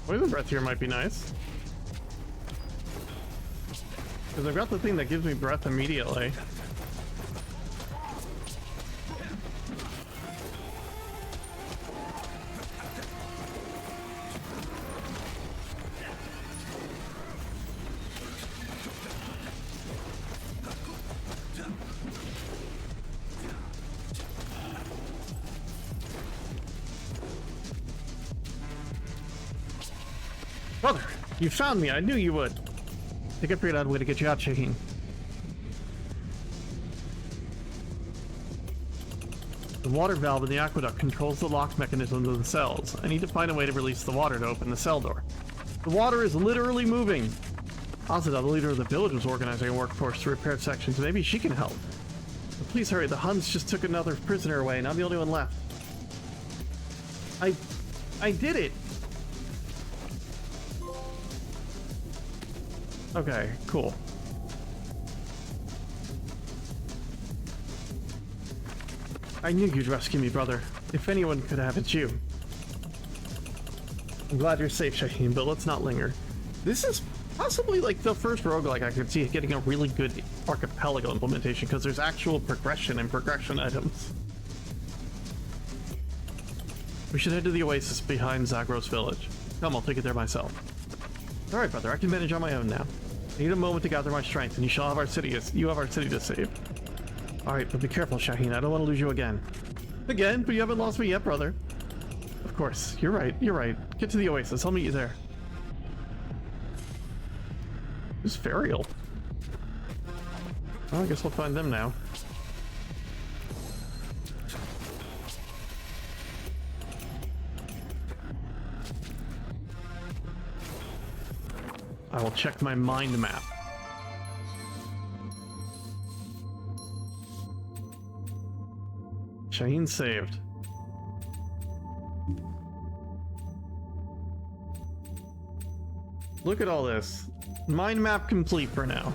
Poison breath here might be nice. Because I've got the thing that gives me breath immediately. Brother, you found me. I knew you would. I think I figured out a way to get you out, Shaheen. The water valve in the aqueduct controls the lock mechanisms of the cells. I need to find a way to release the water to open the cell door. The water is literally moving. Azada, the leader of the village, was organizing a workforce to repair sections. Maybe she can help. But please hurry. The Huns just took another prisoner away, and I'm the only one left. I did it. Okay, cool. I knew you'd rescue me, brother. If anyone could have, it's you. I'm glad you're safe, Shaheen, but let's not linger. This is possibly like the first roguelike I could see getting a really good archipelago implementation, because there's actual progression and progression items. We should head to the oasis behind Zagros village. Come, I'll take it there myself. Alright, brother, I can manage on my own now. I need a moment to gather my strength, and you shall have our city. You have our city to save. All right, but be careful, Shaheen. I don't want to lose you again. Again? But you haven't lost me yet, brother. of course. You're right. You're right. Get to the oasis. I'll meet you there. Who's Ferial? Well, I guess we'll find them now. I will check my mind map. Shaheen saved. Look at all this. Mind map complete for now.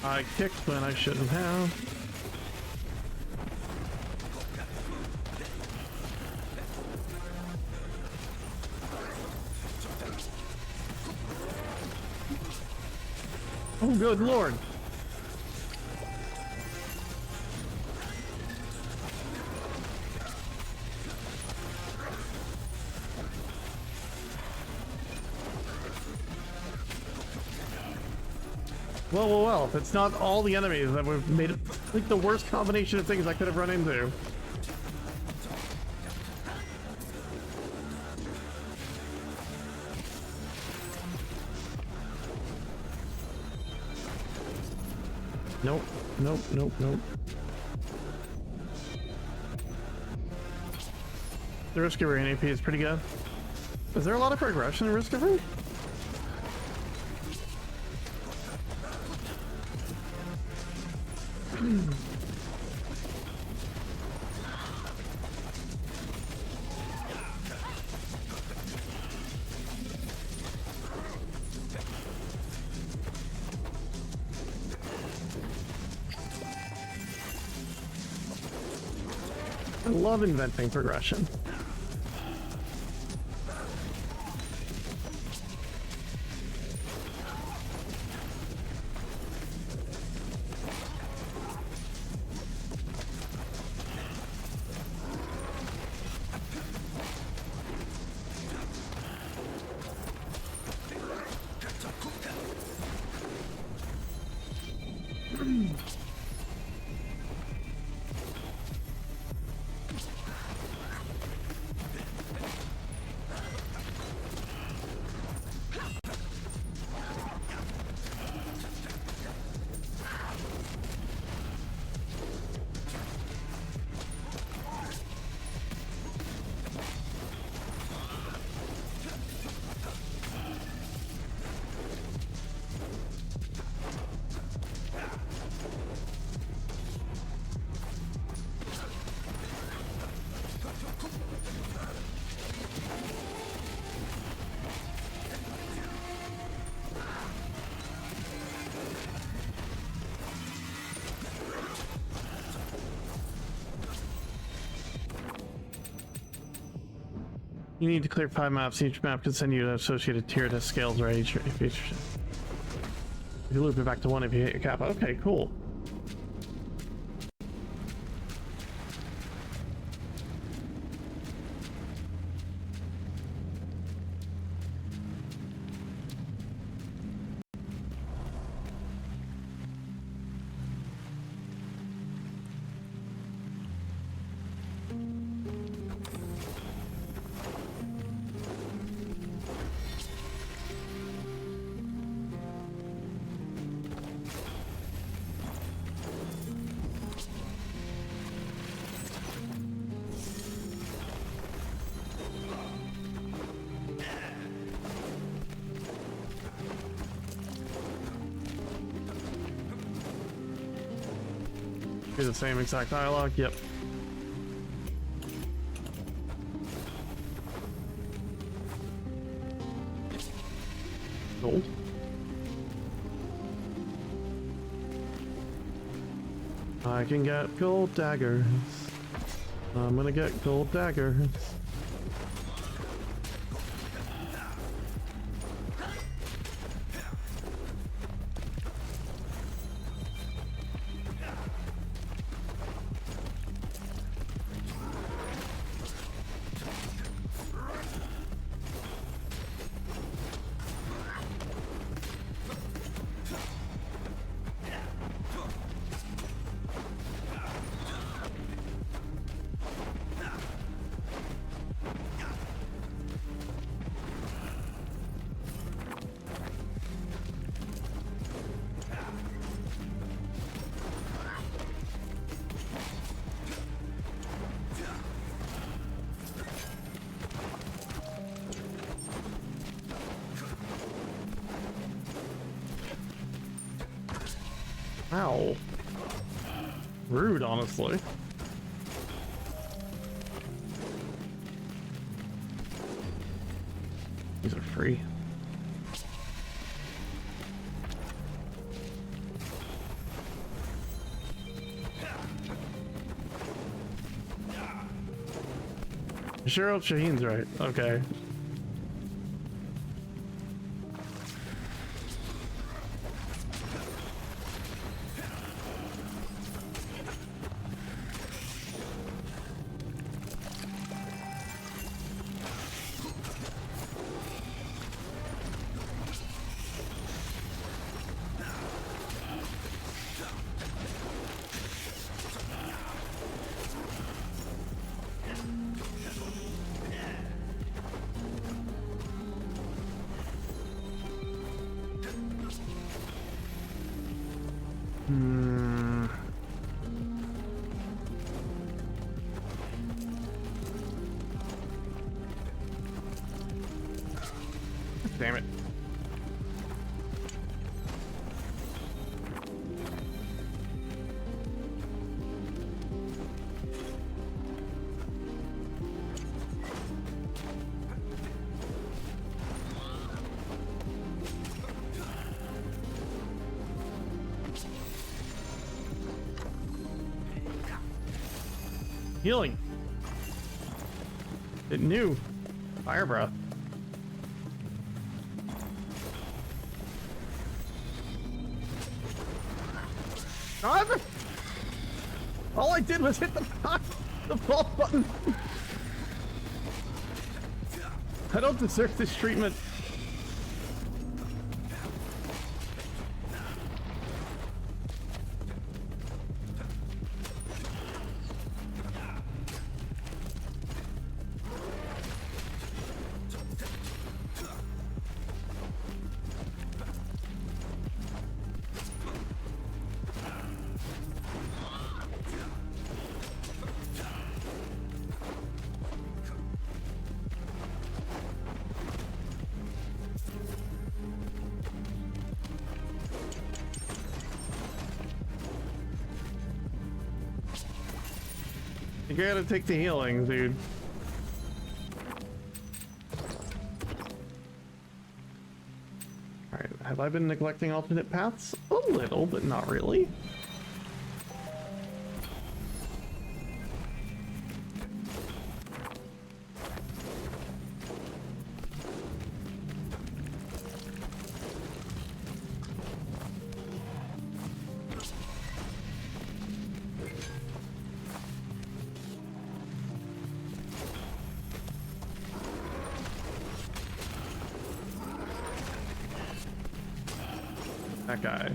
I kicked when I shouldn't have. Oh, good lord. Well, if it's not all the enemies, that would have made it like the worst combination of things I could have run into. Nope, nope, nope, nope. The risk of rain AP is pretty good. Is there a lot of progression in risk of rain? I love inventing progression. You need to clear 5 maps. Each map can send you an associated tier that scales right if you loop it back to 1 if you hit your cap. Okay, cool. Do the same exact dialogue. Yep. Gold. I can get gold daggers. I'm gonna get gold daggers. Ow. Rude, honestly. These are free. Cheryl Shaheen's right. Okay. Damn it. Healing. It knew. Fire breath. God! All I did was hit the ball button. I don't deserve this treatment. You gotta take the healing, dude. Alright, have I been neglecting alternate paths? A little, but not really. That guy.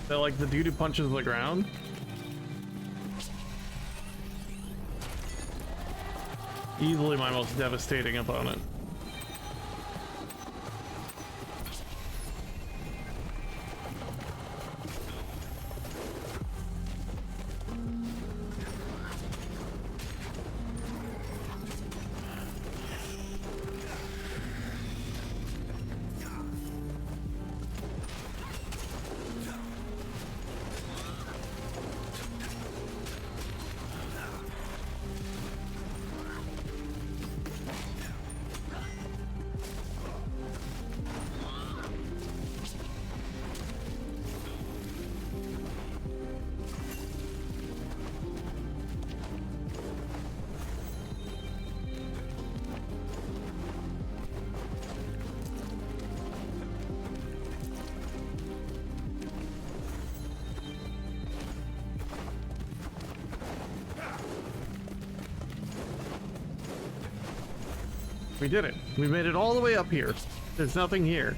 They're like the dude who punches the ground. Easily my most devastating opponent. We did it. We made it all the way up here. There's nothing here.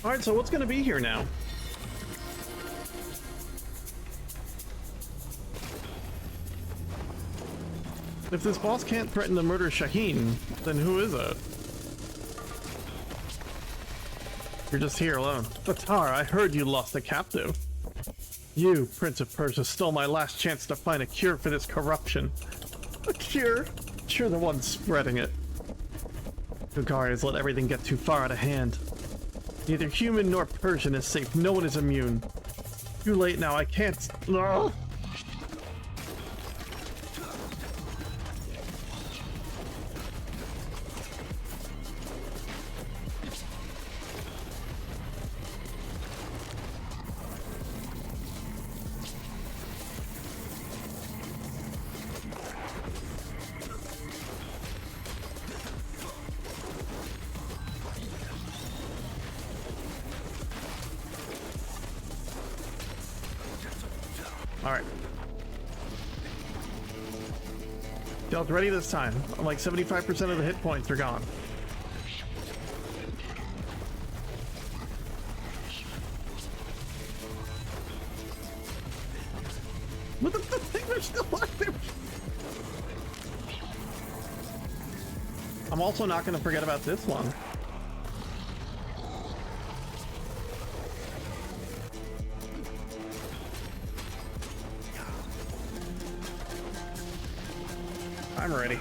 All right, so what's going to be here now? If this boss can't threaten to murder Shaheen, then who is it? You're just here alone. Batar, I heard you lost a captive. You, Prince of Persia, stole my last chance to find a cure for this corruption. A cure? You're the one spreading it. Gugari has let everything get too far out of hand. Neither human nor Persian is safe. No one is immune. Too late now. I can't. Ugh. Alright. Dealt ready this time. Like 75% of the hit points are gone. What the thing? They're still active. I'm also not going to forget about this one. I'm ready.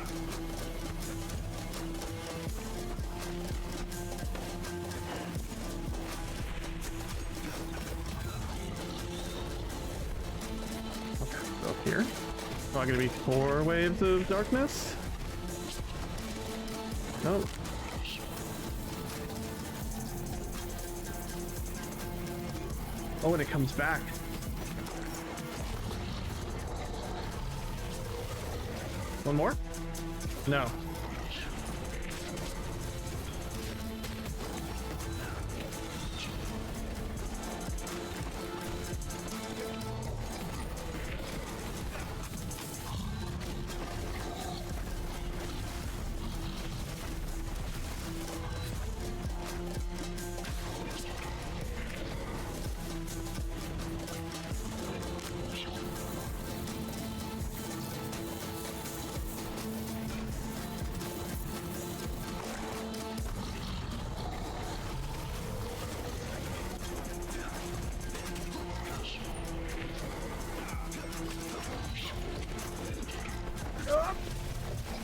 Okay, up here. Not gonna be 4 waves of darkness? Nope. Oh, and it comes back. One more? No.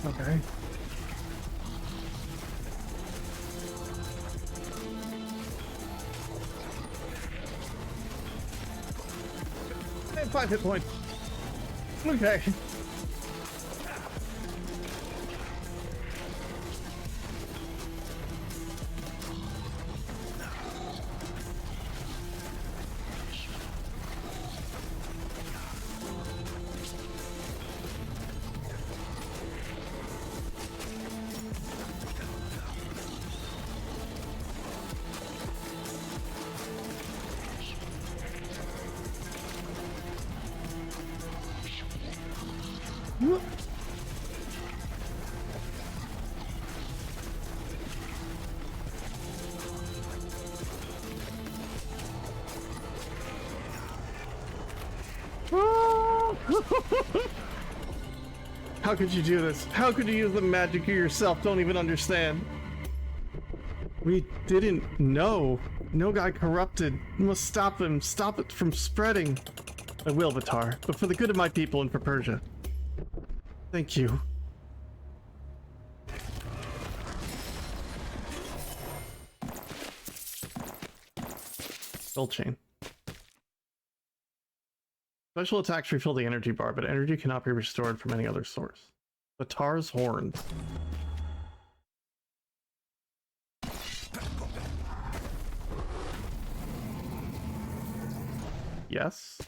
Okay. I have 5 hit points. Okay. How could you do this? How could you use the magic you yourself don't even understand? We didn't know. No guy corrupted. We must stop him. Stop it from spreading. I will, Batar, but for the good of my people and for Persia. Thank you. Gold chain. Special attacks refill the energy bar, but energy cannot be restored from any other source. Batar's horns. Yes,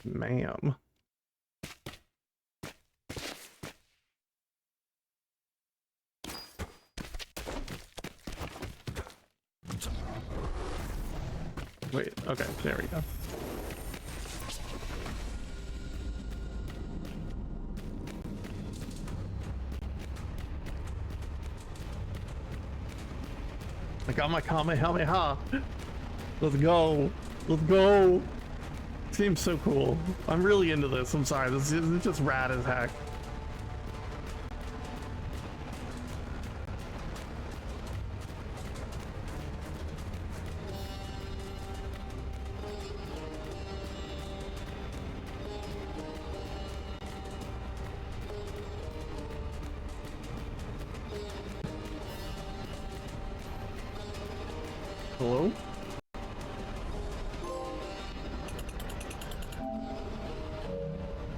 ma'am. Wait, okay, there we go. I got my Kamehameha. Let's go. Let's go. Seems so cool. I'm really into this. I'm sorry. This is just rad as heck. Hello?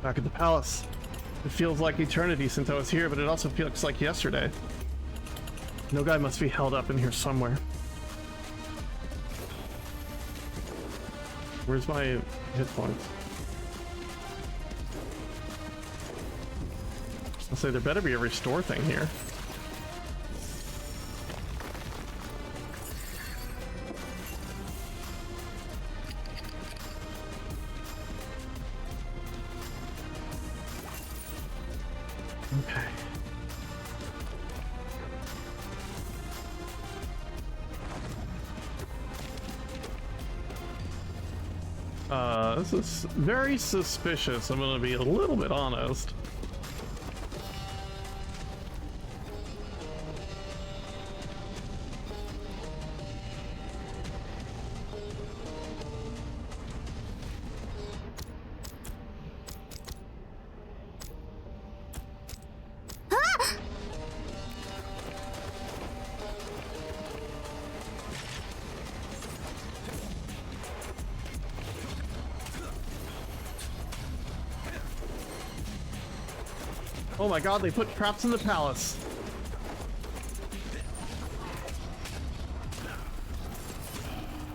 Back at the palace. It feels like eternity since I was here, but it also feels like yesterday. No guy must be held up in here somewhere. Where's my hit points? I'll say there better be a restore thing here. Okay. This is very suspicious. I'm gonna be a little bit honest. Oh my god, they put traps in the palace.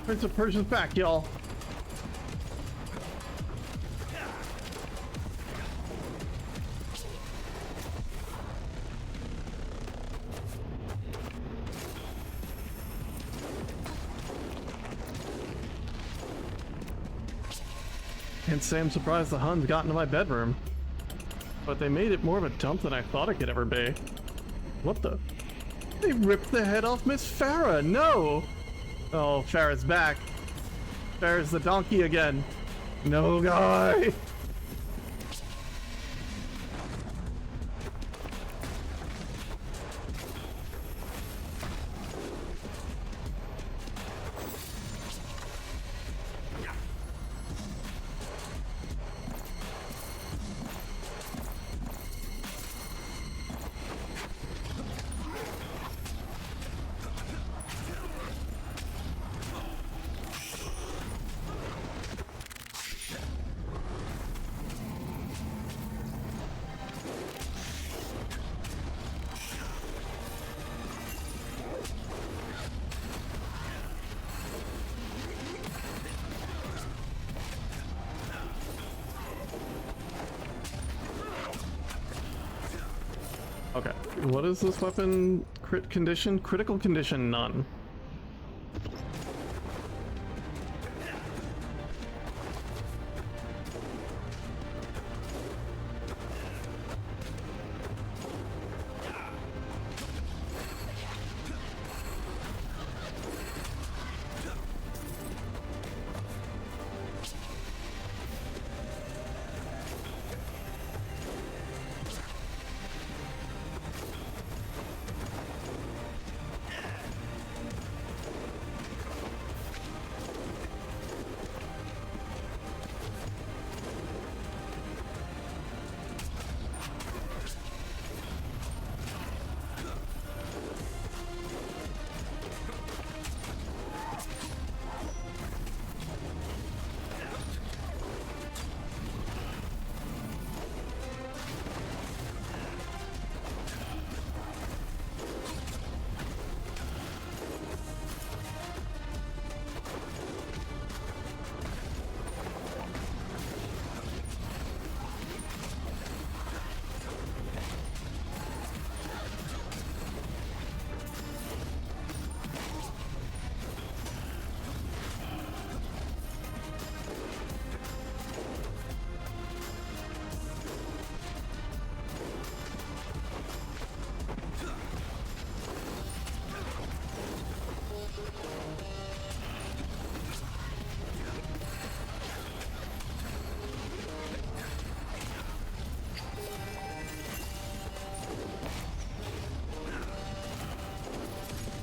Prince of Persia's back, y'all. Can't say I'm surprised the Huns got into my bedroom. But they made it more of a dump than I thought it could ever be. What the? They ripped the head off Miss Farah! No! Oh, Farah's back. Farah's the donkey again. No, guy! Okay, what is this weapon? Crit condition? Critical condition, none.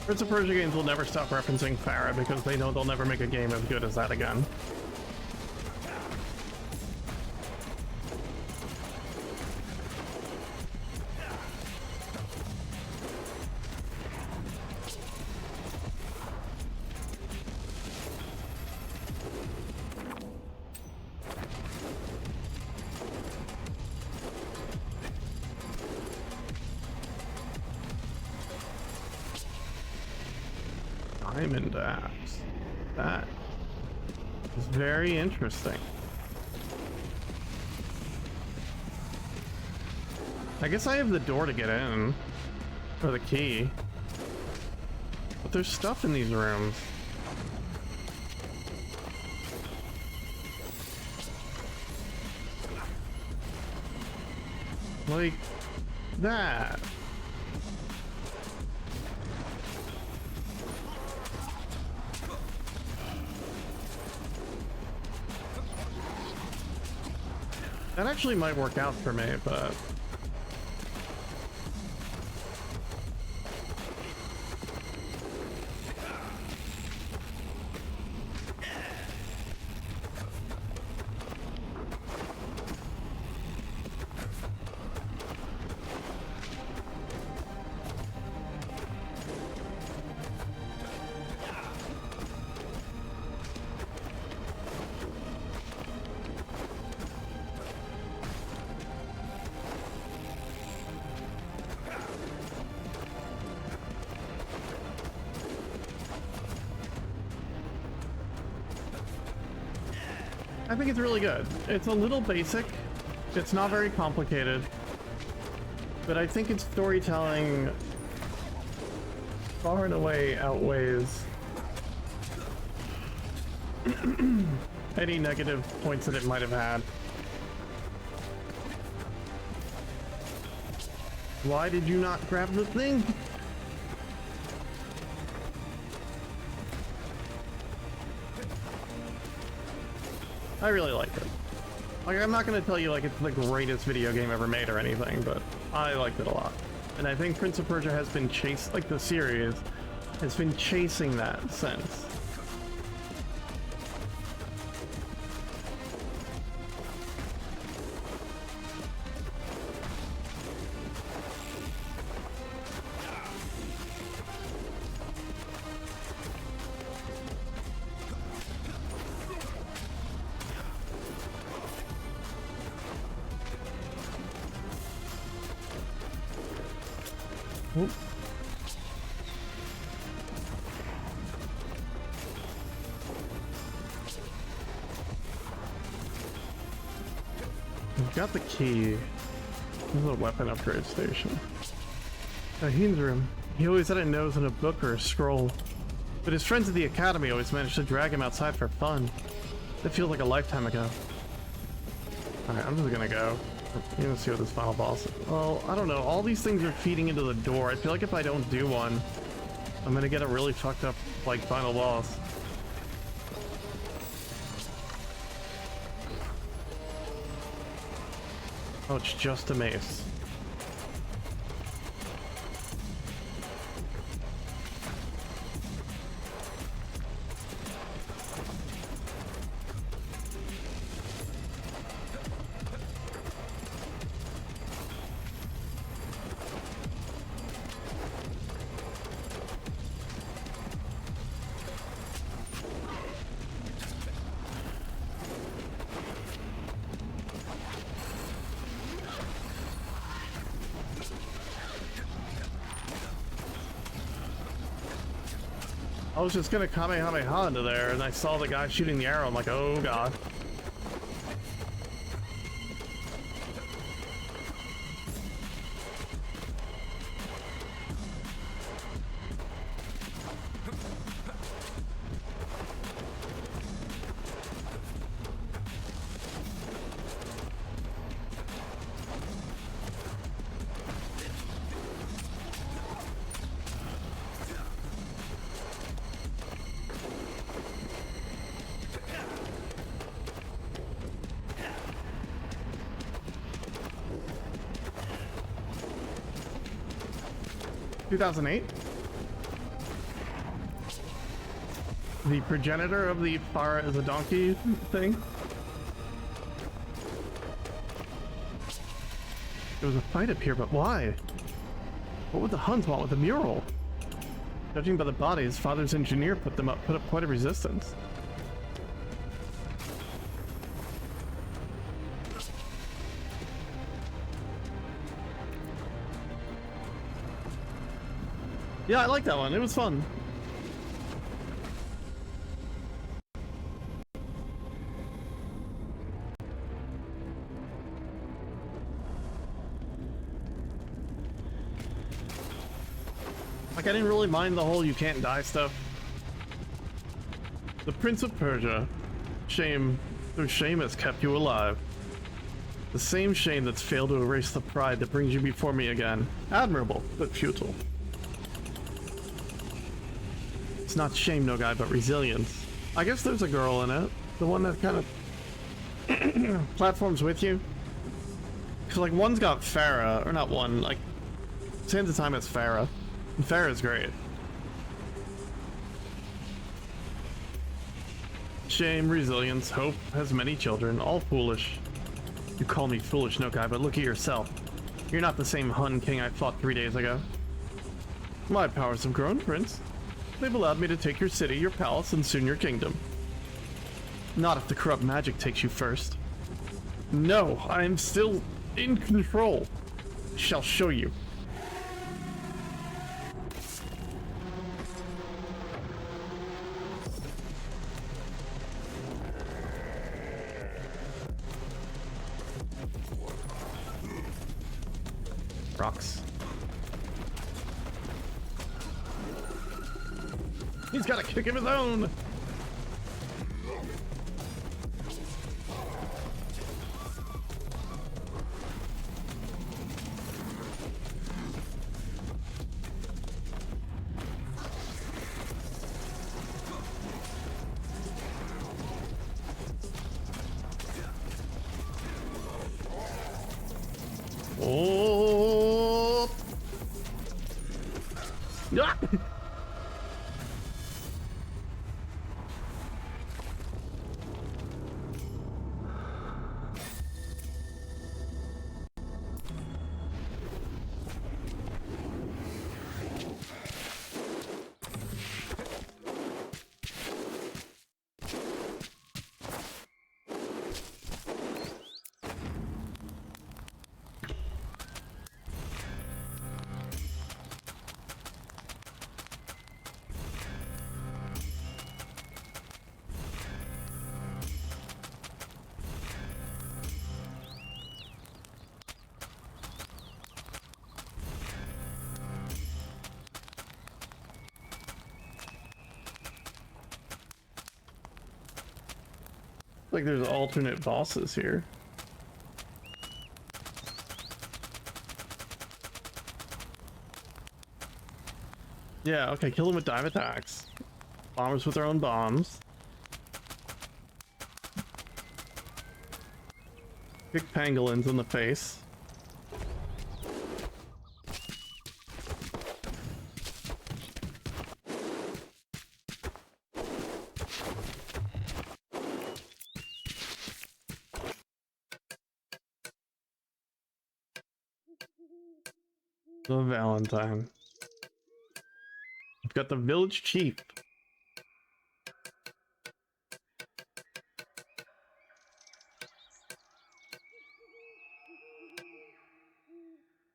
Prince of Persia games will never stop referencing Farah because they know they'll never make a game as good as that again. Diamond axe. That is very interesting. I guess I have the door to get in. Or the key. But there's stuff in these rooms. Like that. That actually might work out for me, but I think it's really good. It's a little basic. It's not very complicated. But I think its storytelling far and away outweighs any negative points that it might have had. Why did you not grab the thing? I really liked it. Like, I'm not gonna tell you like it's the greatest video game ever made or anything, but I liked it a lot. And I think Prince of Persia has been like the series has been chasing that since. Oop. We've got the key. This is a weapon upgrade station. Heen's room. He always had a nose in a book or a scroll. But his friends at the academy always managed to drag him outside for fun. It feels like a lifetime ago. Alright, I'm just gonna go. I'm gonna see what this final boss is. Well, I don't know. All these things are feeding into the door. I feel like if I don't do one, I'm gonna get a really fucked up, like, final boss. Oh, it's just a mace. I was just gonna Kamehameha into there, and I saw the guy shooting the arrow. I'm like, oh god. (2008). The progenitor of the Farah is a donkey thing. There was a fight up here, but why? What would the Huns want with the mural? Judging by the body, his father's engineer put up quite a resistance. Yeah, I like that one. It was fun. Like, I didn't really mind the whole you can't die stuff. The Prince of Persia. Shame. Through shame has kept you alive. The same shame that's failed to erase the pride that brings you before me again. Admirable, but futile. It's not shame, no guy, but resilience. I guess there's a girl in it. The one that kind of platforms with you. Cause like one's got Farah, or not one, like Sands of Time has Farah. And Farah's great. Shame, resilience, hope has many children, all foolish. You call me foolish, no guy, but look at yourself. You're not the same Hun king I fought 3 days ago. My powers have grown, Prince. They've allowed me to take your city, your palace, and soon your kingdom. Not if the corrupt magic takes you first. No, I am still in control. Shall show you. Rocks. He's got a kick of his own! Oh! Ah! Like there's alternate bosses here. Yeah, okay, kill them with dive attacks. Bombers with their own bombs. Kick pangolins in the face. The Valentine. I've got the village chief.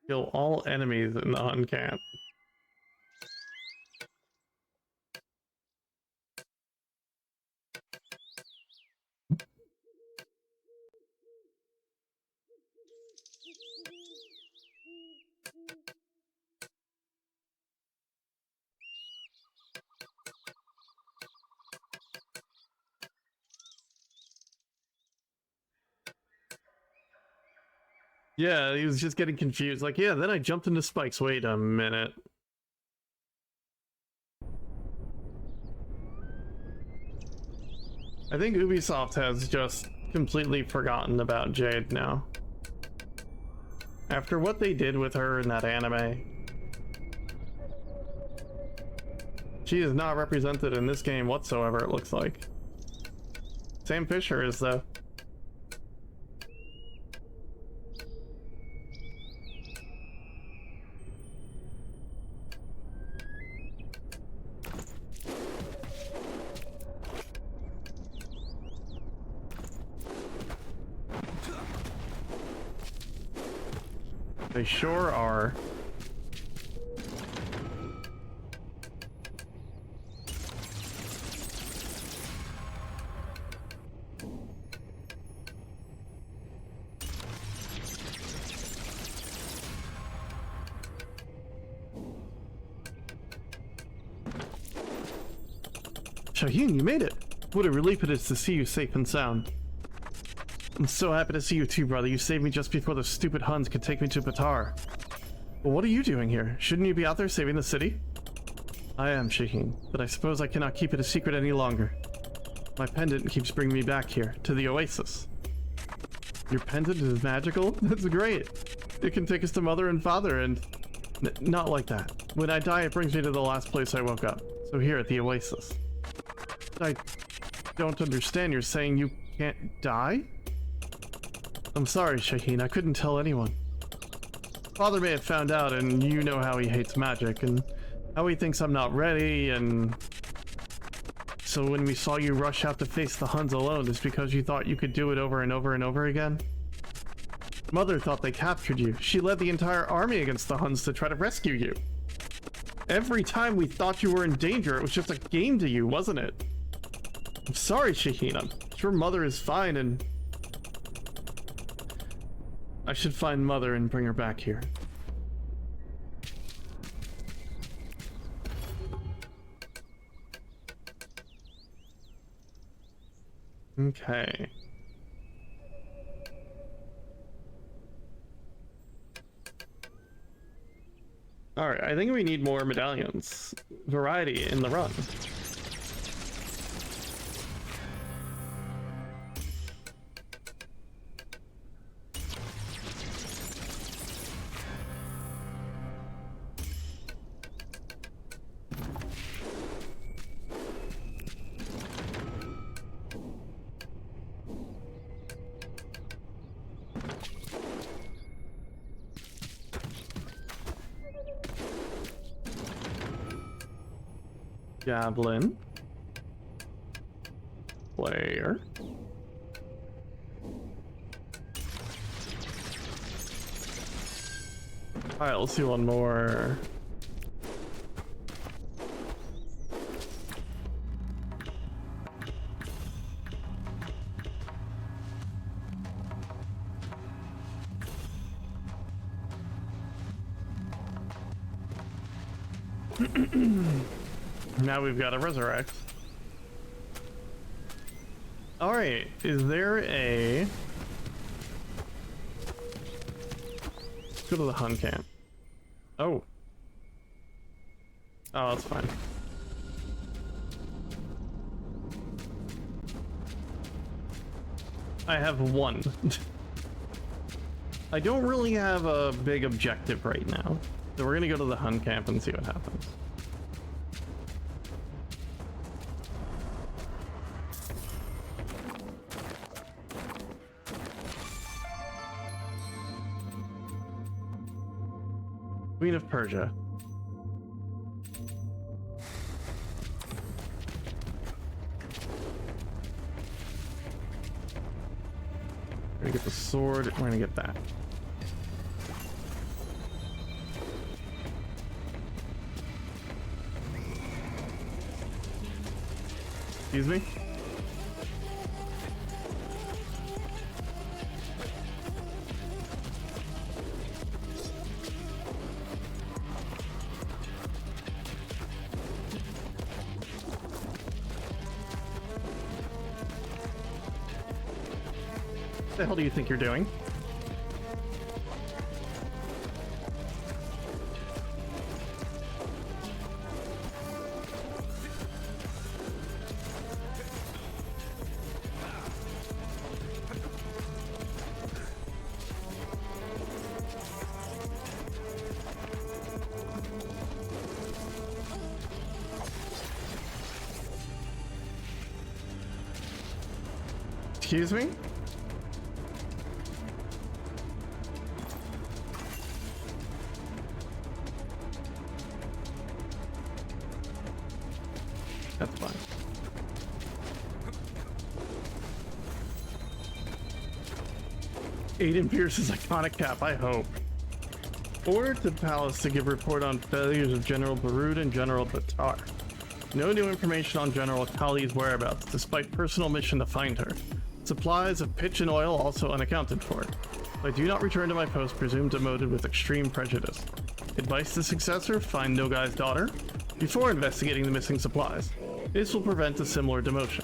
Kill all enemies in the Hun camp. Yeah, he was just getting confused. Like, yeah, then I jumped into spikes. Wait a minute. I think Ubisoft has just completely forgotten about Jade now. After what they did with her in that anime. She is not represented in this game whatsoever, it looks like. Sam Fisher is, though. They sure are. Shaheen, you made it! What a relief it is to see you safe and sound. I'm so happy to see you too, brother. You saved me just before the stupid Huns could take me to Batar. But what are you doing here? Shouldn't you be out there saving the city? I am, Shaheen, but I suppose I cannot keep it a secret any longer. My pendant keeps bringing me back here, to the oasis. Your pendant is magical? That's great! It can take us to Mother and Father and... not like that. When I die, it brings me to the last place I woke up. So here at the oasis. I don't understand. You're saying you can't die? I'm sorry, Shaheen. I couldn't tell anyone. Father may have found out, and you know how he hates magic, and how he thinks I'm not ready, and... So when we saw you rush out to face the Huns alone, it's because you thought you could do it over and over and over again? Mother thought they captured you. She led the entire army against the Huns to try to rescue you. Every time we thought you were in danger, it was just a game to you, wasn't it? I'm sorry, Shaheen. I'm sure Mother is fine, and... I should find Mother and bring her back here. Okay. Alright, I think we need more medallions. Variety in the run. Javelin. Player. Alright, let's do one more. Now we've got to resurrect. Alright, is there a... Let's go to the Hun camp. Oh. Oh, that's fine. I have one. I don't really have a big objective right now. So we're gonna go to the Hun camp and see what happens. Queen of Persia. We're gonna get the sword, we're gonna get that. Excuse me? What the hell do you think you're doing? Excuse me? That's fine. Aiden Pierce's iconic cap, I hope. Order to the palace to give report on failures of General Barud and General Batar. No new information on General Kali's whereabouts, despite personal mission to find her. Supplies of pitch and oil also unaccounted for. If I do not return to my post, presumed demoted with extreme prejudice. Advice to successor, find Nogai's daughter. before investigating the missing supplies. This will prevent a similar demotion.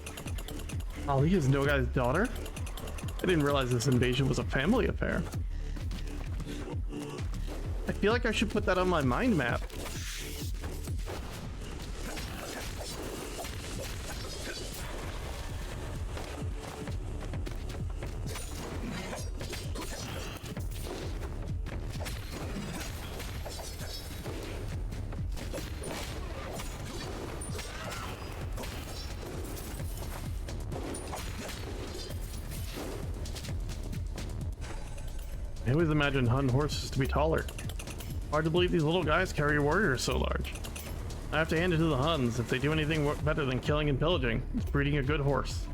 Ali is Nogai's daughter? I didn't realize this invasion was a family affair. I feel like I should put that on my mind map. I always imagined Hun horses to be taller. Hard to believe these little guys carry warriors so large. I have to hand it to the Huns. If they do anything better than killing and pillaging, it's breeding a good horse.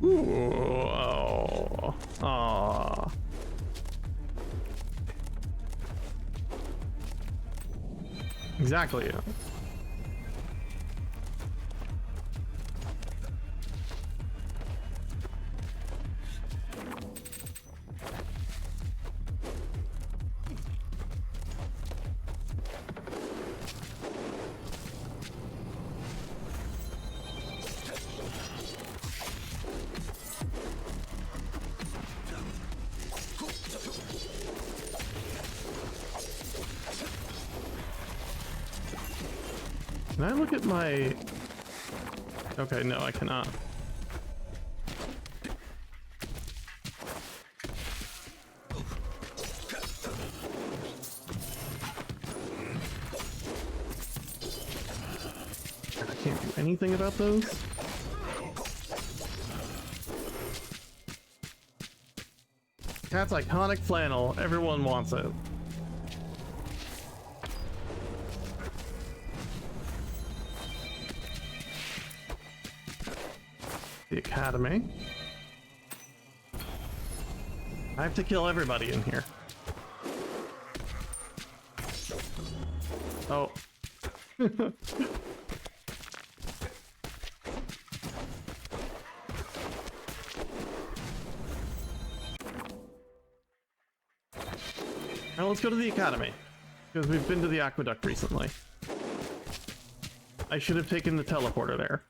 Ooh, oh, aw. Exactly. Can I look at my... Okay, no, I cannot. I can't do anything about those? Cat's iconic flannel. Everyone wants it. The academy. I have to kill everybody in here. Oh. Now let's go to the academy, because we've been to the aqueduct recently. I should have taken the teleporter there.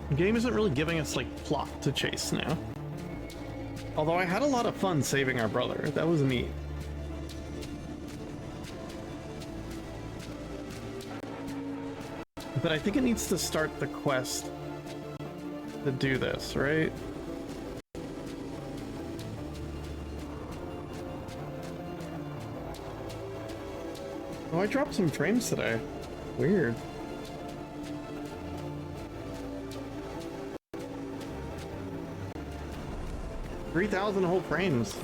The game isn't really giving us, like, plot to chase now. Although I had a lot of fun saving our brother. That was neat. But I think it needs to start the quest to do this, right? Oh, I dropped some frames today. Weird. $3,000 whole frames.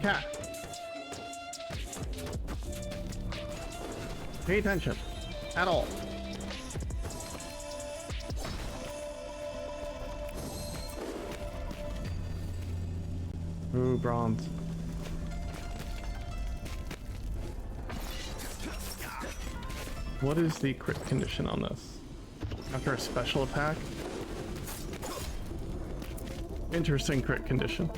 Cat. Pay attention. At all. Ooh, bronze. What is the crit condition on this? After a special attack? Interesting crit condition.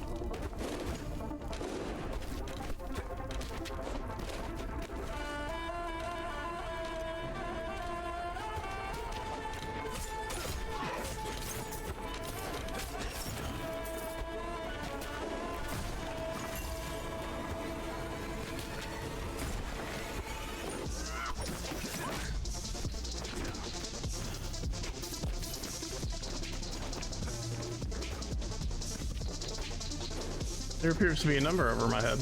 There appears to be a number over my head.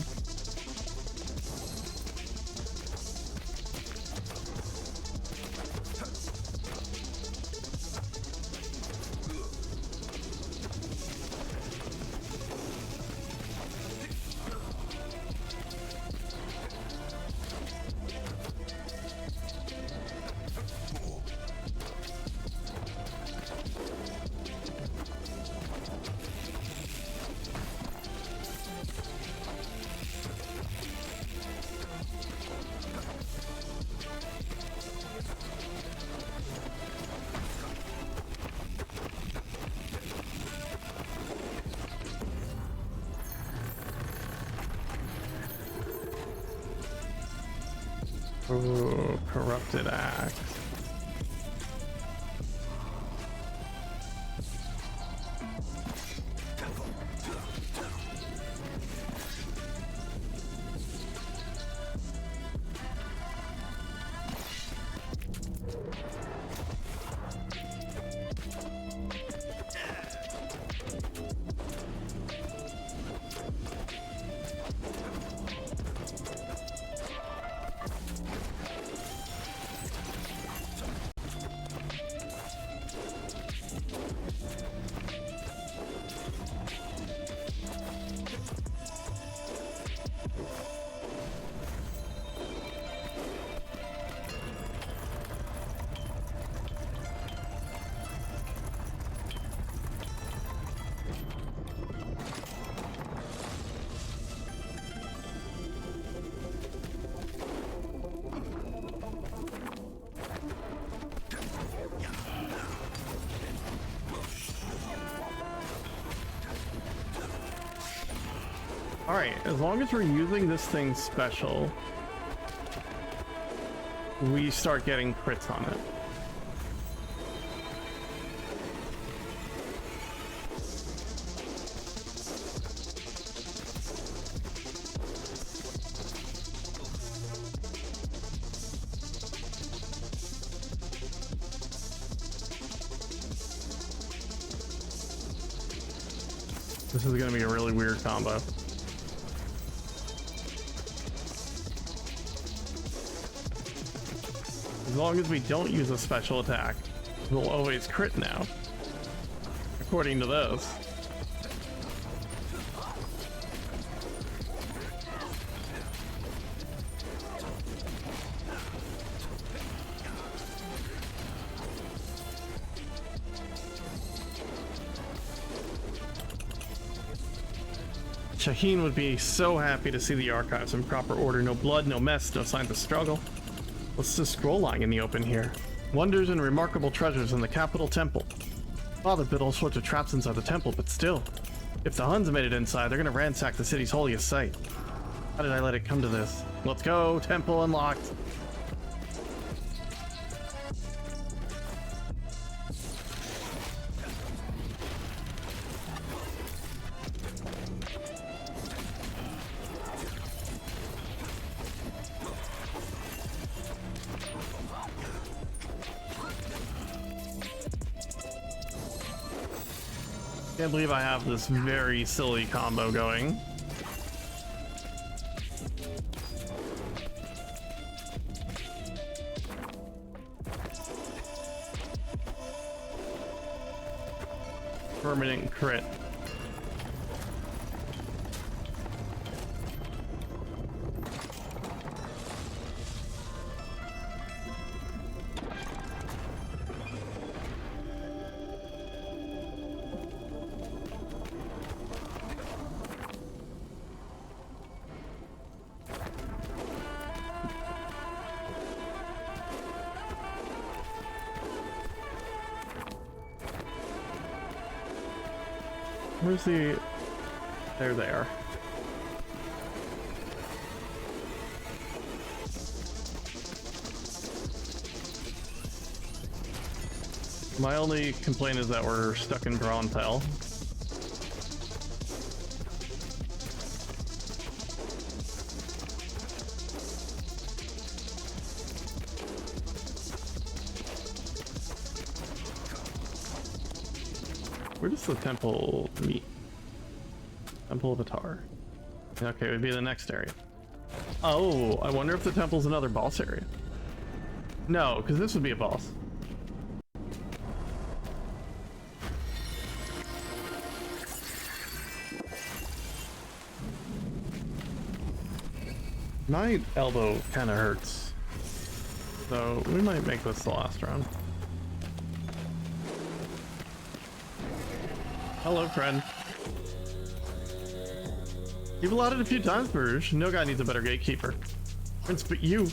Ooh, corrupted axe. Alright, as long as we're using this thing special, we start getting crits on it. This is gonna be a really weird combo. As long as we don't use a special attack, we'll always crit now. According to this. Shaheen would be so happy to see the archives in proper order. No blood, no mess, no signs of struggle. What's this scroll lying in the open here? Wonders and remarkable treasures in the capital temple. Father built all sorts of traps inside the temple, but still. If the Huns made it inside, they're gonna ransack the city's holiest site. How did I let it come to this? Let's go, temple unlocked. Can't believe I have this very silly combo going. Permanent crit. Where's the... There they are. My only complaint is that we're stuck in Drawn Pell. Where does the temple meet? Temple of Atar. Okay, it would be the next area. Oh, I wonder if the temple's another boss area. No, because this would be a boss. My elbow kind of hurts. So we might make this the last round. Hello, friend. You've allotted a few times, Bruges. No guy needs a better gatekeeper. Prince, but you.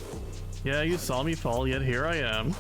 Yeah, you saw me fall, yet here I am.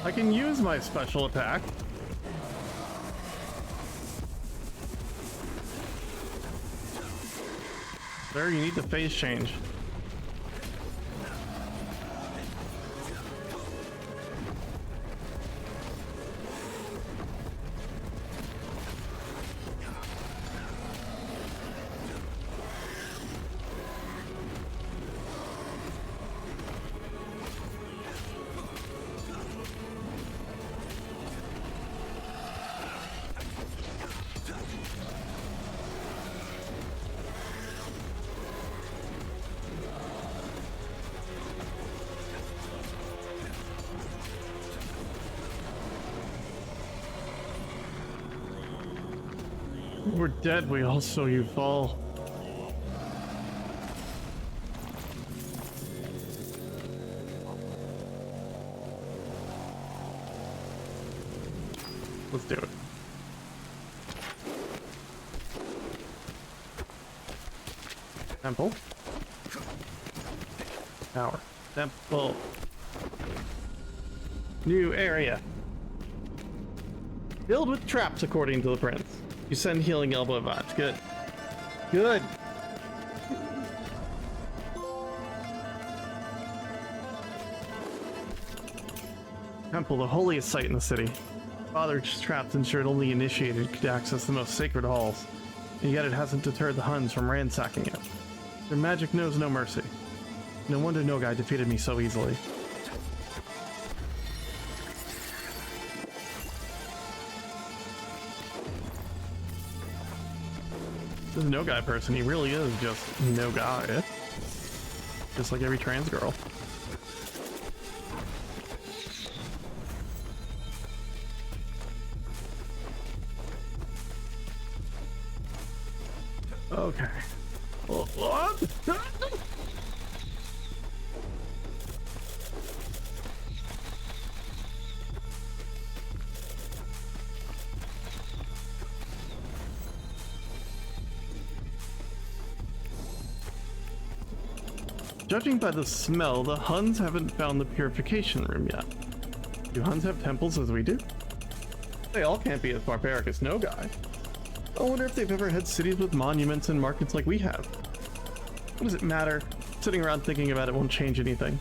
I can use my special attack. There, you need the phase change. We're dead, we all saw you fall. Let's do it. Temple. Tower. Temple. New area. Filled with traps, according to the prince. You send healing elbow vibes. Good. Good. Temple, the holiest site in the city. Father's traps ensured only initiated could access the most sacred halls, and yet it hasn't deterred the Huns from ransacking it. Their magic knows no mercy. No wonder Nogai defeated me so easily. This no guy person, he really is just no guy. Just like every trans girl. Okay. What? Judging by the smell, the Huns haven't found the purification room yet. Do Huns have temples as we do? They all can't be as barbaric as Nogai. I wonder if they've ever had cities with monuments and markets like we have. What does it matter? Sitting around thinking about it won't change anything.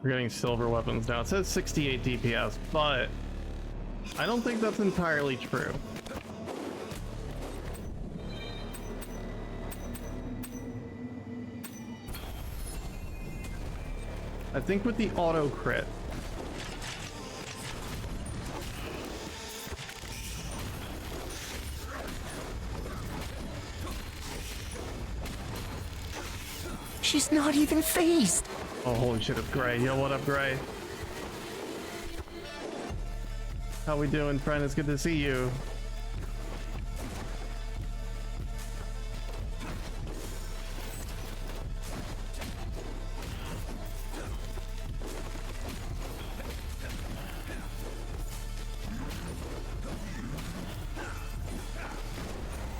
We're getting silver weapons now. It says 68 DPS, but I don't think that's entirely true. I think with the auto crit, She's not even phased. oh holy shit, it's Gray. Yo, what up, Gray? How we doing, friend? It's good to see you.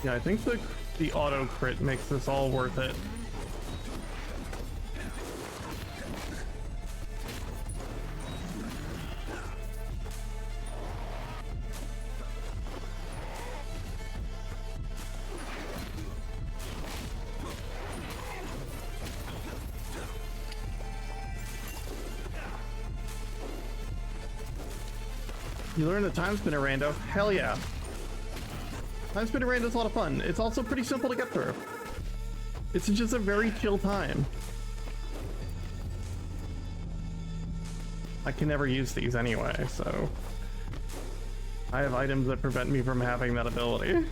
Yeah, I think the auto crit makes this all worth it. You learn the time spinner rando? Hell yeah. Time spinner rando is a lot of fun. It's also pretty simple to get through. It's just a very chill time. I can never use these anyway, so I have items that prevent me from having that ability.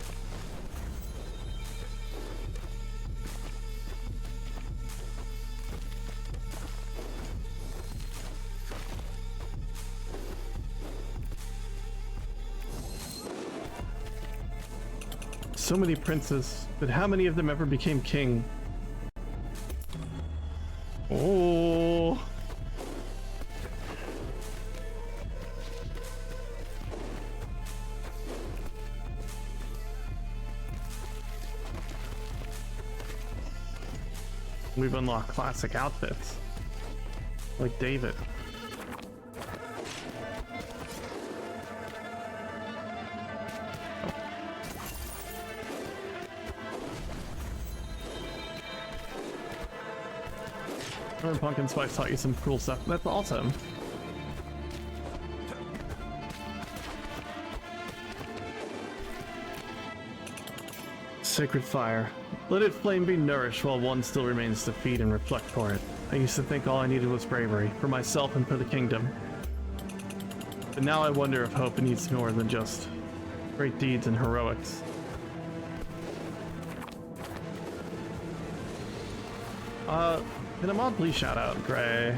So many princes, but how many of them ever became king? Oh. We've unlocked classic outfits, like David. Pumpkin Spice taught you some cool stuff. That's awesome. Sacred fire. Let its flame be nourished while one still remains to feed and reflect for it. I used to think all I needed was bravery, for myself and for the kingdom. But now I wonder if hope needs more than just great deeds and heroics. Can a mod please shout out Gray?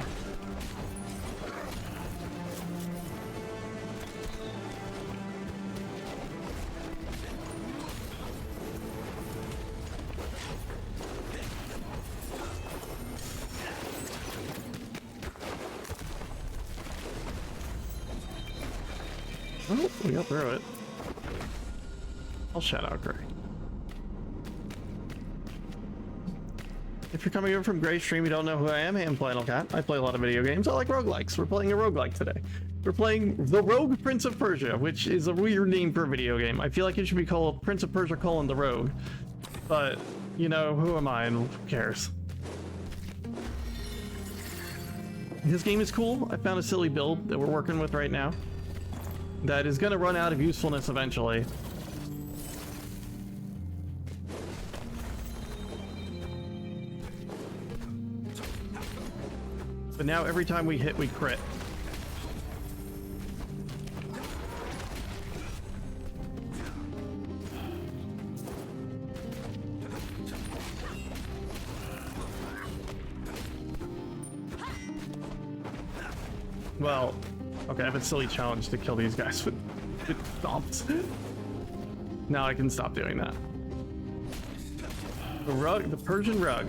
Oh, we got through it. I'll shout out Gray. If you're coming over from Gray's stream, you don't know who I am. Hey, I'm Flannel Cat. I play a lot of video games. I like roguelikes. We're playing a roguelike today. We're playing The Rogue Prince of Persia, which is a weird name for a video game. I feel like it should be called Prince of Persia: The Rogue. But, you know, who am I and who cares? This game is cool. I found a silly build that we're working with right now that is going to run out of usefulness eventually. But now every time we hit, we crit. Well, okay, I have a silly challenge to kill these guys with stomps. Now I can stop doing that. The rug, the Persian rug.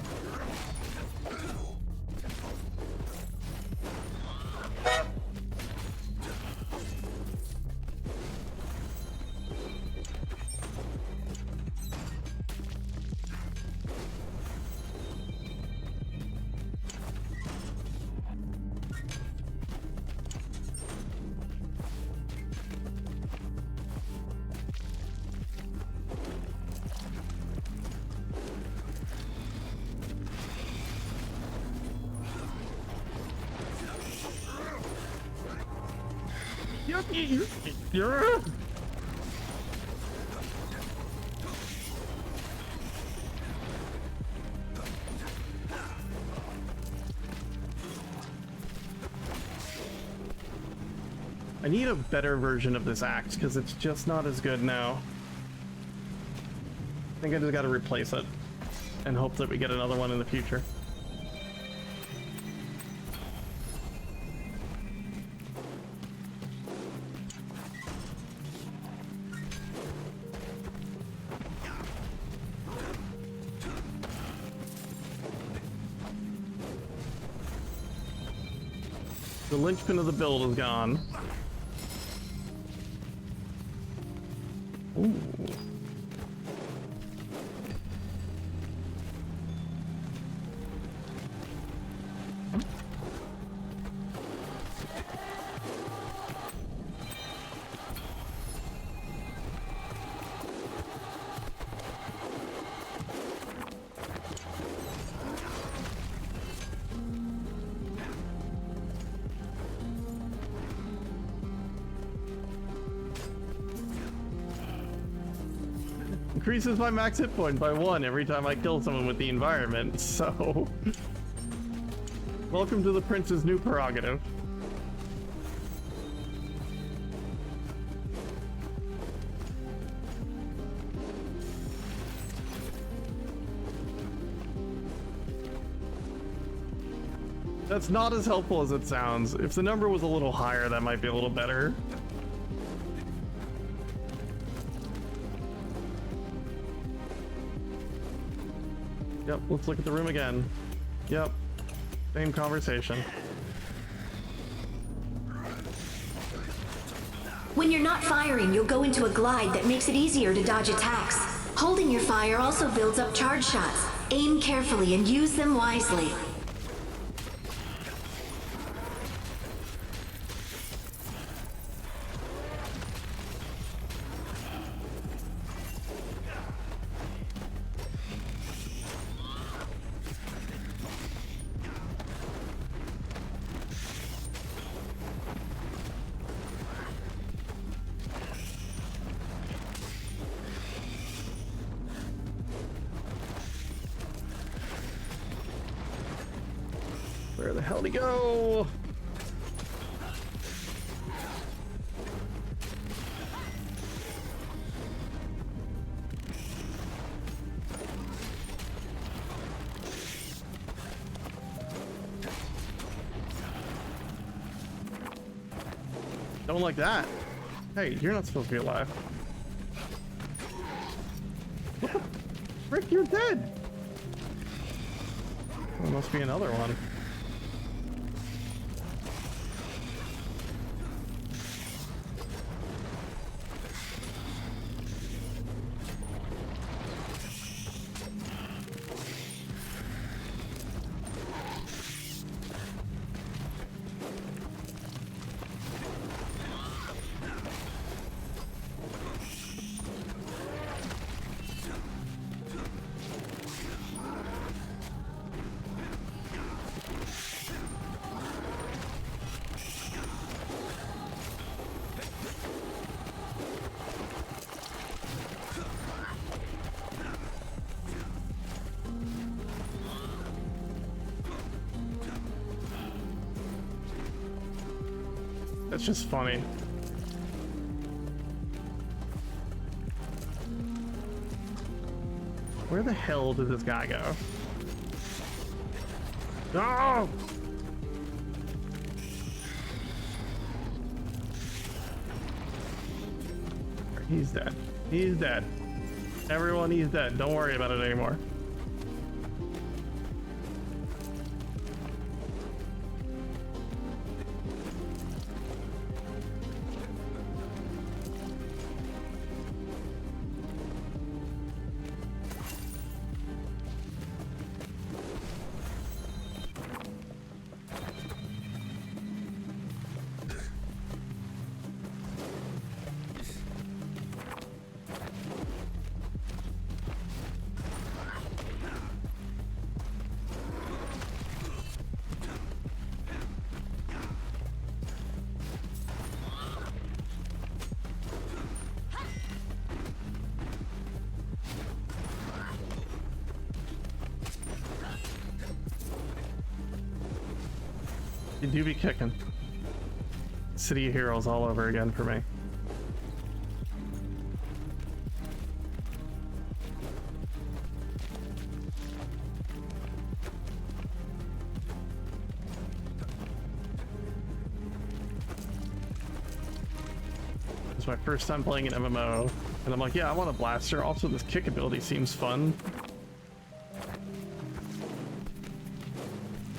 I need a better version of this axe because it's just not as good now. I think I just got to replace it and hope that we get another one in the future. The linchpin of the build is gone. Ooh. Increases my max hit point by 1 every time I kill someone with the environment, so... Welcome to the prince's new prerogative. That's not as helpful as it sounds. If the number was a little higher, that might be a little better. Yep, let's look at the room again. Yep, same conversation. When you're not firing, you'll go into a glide that makes it easier to dodge attacks. Holding your fire also builds up charge shots. Aim carefully and use them wisely. Where the hell did he go? Don't like that. Hey, you're not supposed to be alive. What the frick? You're dead. There must be another one. That's just funny. Where the hell did this guy go? No! He's dead. He's dead. Everyone, he's dead. Don't worry about it anymore. You do be kicking. City of Heroes all over again for me. It's my first time playing an MMO, and I'm like, yeah, I want a blaster. Also, this kick ability seems fun.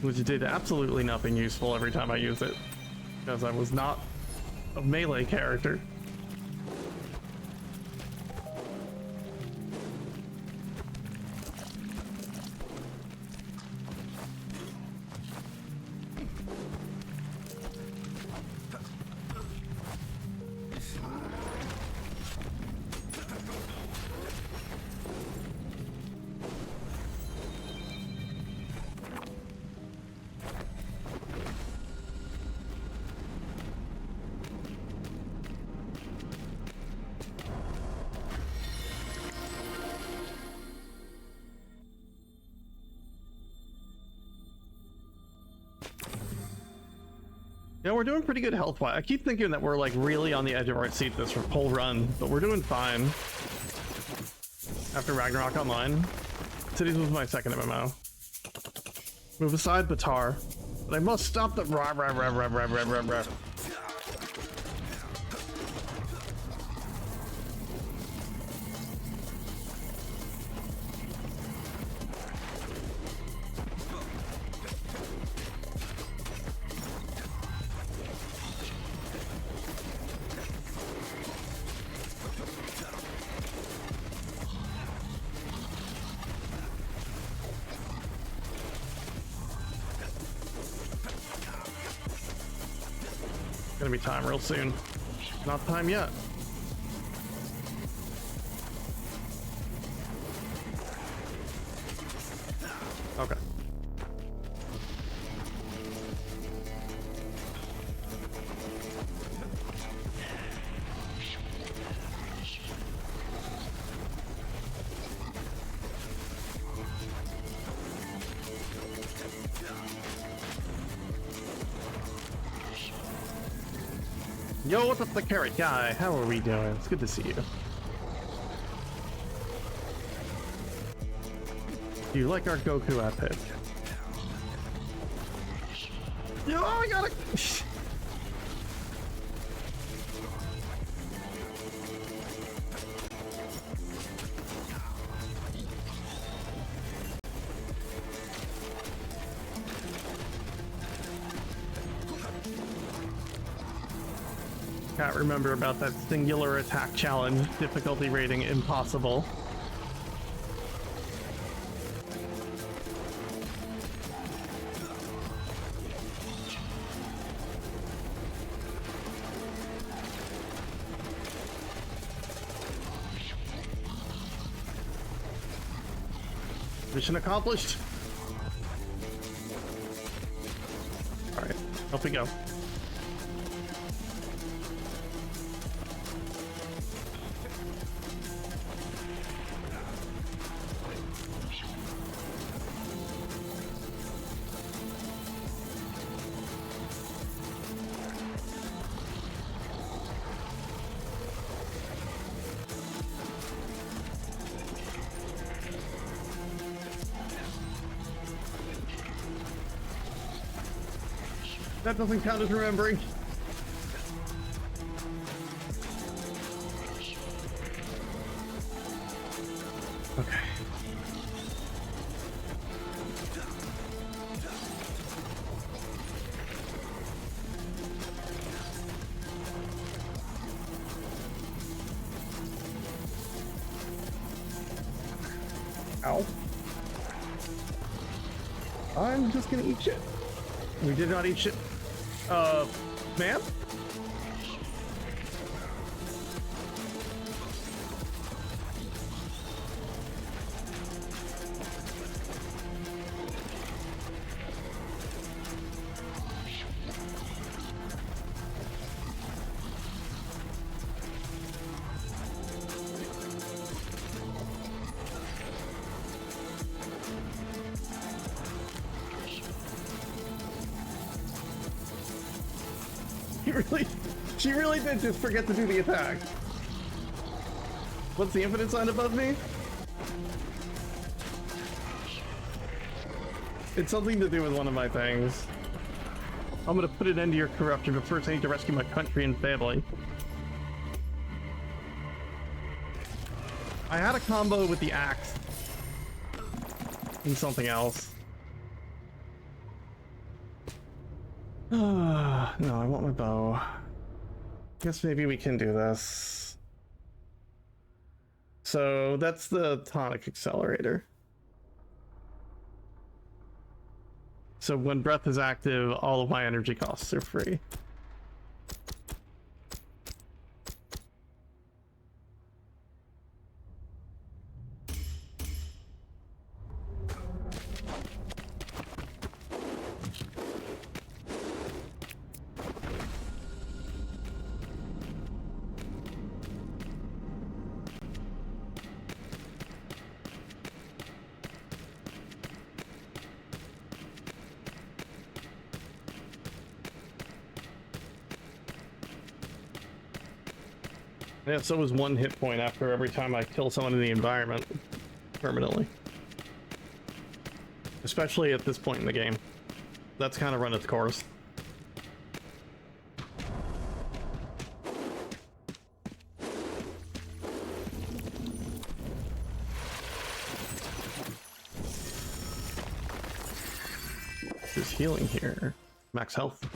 Which did absolutely nothing useful every time I used it, because I was not a melee character. Yeah, we're doing pretty good health-wise. I keep thinking that we're like really on the edge of our seat this whole run, but we're doing fine. After Ragnarok Online, Cities was my second MMO. Move aside, Batar. But I must stop the rah rah rah rah rah rah rah rah. Gonna be time real soon. Not time yet. Okay. Yo, what's up, the carrot guy? How are we doing? It's good to see you. Do you like our Goku epic? Yo, I got it! Can't remember about that singular attack challenge. Difficulty rating impossible. Mission accomplished. All right, off we go. That doesn't count as remembering. Okay. Ow. I'm just gonna eat shit. We did not eat shit. Ma'am? she really did just forget to do the attack. What's the infinite sign above me? It's something to do with one of my things. I'm gonna put an end to your corruption, but first I need to rescue my country and family. I had a combo with the axe and something else. No, I want my bow. Guess maybe we can do this. So that's the tonic accelerator. So when breath is active, all of my energy costs are free. Yeah, so is 1 hit point after every time I kill someone in the environment permanently. Especially at this point in the game. That's kind of run its course. There's healing here. Max health.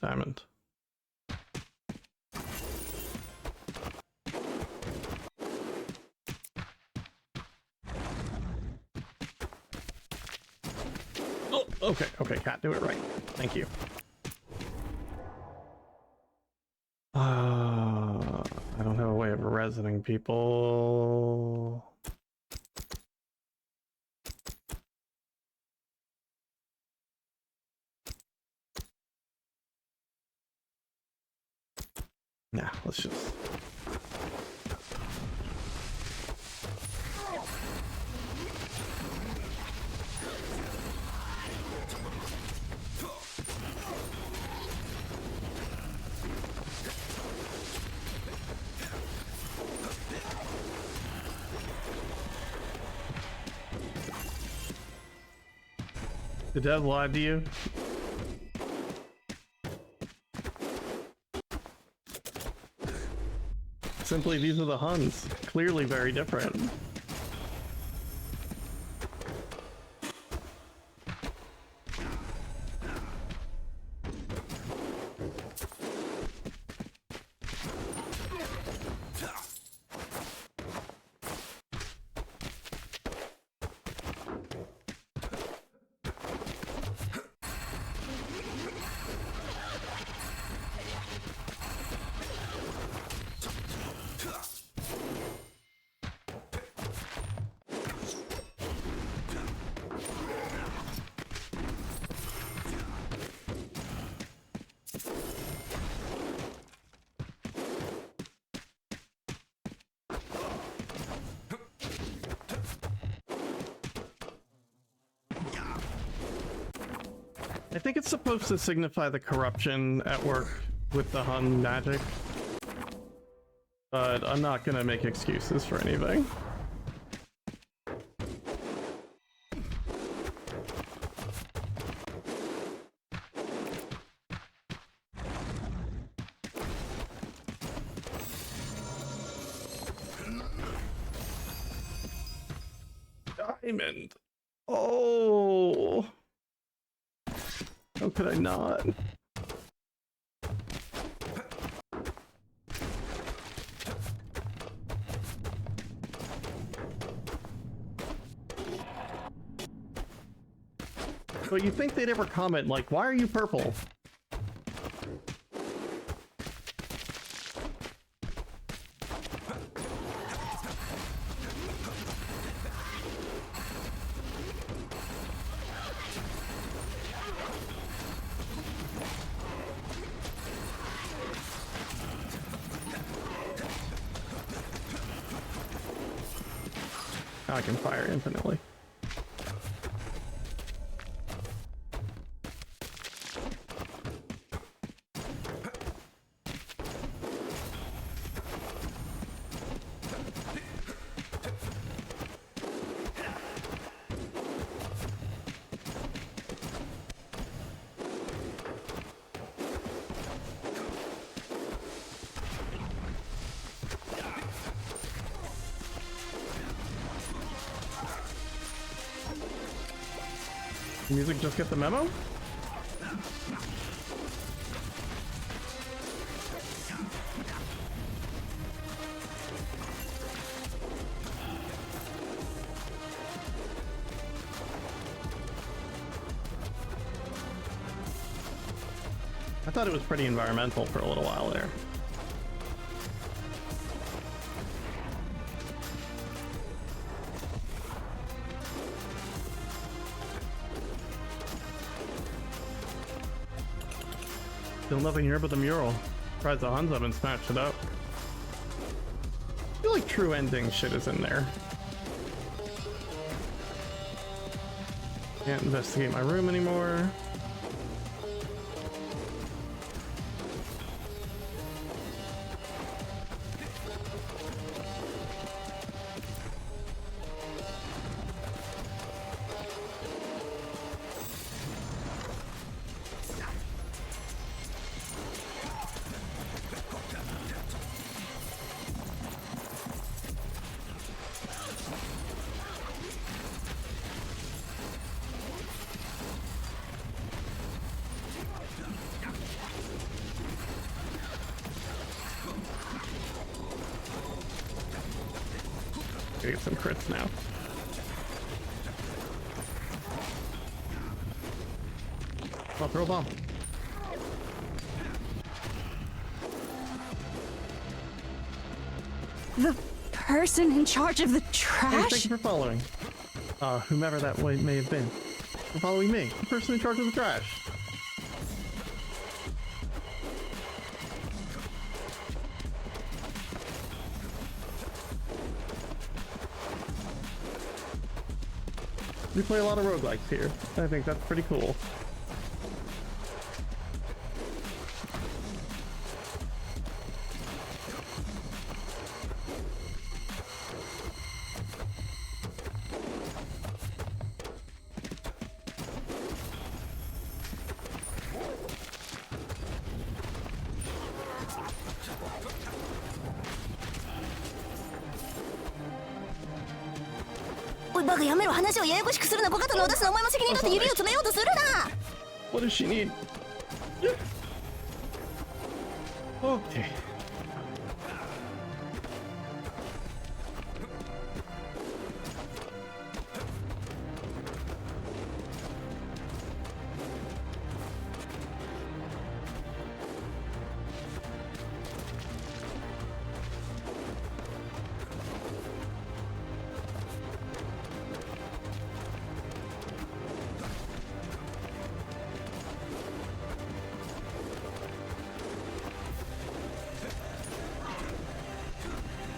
Diamond. Okay, okay, cat, do it right. Thank you. I don't have a way of resonating people. Nah, let's just... The dev lied to you? Simply, these are the Huns. Clearly very different. I think it's supposed to signify the corruption at work with the Hun magic. But I'm not gonna make excuses for anything. Diamond. Oh. How could I not? But you'd think they'd ever comment, like, why are you purple? I can fire infinitely. Music just get the memo? I thought it was pretty environmental for a little while there. Still nothing here but the mural. Surprised the Huns haven't smashed it up. I feel like true ending shit is in there. Can't investigate my room anymore. Get some crits now. Oh, throw a bomb. The person in charge of the Hey, trash? thank you for following. Whomever that way may have been. For following me, the person in charge of the trash. We play a lot of roguelikes here. I think that's pretty cool. What does she need? Okay.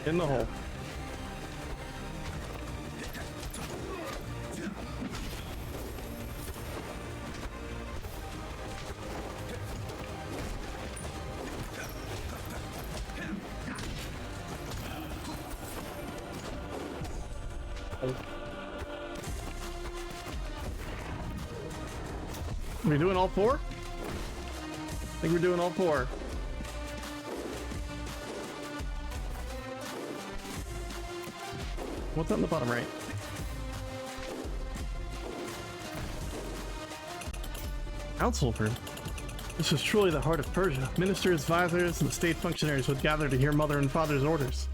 In the hole. Are we doing all four? I think we're doing all four. What's on the bottom right? Council room. This was truly the heart of Persia. Ministers, viziers, and state functionaries would gather to hear mother and father's orders.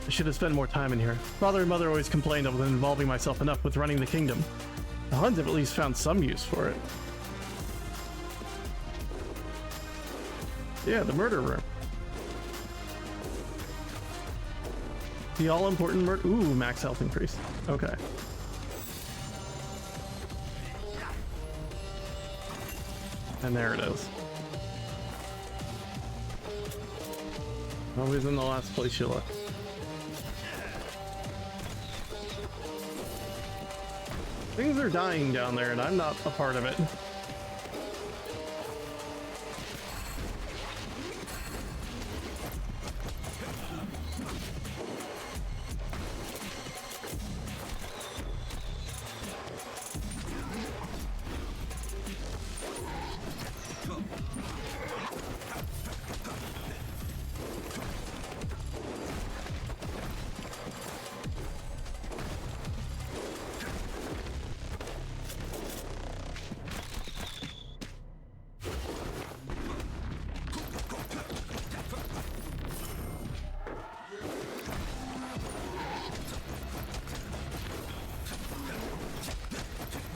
I should have spent more time in here. Father and mother always complained I wasn't involving myself enough with running the kingdom. The Huns have at least found some use for it. Yeah, the murder room. The all-important murder. Ooh, max health increase. Okay. And there it is. Always in the last place you look. Things are dying down there, and I'm not a part of it.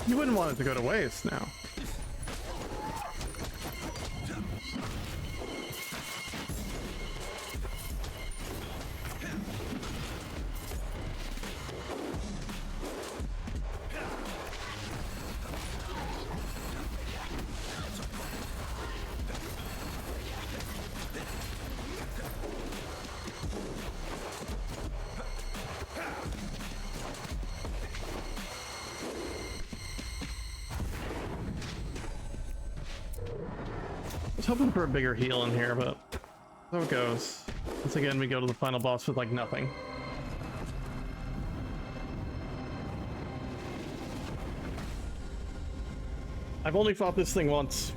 You wouldn't want it to go to waste now. I was hoping for a bigger heal in here, but so it goes. Once again, we go to the final boss with like nothing. I've only fought this thing once,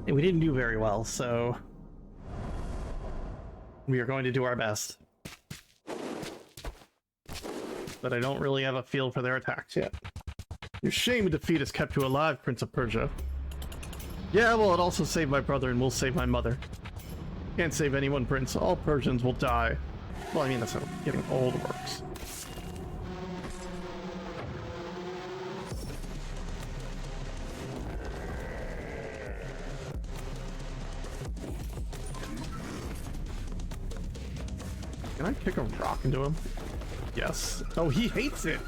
and we didn't do very well, so we are going to do our best. But I don't really have a feel for their attacks yet. Your shame and defeat has kept you alive, Prince of Persia. Yeah, well, it also saved my brother and will save my mother. Can't save anyone, Prince. All Persians will die. Well, I mean, that's how getting old works. Can I kick a rock into him? Yes. Oh, he hates it!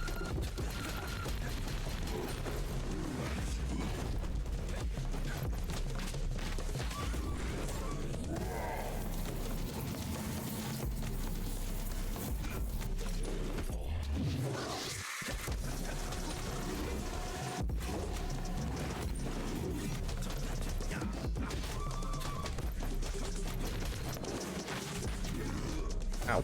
Ow.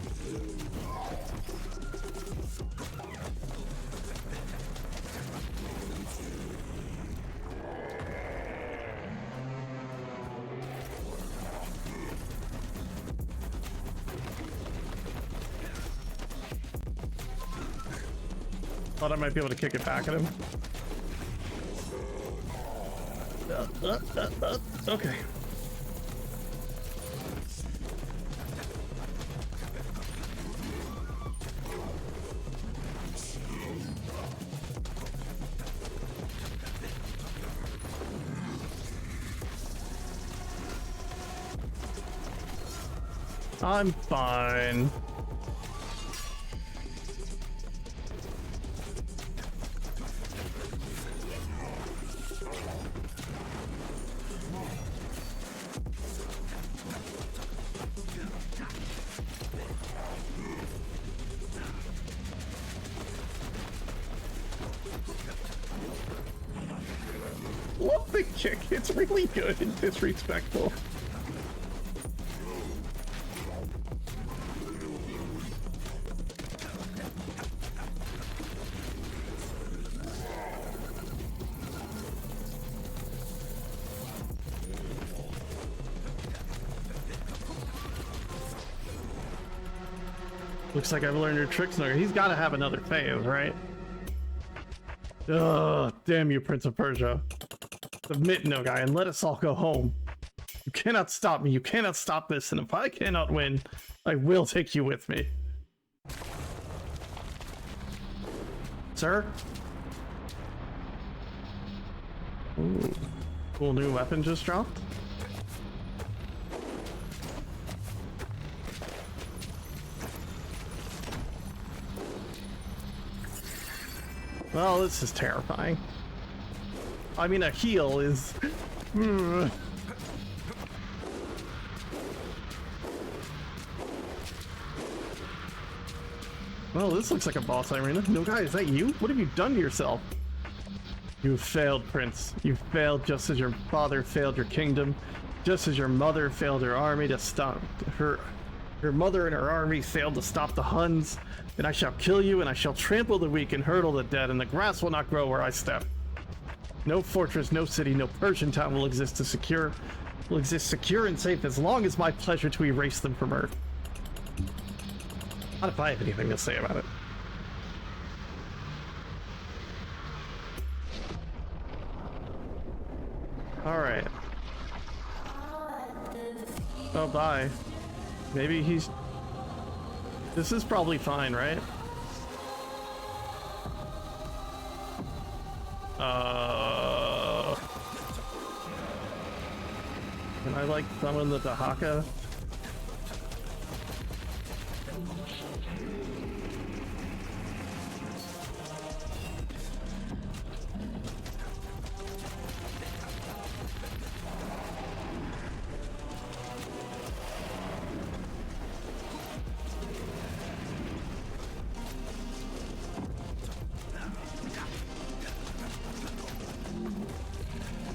Thought I might be able to kick it back at him. Okay. I'm fine. Love the kick. It's really good and disrespectful. Looks like I've learned your tricks now. He's got to have another phase, right? Ugh, damn you, Prince of Persia. Submit, no guy, and let us all go home. You cannot stop me. You cannot stop this, and if I cannot win, I will take you with me. Sir? Ooh, cool new weapon just dropped. Well, this is terrifying. I mean, a heal is... Well, this looks like a boss arena. No, guy, is that you? What have you done to yourself? You failed, Prince. You failed just as your father failed your kingdom, just as your mother failed her army to stop her. Your mother and her army failed to stop the Huns, and I shall kill you, and I shall trample the weak and hurdle the dead, and the grass will not grow where I step. No fortress, no city, no Persian town will exist secure and safe as long as my pleasure to erase them from Earth. Not if I have anything to say about it. Alright. Oh, bye. Maybe he's... This is probably fine, right? Can I, like, summon the Dahaka?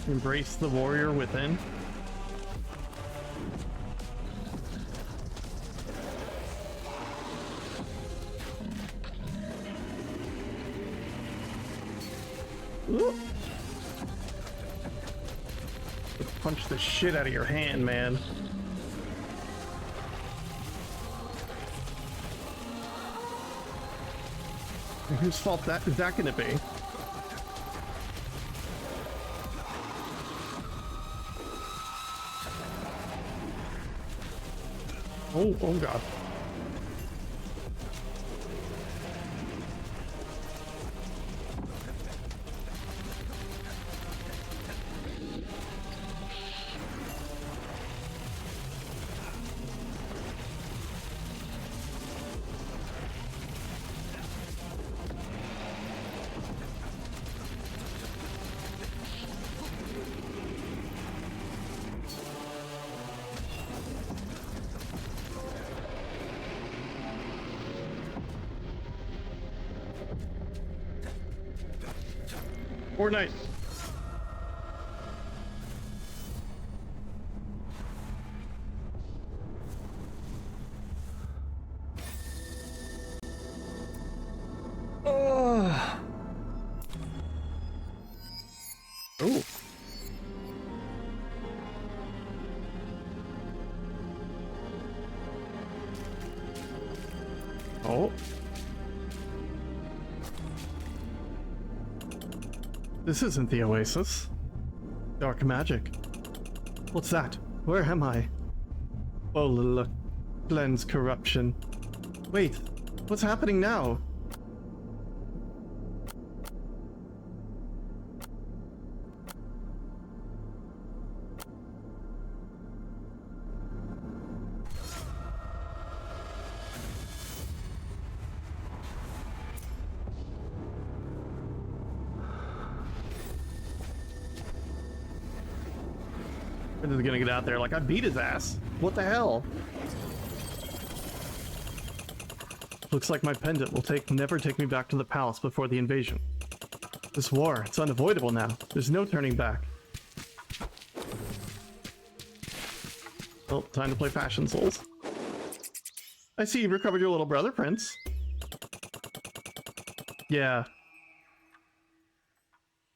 Embrace the warrior within. Ooh. Let's punch the shit out of your hand, man. Whose fault is that gonna be? Oh god. Fortnite. Oh. Oh. Oh. This isn't the Oasis. Dark magic. What's that? Where am I? Oh, look. Cleanse corruption. Wait, what's happening now? I'm just gonna get out there like I beat his ass. What the hell? Looks like my pendant will never take me back to the palace before the invasion. This war, it's unavoidable now. There's no turning back. Well, time to play Fashion Souls. I see you've recovered your little brother, Prince. Yeah.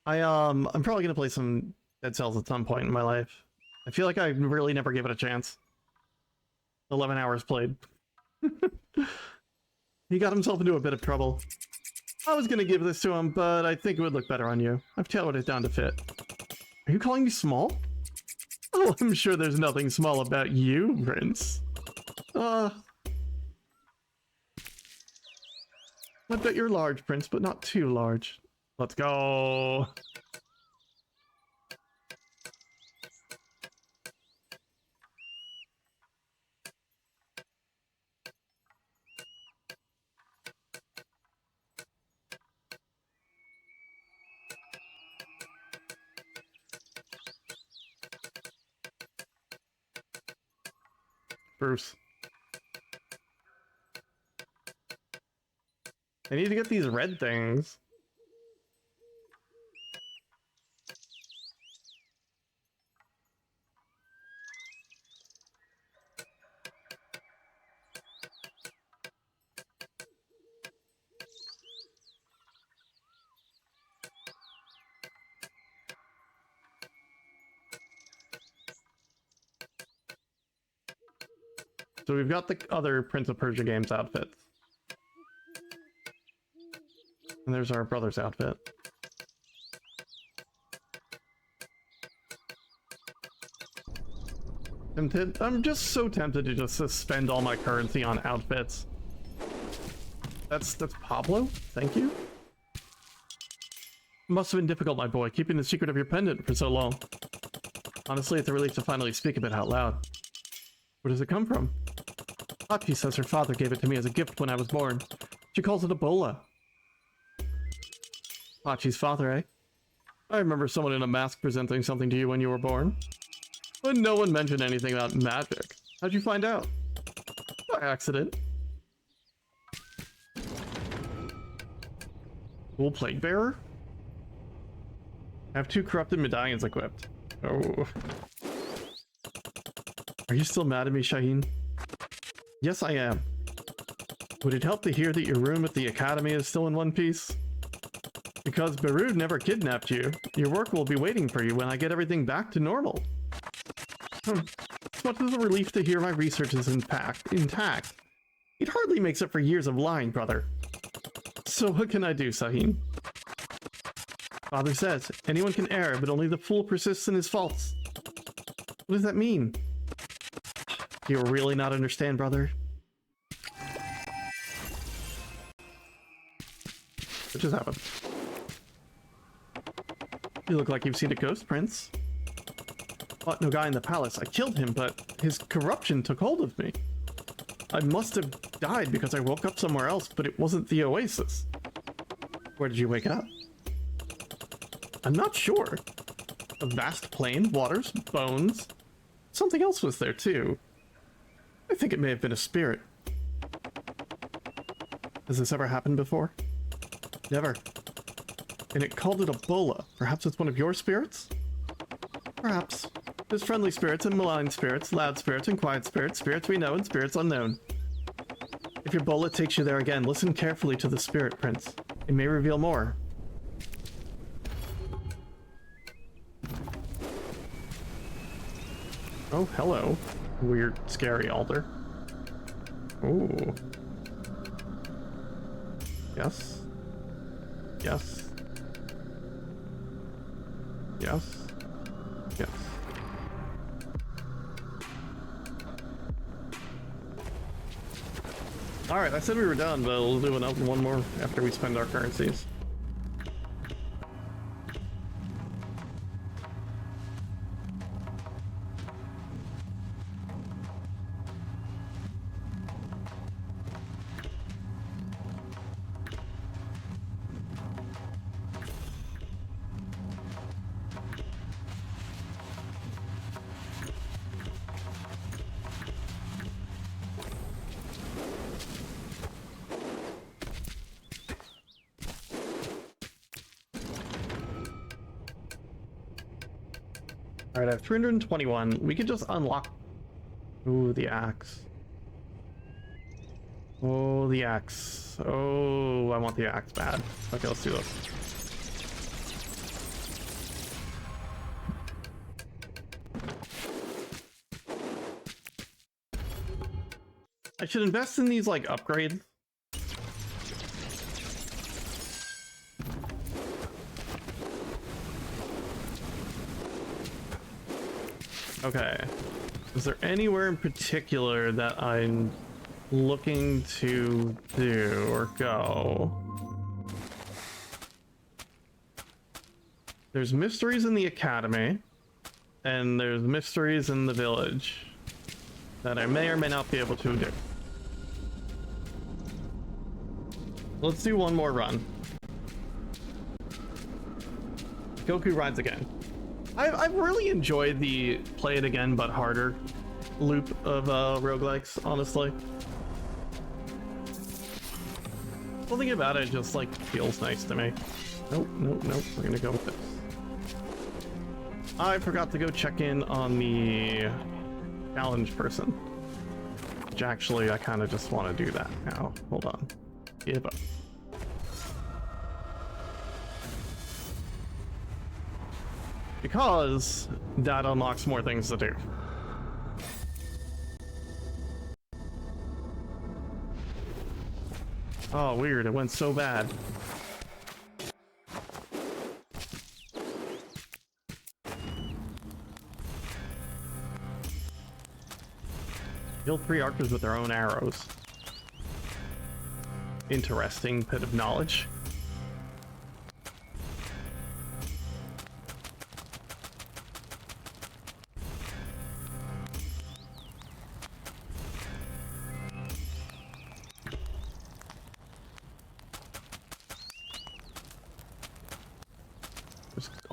I'm probably gonna play some Dead Cells at some point in my life. I feel like I really never gave it a chance. 11 hours played. He got himself into a bit of trouble. I was gonna give this to him, but I think it would look better on you. I've tailored it down to fit. Are you calling me small? Oh, I'm sure there's nothing small about you, Prince. I bet you're large, Prince, but not too large. Let's go. Bruce. I need to get these red things. So we've got the other Prince of Persia games outfits. And there's our brother's outfit. I'm just so tempted to just spend all my currency on outfits. That's Pablo? Thank you? Must have been difficult, my boy, keeping the secret of your pendant for so long. Honestly, it's a relief to finally speak of it out loud. Where does it come from? Hachi says her father gave it to me as a gift when I was born. She calls it a bola. Hachi's father, eh? I remember someone in a mask presenting something to you when you were born. But no one mentioned anything about magic. How'd you find out? By accident. Cool plague bearer? I have 2 corrupted medallions equipped. Oh. Are you still mad at me, Shaheen? Yes, I am. Would it help to hear that your room at the academy is still in one piece? Because Beru never kidnapped you. Your work will be waiting for you when I get everything back to normal. It's much of a relief to hear my research is intact. It hardly makes up for years of lying, brother. So what can I do, Shaheen? Father says, anyone can err, but only the fool persists in his faults. What does that mean? Do you really not understand, brother? What just happened? You look like you've seen a ghost, Prince. Fought no guy in the palace. I killed him, but his corruption took hold of me. I must have died because I woke up somewhere else, but it wasn't the oasis. Where did you wake up? I'm not sure. A vast plain, waters, bones. Something else was there too. I think it may have been a spirit. Has this ever happened before? Never. And it called it a bola. Perhaps it's one of your spirits? Perhaps. There's friendly spirits and malign spirits, loud spirits and quiet spirits, spirits we know and spirits unknown. If your bola takes you there again, listen carefully to the spirit, Prince. It may reveal more. Oh, hello. Weird, scary altar. Ooh. Yes. Yes. Yes. Yes. Alright, I said we were done, but we'll do one more after we spend our currencies. Alright, I have 321. We could just unlock... Ooh, the axe. Oh, the axe. Oh, I want the axe bad. Okay, let's do this. I should invest in these, like, upgrades. Okay. Is there anywhere in particular that I'm looking to do or go? There's mysteries in the academy, and there's mysteries in the village that I may or may not be able to do. Let's do one more run. Goku rides again. I've really enjoyed the play it again but harder loop of roguelikes, honestly. Something about it just like feels nice to me. Nope, nope, nope, we're gonna go with this. I forgot to go check in on the challenge person. Which actually I kind of just want to do that now. Hold on. Give up. Because that unlocks more things to do. Oh, weird. It went so bad. Kill 3 archers with their own arrows. Interesting bit of knowledge.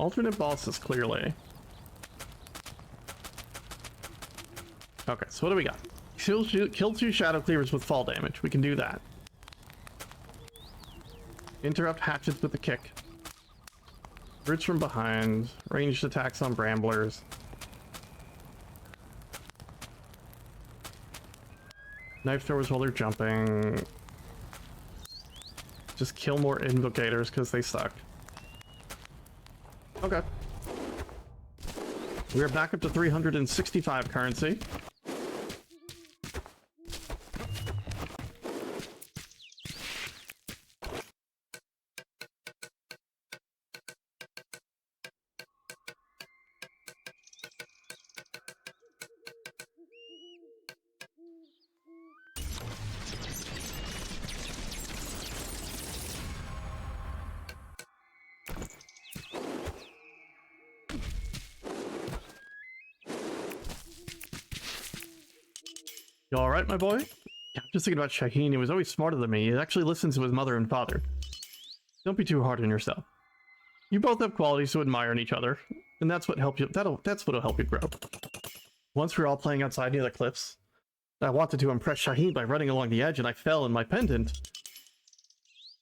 alternate bosses, clearly. Okay, so what do we got? Kill 2 shadow cleavers with fall damage. We can do that. Interrupt hatchets with a kick. Roots from behind. Ranged attacks on bramblers. Knife throwers while they're jumping. Just kill more invocators because they suck. Okay. We're back up to 365 currency. You alright, my boy? Yeah, I'm just thinking about Shaheen. He was always smarter than me. He actually listens to his mother and father. Don't be too hard on yourself. You both have qualities to admire in each other, and that's what help you. That's what'll help you grow. Once we were all playing outside near the cliffs, I wanted to impress Shaheen by running along the edge, and I fell in my pendant.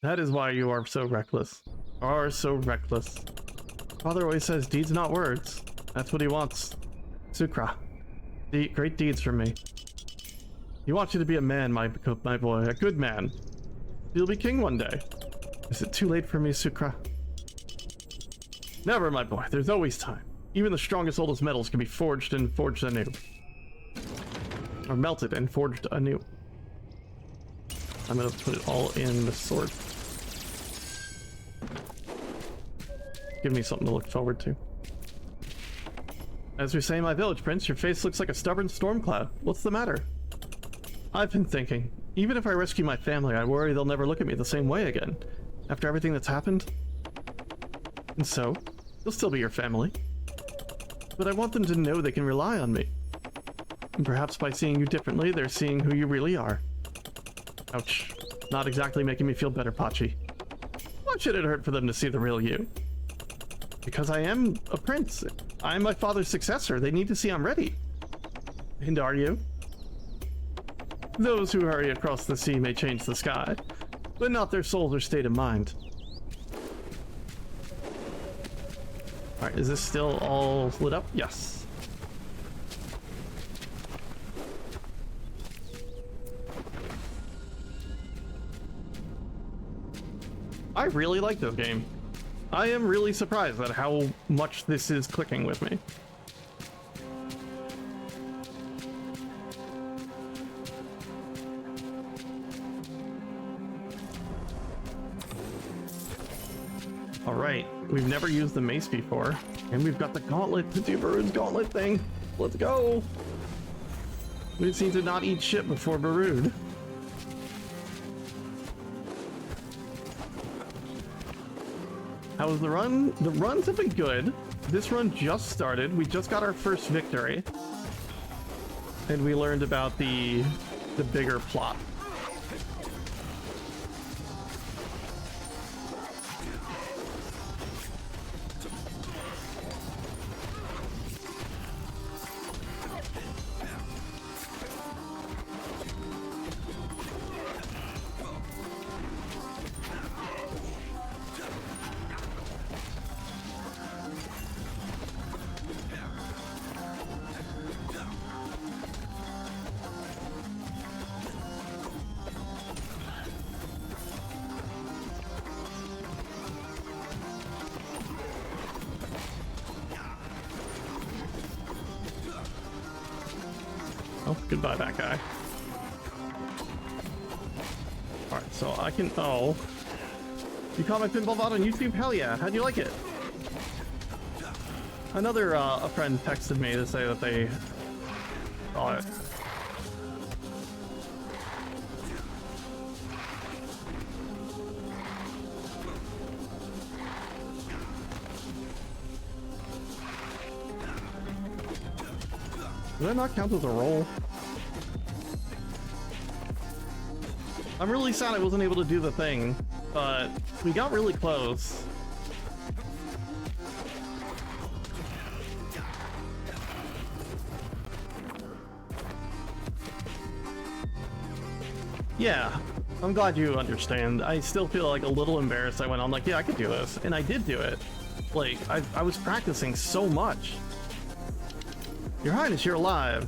That is why you are so reckless. Father always says deeds, not words. That's what he wants. Sukra. Great deeds from me. He wants you to be a man, my boy, a good man. You'll be king one day. Is it too late for me, Sukra? Never, my boy. There's always time. Even the strongest, oldest metals can be forged and forged anew. Or melted and forged anew. I'm gonna put it all in the sword. Give me something to look forward to. As we say in my village, Prince, your face looks like a stubborn storm cloud. What's the matter? I've been thinking, even if I rescue my family, I worry they'll never look at me the same way again. After everything that's happened. And so, they'll still be your family. But I want them to know they can rely on me. And perhaps by seeing you differently, they're seeing who you really are. Ouch. Not exactly making me feel better, Pachi. Why should it hurt for them to see the real you? Because I am a prince. I am my father's successor. They need to see I'm ready. And are you? Those who hurry across the sea may change the sky, but not their souls or state of mind. Alright, is this still all lit up? Yes. I really like this game. I am really surprised at how much this is clicking with me. Alright, we've never used the mace before, and we've got the gauntlet to do Barud's gauntlet thing. Let's go! We just need to not eat shit before Barud. How was the run? The runs have been good. This run just started. We just got our first victory. And we learned about the bigger plot. Oh, goodbye, that guy. Alright, so I can... Oh. You caught my pinball VOD on YouTube? Hell yeah. How'd you like it? Another, a friend texted me to say that they saw it. Did that not count as a roll? I'm really sad I wasn't able to do the thing, but we got really close. Yeah, I'm glad you understand. I still feel like a little embarrassed. I went on like, yeah, I could do this, and I did do it. Like, I was practicing so much. Your Highness, you're alive.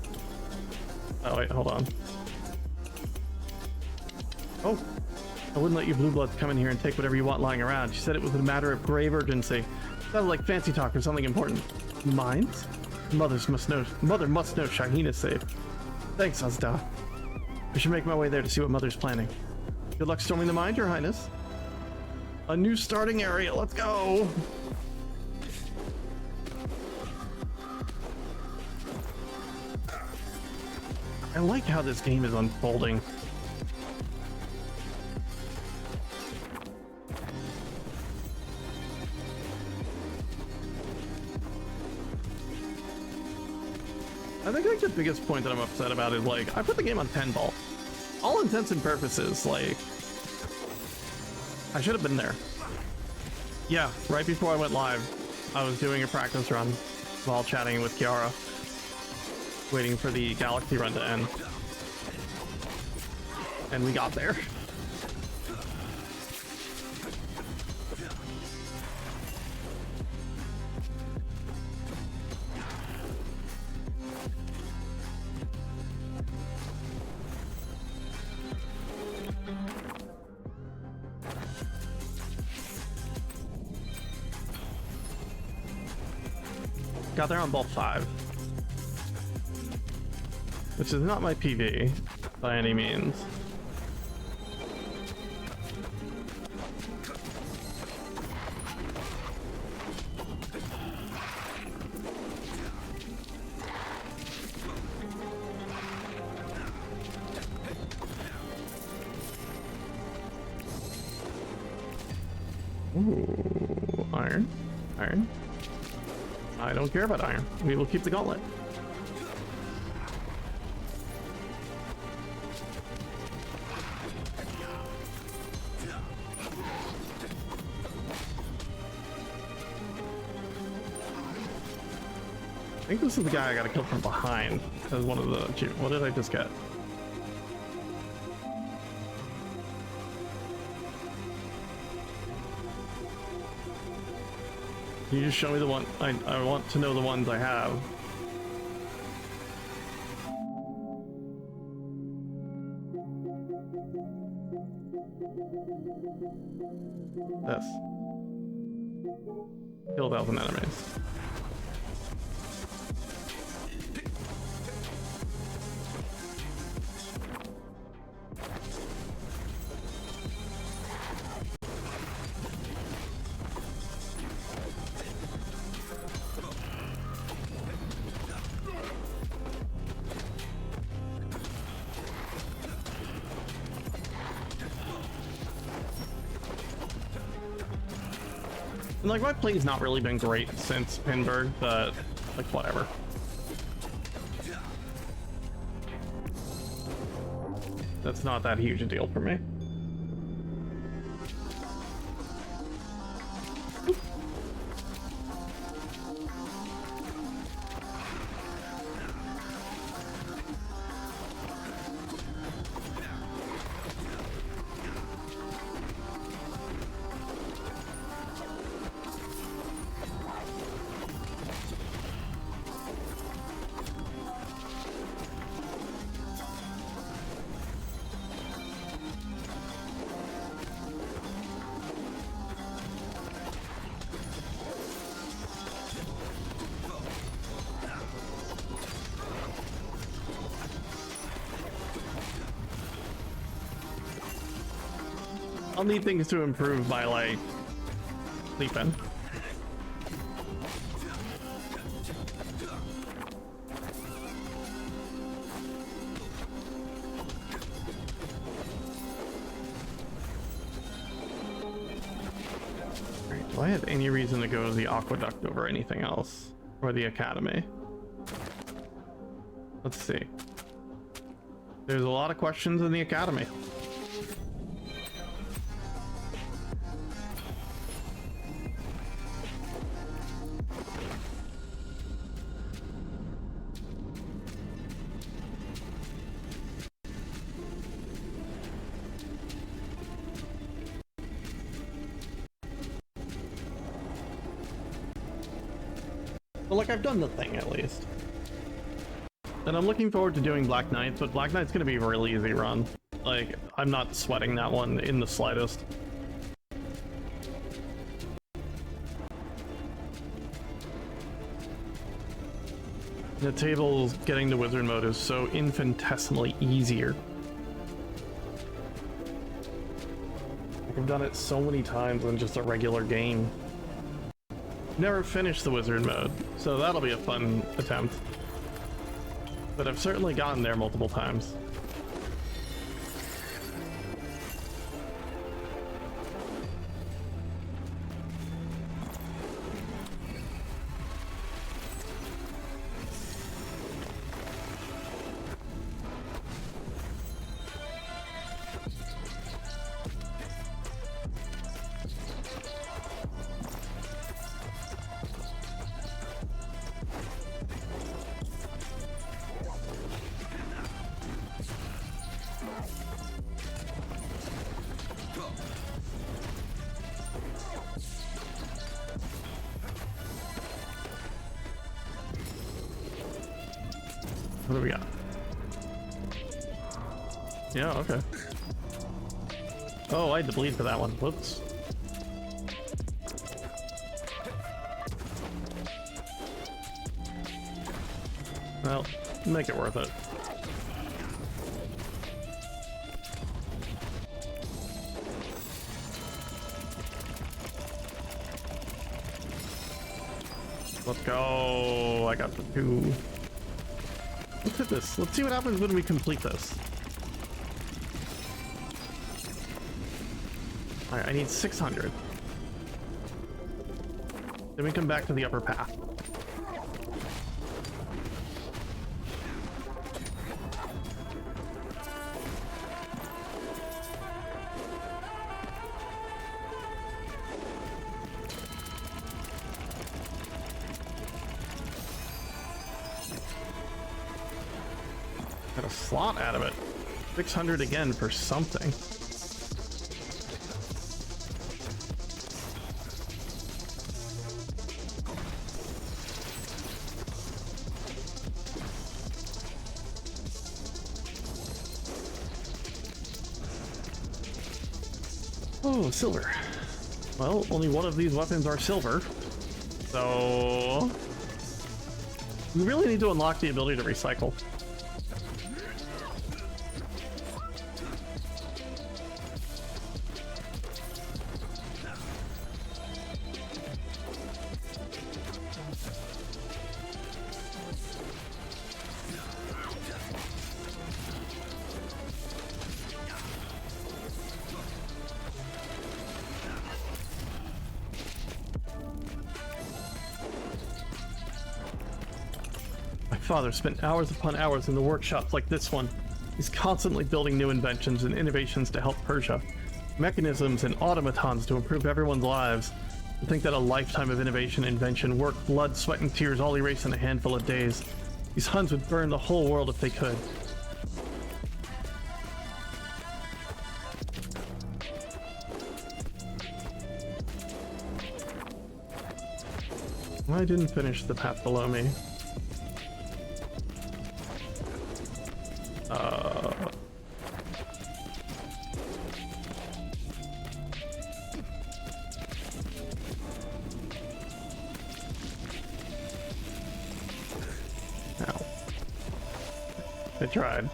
Oh wait, hold on. Oh, I wouldn't let you blue bloods come in here and take whatever you want lying around. She said it was a matter of grave urgency. Sounded like fancy talk or something important. Mines? Mother must know Shaheen is safe. Thanks, Azda. I should make my way there to see what Mother's planning. Good luck storming the mine, Your Highness. A new starting area, let's go! I like how this game is unfolding. I think like the biggest point that I'm upset about is like I put the game on 10 ball. All intents and purposes, like I should have been there. Yeah, right before I went live, I was doing a practice run while chatting with Kiara, waiting for the Galaxy run to end. And we got there. Got there on ball 5, which is not my PV by any means. Ooh, iron. I don't care about iron. We will keep the gauntlet. I think this is the guy I gotta kill from behind as one of the achievements. What did I just get? Can you just show me the one? I want to know the ones I have. This. Kill 1,000 enemies. And like my play's not really been great since Pinburg, but like whatever. That's not that huge a deal for me. I'll need things to improve by like sleeping. Alright, do I have any reason to go to the aqueduct over anything else? Or the academy? Let's see. There's a lot of questions in the academy. But like, I've done the thing at least. And I'm looking forward to doing Black Knight, but Black Knight's gonna be a really easy run. Like, I'm not sweating that one in the slightest. The table's getting to wizard mode is so infinitesimally easier. Like, I've done it so many times in just a regular game. Never finished the wizard mode, so that'll be a fun attempt. But I've certainly gotten there multiple times. What do we got? Yeah, okay. Oh, I had to bleed for that one. Whoops. Well, make it worth it. Let's go. I got the 2. Look at this. Let's see what happens when we complete this. Alright, I need 600. Then we come back to the upper path. Got a slot out of it. 600 again for something. Oh, silver. Well, only one of these weapons are silver. So we really need to unlock the ability to recycle. Father spent hours upon hours in the workshops like this one. He's constantly building new inventions and innovations to help Persia. Mechanisms and automatons to improve everyone's lives. To think that a lifetime of innovation and invention, work, blood, sweat, and tears all erased in a handful of days. These Huns would burn the whole world if they could. I didn't finish the path below me. Ow. I tried.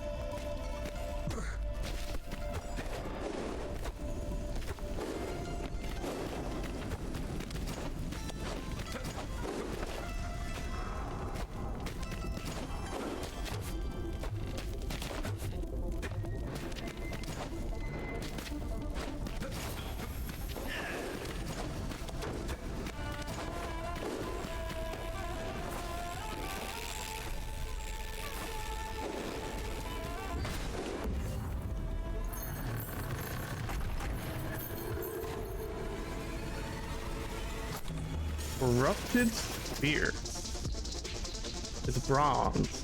Corrupted spear. It's bronze.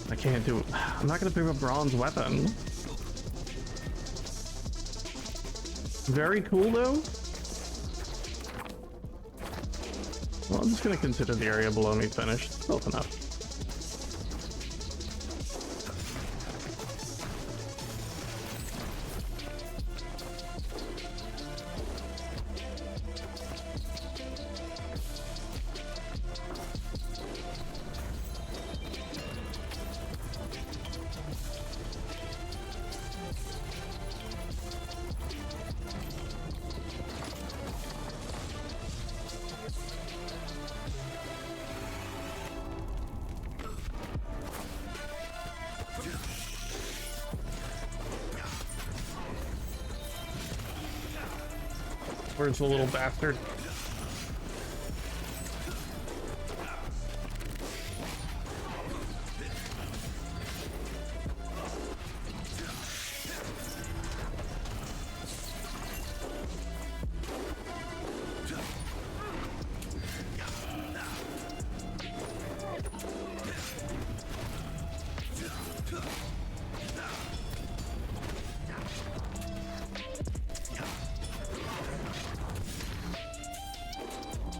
I can't do it. I'm not gonna pick a bronze weapon. Very cool though. Well, I'm just gonna consider the area below me finished. Close enough. Where's the little bastard?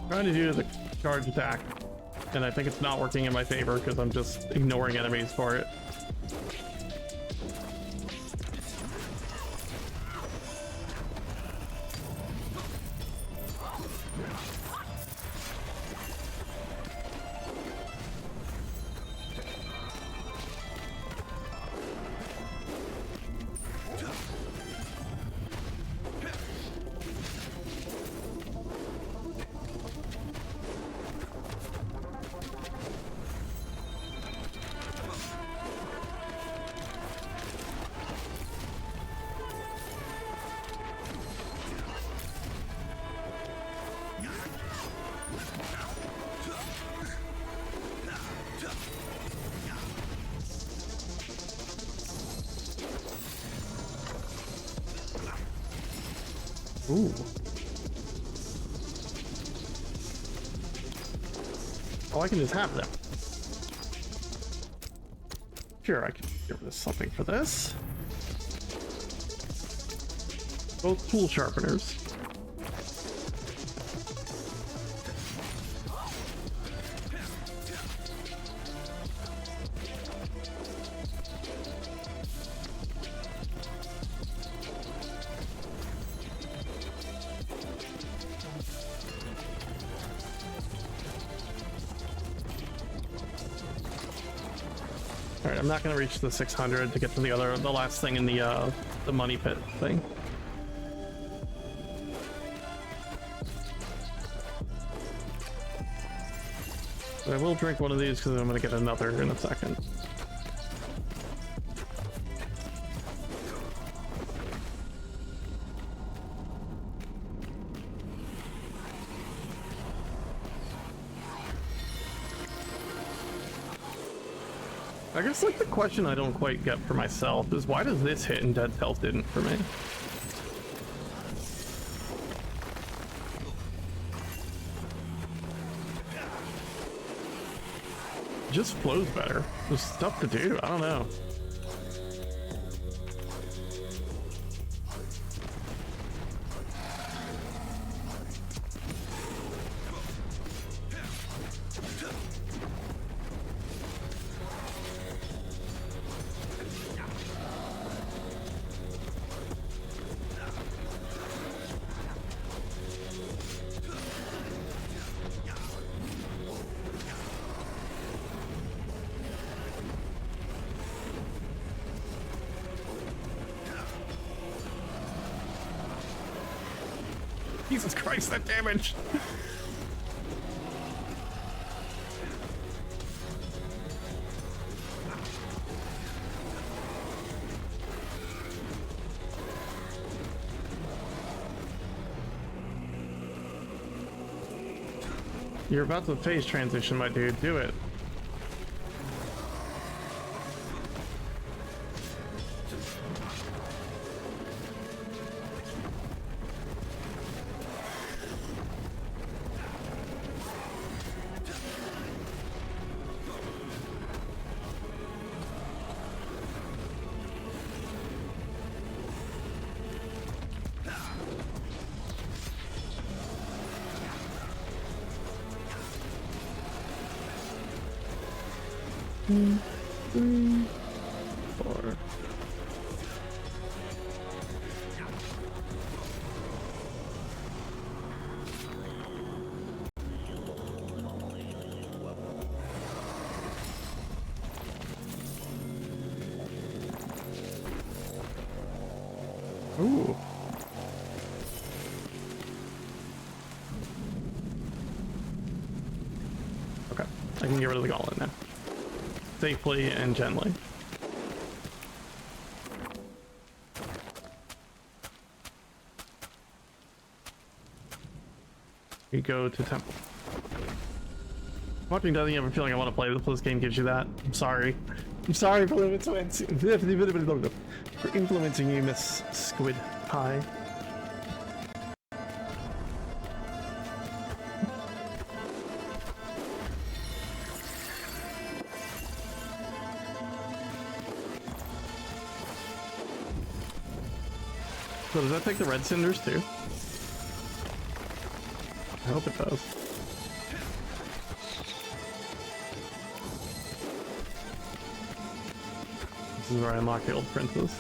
Trying to do the charge attack, and I think it's not working in my favor because I'm just ignoring enemies for it. Ooh. Oh, I can just have them. Sure, I can give this something for this. Both tool sharpeners. Alright, I'm not gonna reach the 600 to get to the last thing in the money pit thing. But I will drink one of these because I'm gonna get another in a second. I guess, like, the question I don't quite get for myself is why does this hit and Dead Cells didn't for me? It just flows better. There's stuff to do, I don't know. Jesus Christ, that damage! You're about to phase transition, my dude. Do it. 3, 4. Ooh. Okay, I can get rid of the gauntlet now. Safely and gently. We go to temple. Watching doesn't have a feeling I want to play this game gives you that. I'm sorry. I'm sorry for influencing you, Miss Squid Pie. So does that take the red cinders too? I hope it does. This is where I unlock the old princes.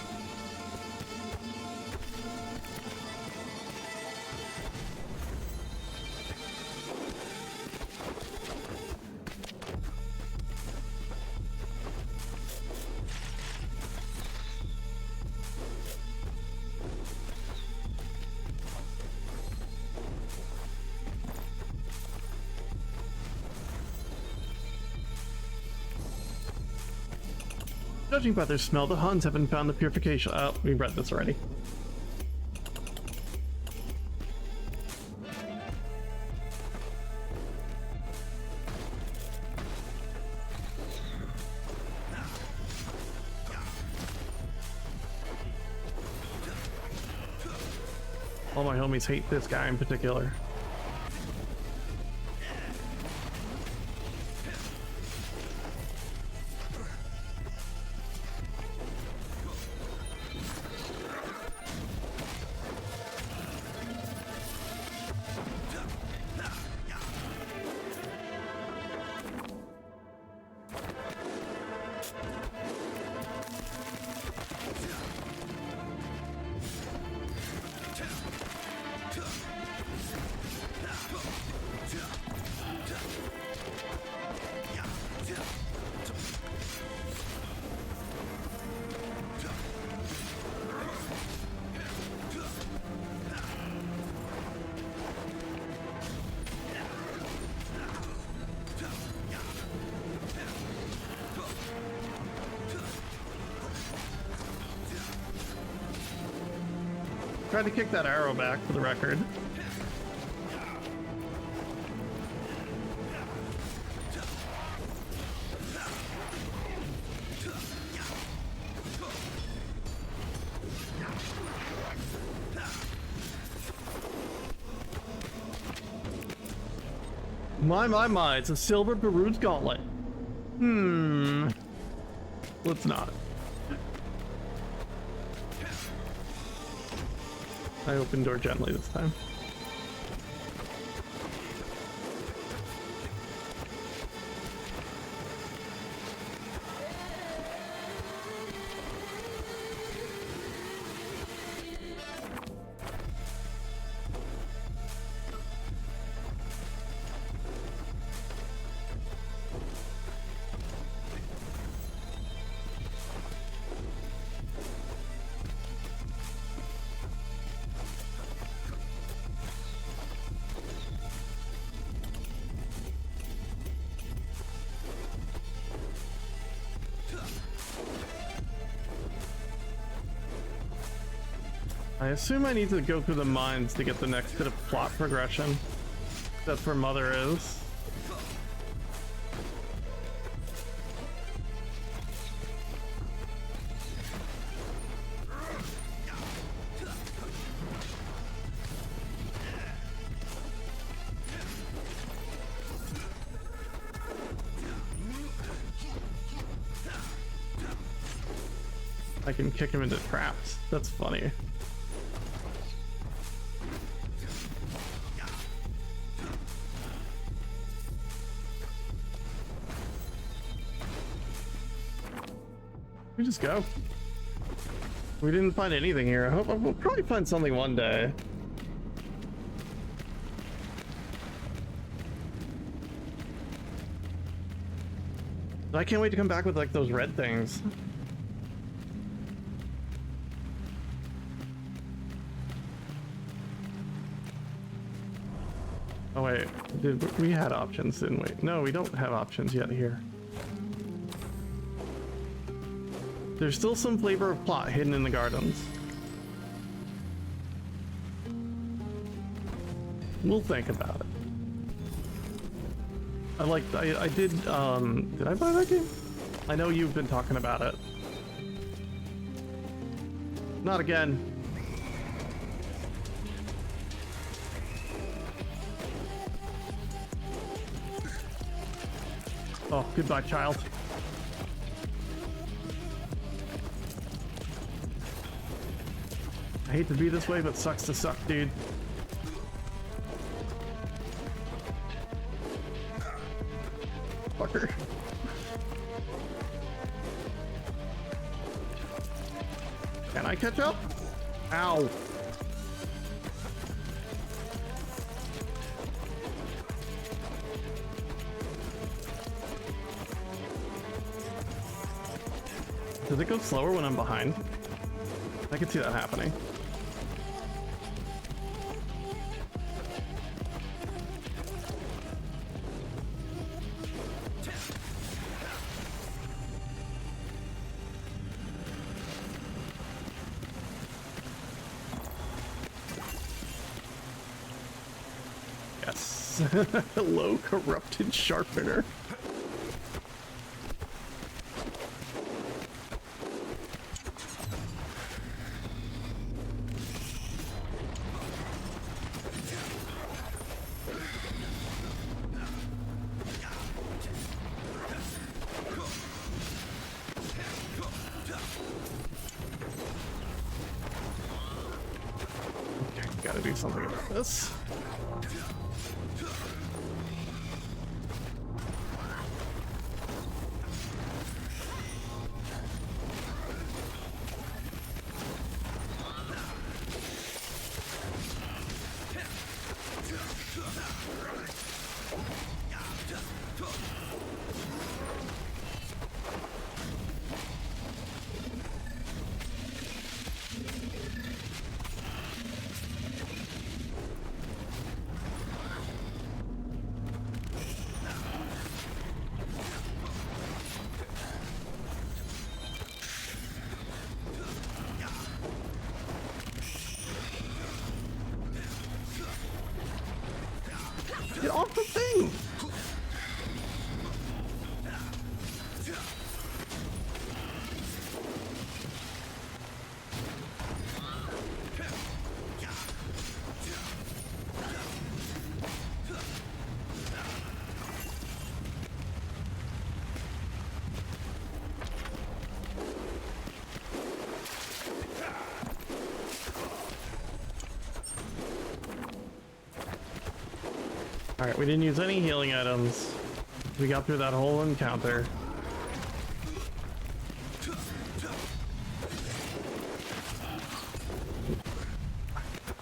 Judging by their smell, the Huns haven't found the purification. Oh, we read this already. All my homies hate this guy in particular. Tried to kick that arrow back for the record. My, it's a silver Baru's gauntlet. Let's not. I opened door gently this time. I assume I need to go through the mines to get the next bit of plot progression. That's where Mother is. I can kick him into traps. That's funny. We just go. We didn't find anything here. I hope we'll probably find something one day. I can't wait to come back with like those red things. Oh wait, we had options, didn't we? No, we don't have options yet here. There's still some flavor of plot hidden in the gardens. We'll think about it. I did I buy that game? I know you've been talking about it. Not again. Oh, goodbye, child. I hate to be this way, but sucks to suck, dude. Fucker. Can I catch up? Ow. Does it go slower when I'm behind? I can see that happening. Yes. Hello, corrupted sharpener. Gotta do something about this. Get off the thing! Alright, we didn't use any healing items. We got through that whole encounter.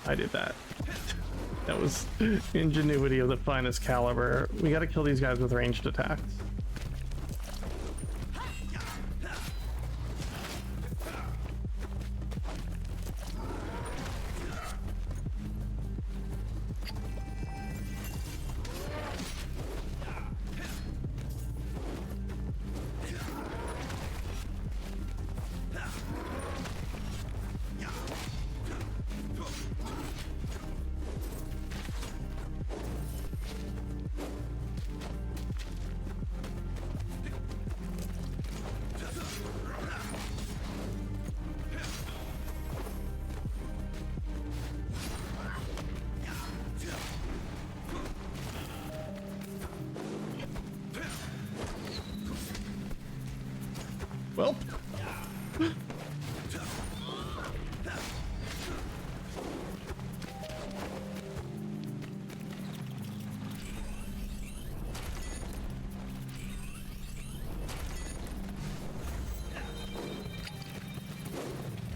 I did that. That was ingenuity of the finest caliber. We gotta kill these guys with ranged attacks.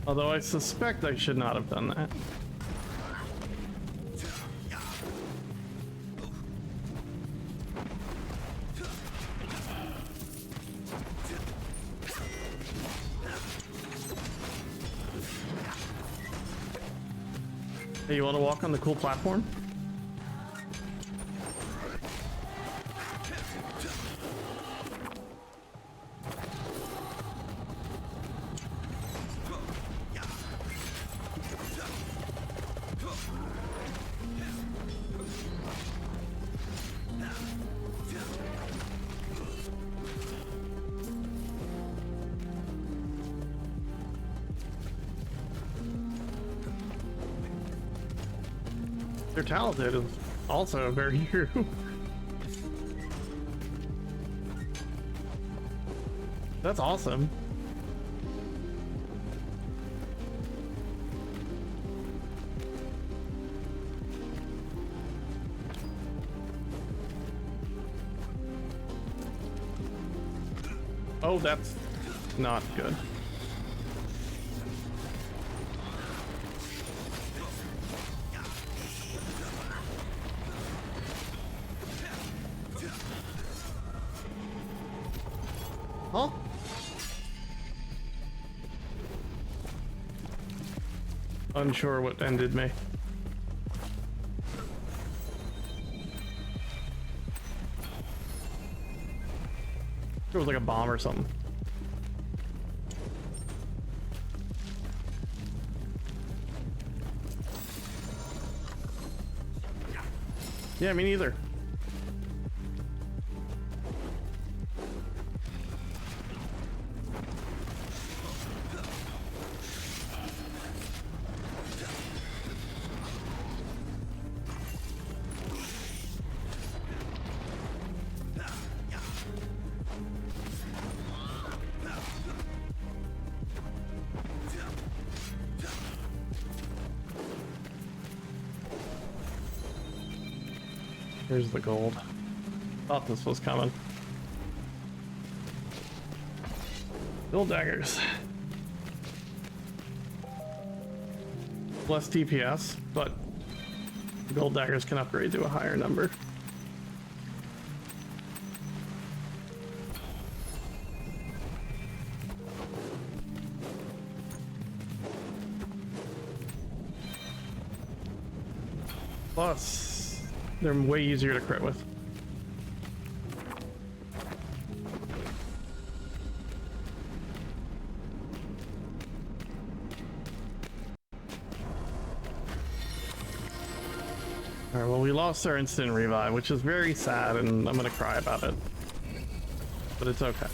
Although I suspect I should not have done that. Hey, you want to walk on the cool platform? They're talented is also very true. That's awesome. Oh, that's not good. Huh? Unsure what ended me. It was like a bomb or something. Yeah, me neither. Here's the gold. Thought this was coming. Gold daggers. Less DPS, but gold daggers can upgrade to a higher number. Plus, they're way easier to crit with. Alright, well, we lost our instant revive, which is very sad, and I'm gonna cry about it. But it's okay.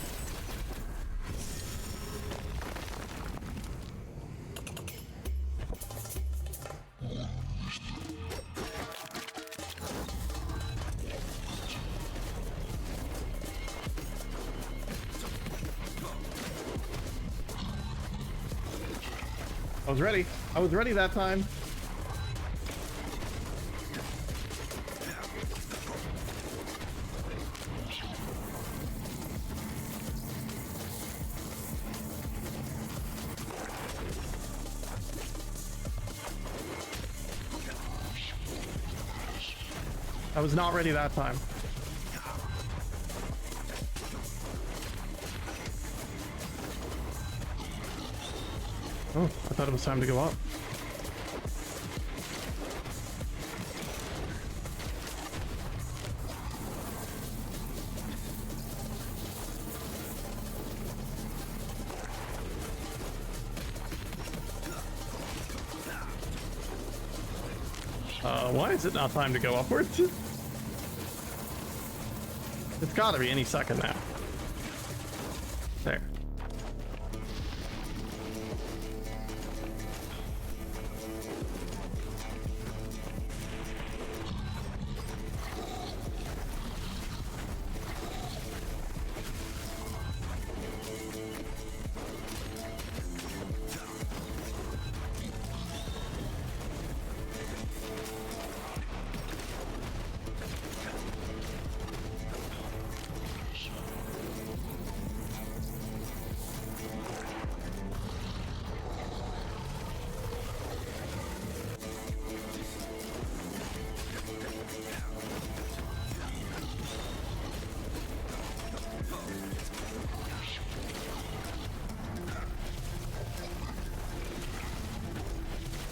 I was ready. I was ready that time. I was not ready that time. Oh, I thought it was time to go up. Why is it not time to go upwards? It's gotta be any second now. There.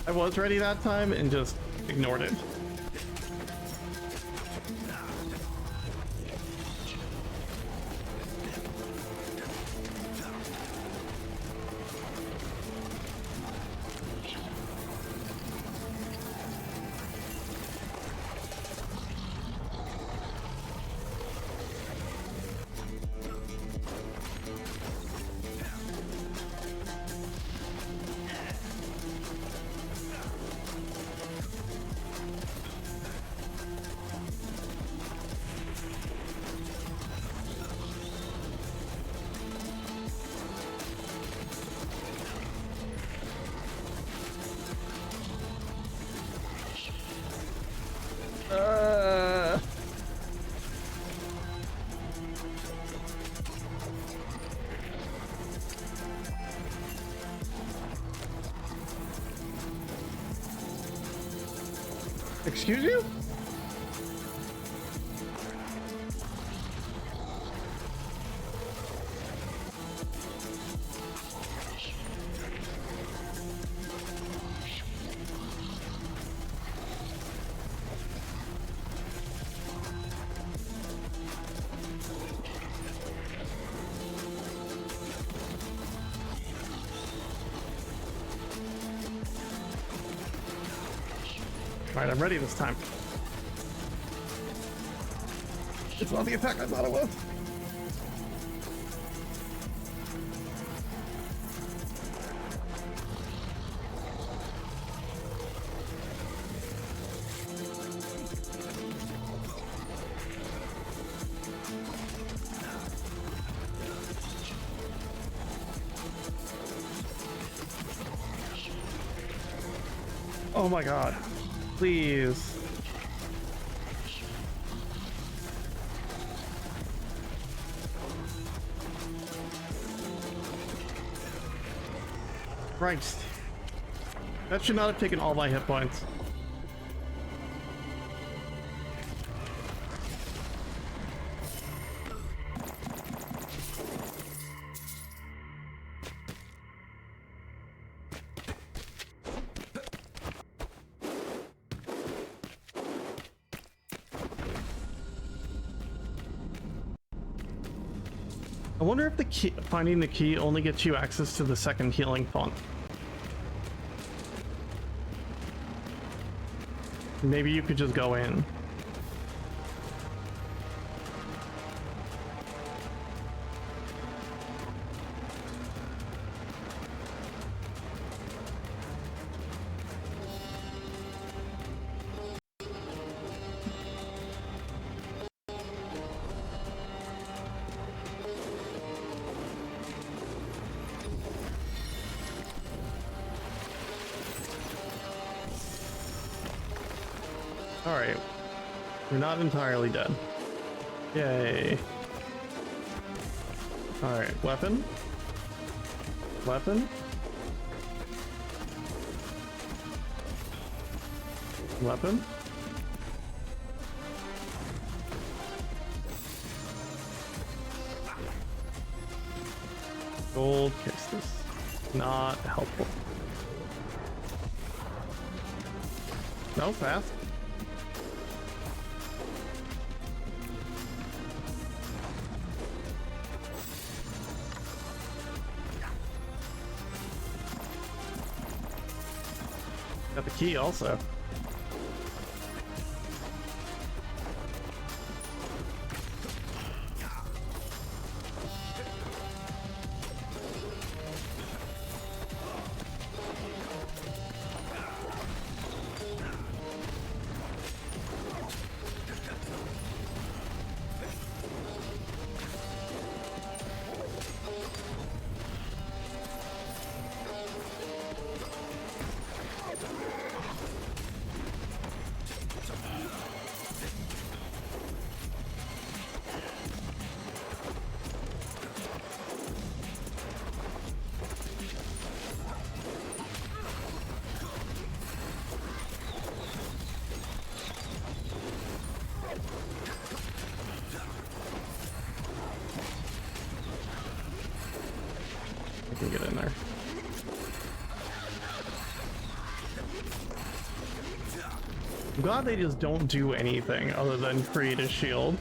I was ready that time and just ignored it. Excuse you? Alright, I'm ready this time. It's not the attack I thought it was. Oh my god. Please. Christ. That should not have taken all my hit points. I wonder if the key, finding the key only gets you access to the second healing font. Maybe you could just go in. Alright. We're not entirely dead. Yay. Alright, weapon. Weapon. Weapon. Gold kisses. Not helpful. That was fast. Got the key also. I'm glad they just don't do anything other than create a shield.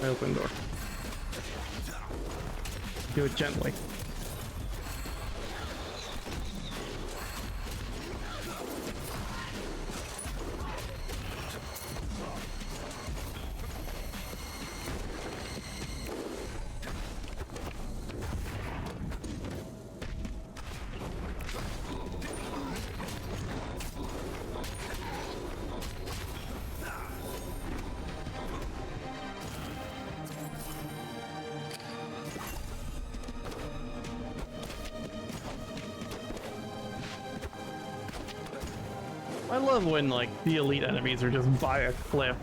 I open door. Do it gently. I love when, like, the elite enemies are just by a cliff.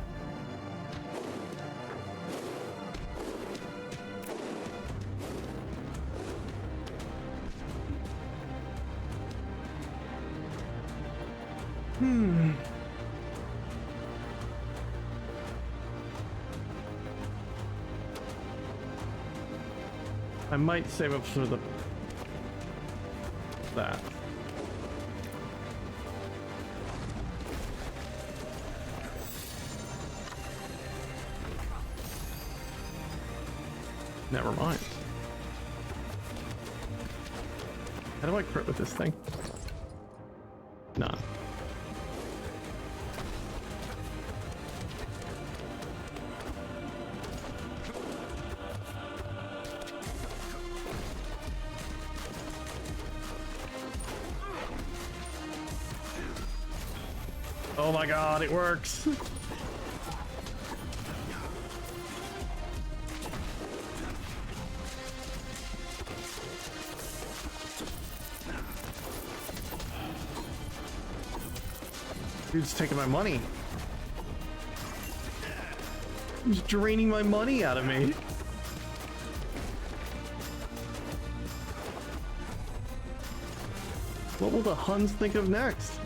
I might save up for that. Never mind. How do I crit with this thing? Nah. Oh my god, it works! Dude's taking my money. He's draining my money out of me. What will the Huns think of next?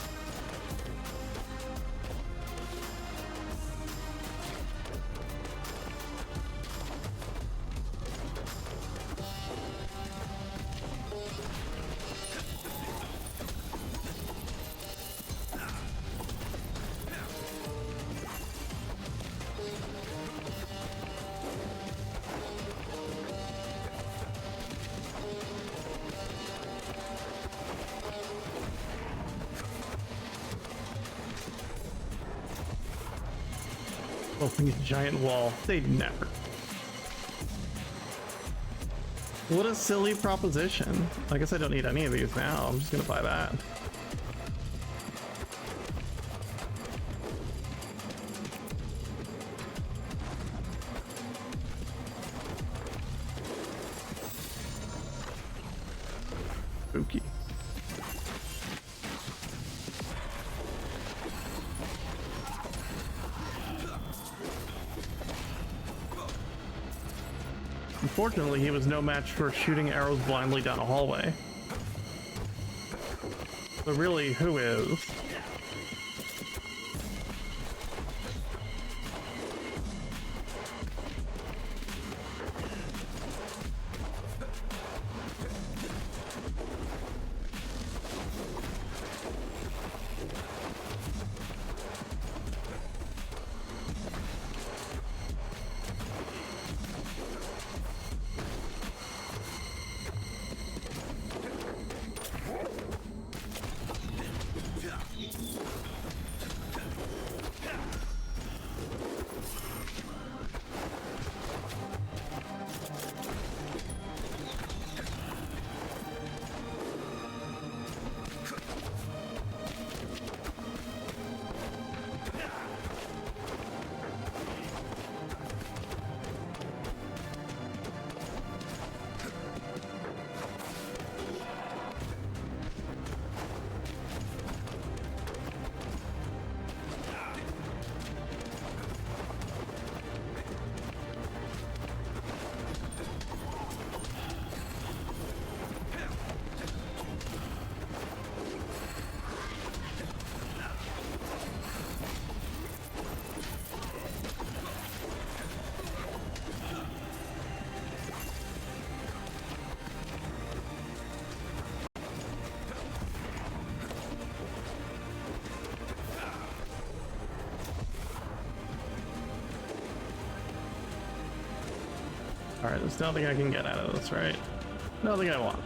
Opening a giant wall. They'd never. What a silly proposition. I guess I don't need any of these now. I'm just gonna buy that. Spooky. Unfortunately, he was no match for shooting arrows blindly down a hallway. So really, who is? Alright, there's nothing I can get out of this, right? Nothing I want.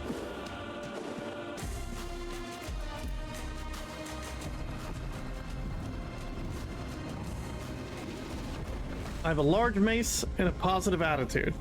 I have a large mace and a positive attitude.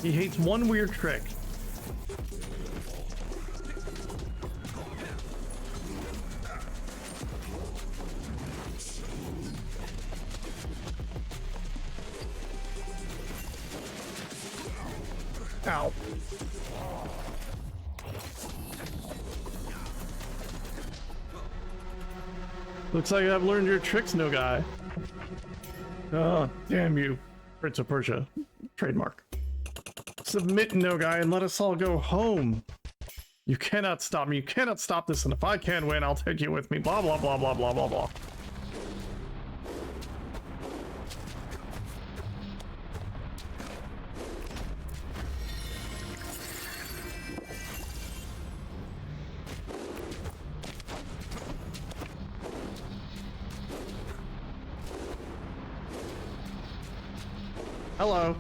He hates one weird trick. Ow. Looks like I've learned your tricks, no guy. Oh, damn you. Prince of Persia. Trademark. Submit, no guy, and let us all go home. You cannot stop me. You cannot stop this, and if I can win, I'll take you with me. Blah, blah, blah, blah, blah, blah, blah. Hello.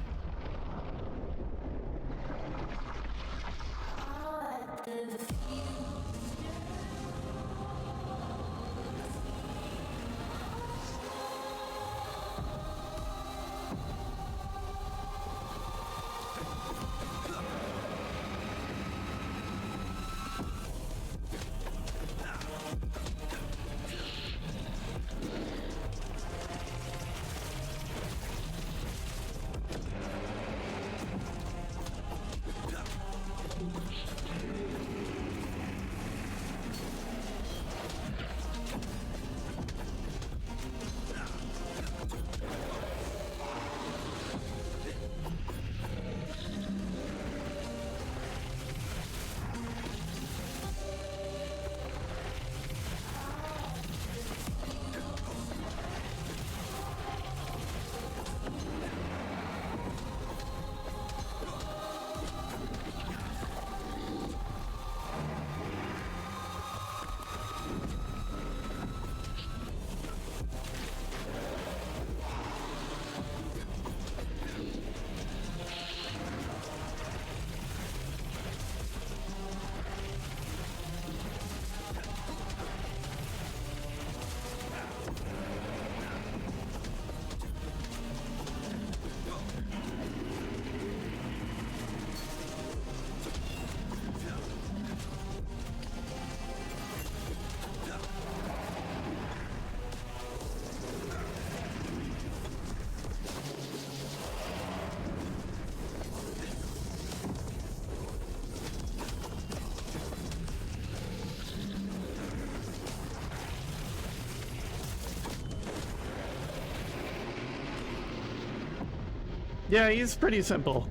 Yeah, he's pretty simple.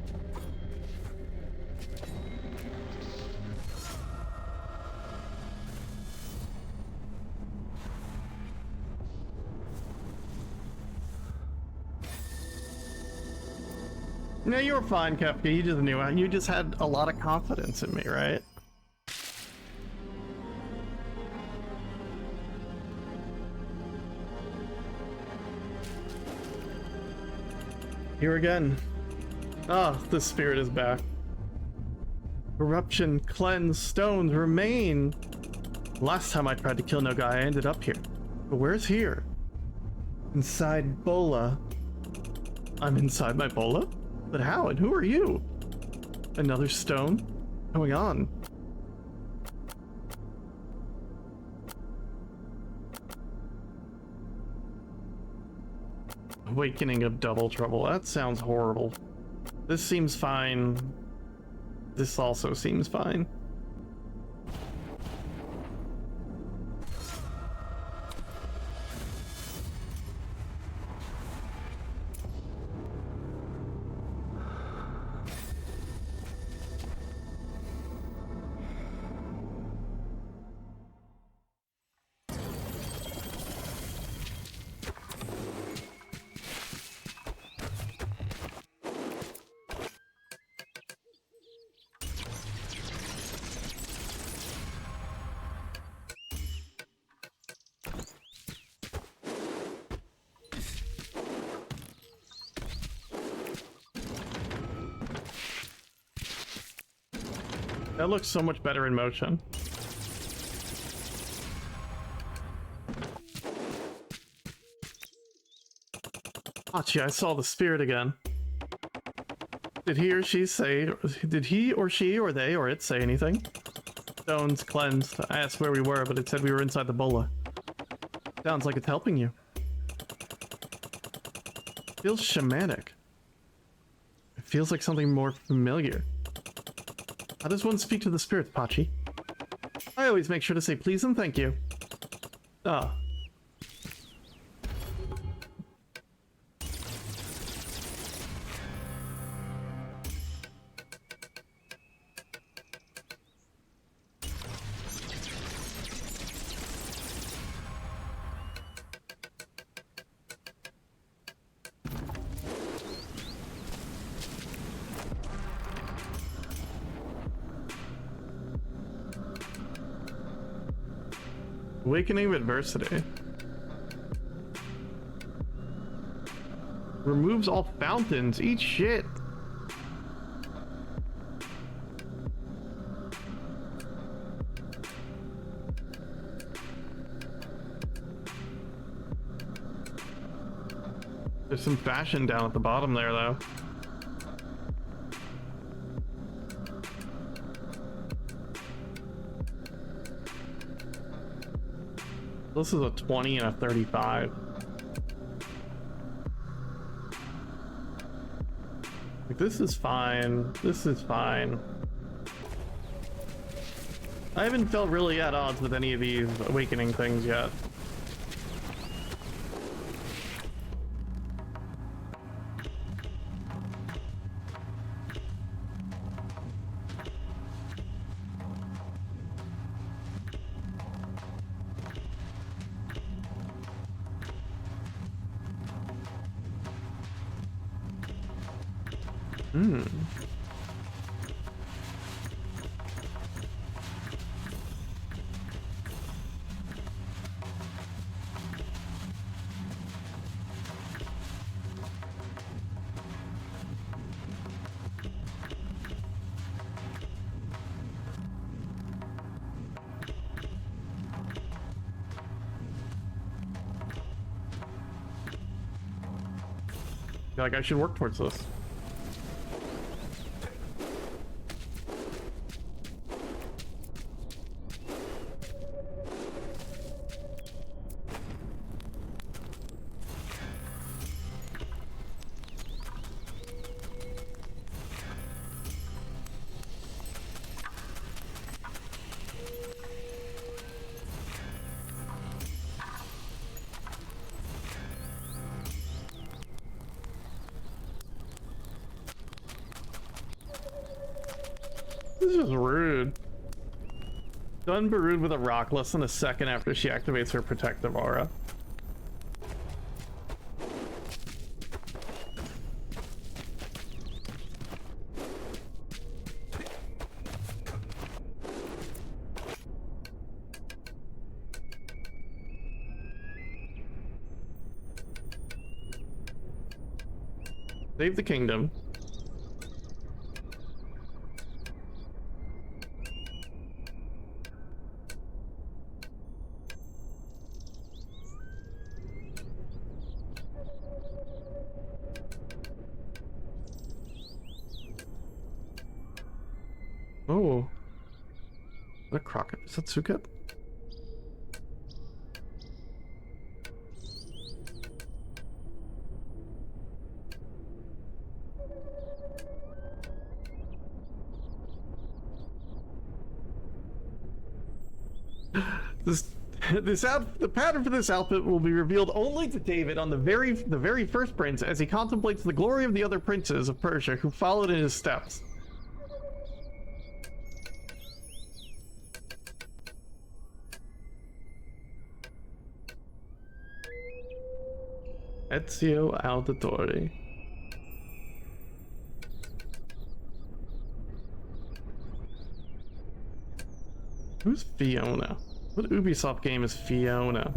No, you were fine, Kefka. You just knew it. You just had a lot of confidence in me, right? Here again. Ah, the spirit is back. Corruption, cleanse, stones remain. Last time I tried to kill no guy, I ended up here. But where's here? Inside Bola. I'm inside my Bola? But how, and who are you? Another stone? What's going on? Awakening of Double Trouble. That sounds horrible. This seems fine. This also seems fine. That looks so much better in motion. Hachi, I saw the spirit again. Did he or she say, did he or she or they or it say anything? Stones cleansed. I asked where we were, but it said we were inside the bola. Sounds like it's helping you. Feels shamanic. It feels like something more familiar. How does one speak to the spirits, Pachi? I always make sure to say please and thank you. Ah. Awakening of Adversity. Removes all fountains. Eat shit. There's some fashion down at the bottom there, though. This is a 20 and a 35. Like, this is fine. This is fine. I haven't felt really at odds with any of these awakening things yet. Like, I should work towards this. This is rude. Stun Barud with a rock less than a second after she activates her protective aura. Save the kingdom. Oh. What a croc. Is that Suket? The pattern for this outfit will be revealed only to David on the very first prince as he contemplates the glory of the other princes of Persia who followed in his steps. Ezio Auditore. Who's Fiona? What Ubisoft game is Fiona?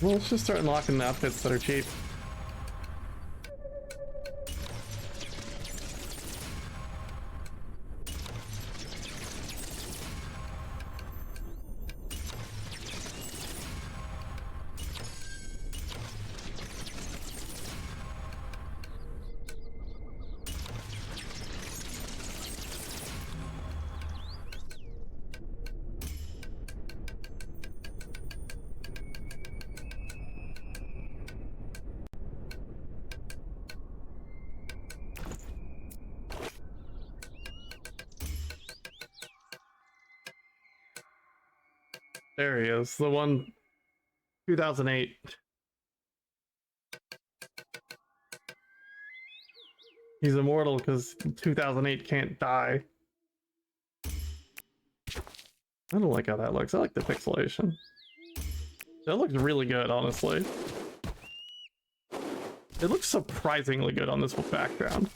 Well, let's just start unlocking the outfits that are cheap. There he is, the one 2008. He's immortal because 2008 can't die. I don't like how that looks. I like the pixelation. That looks really good, honestly. It looks surprisingly good on this background.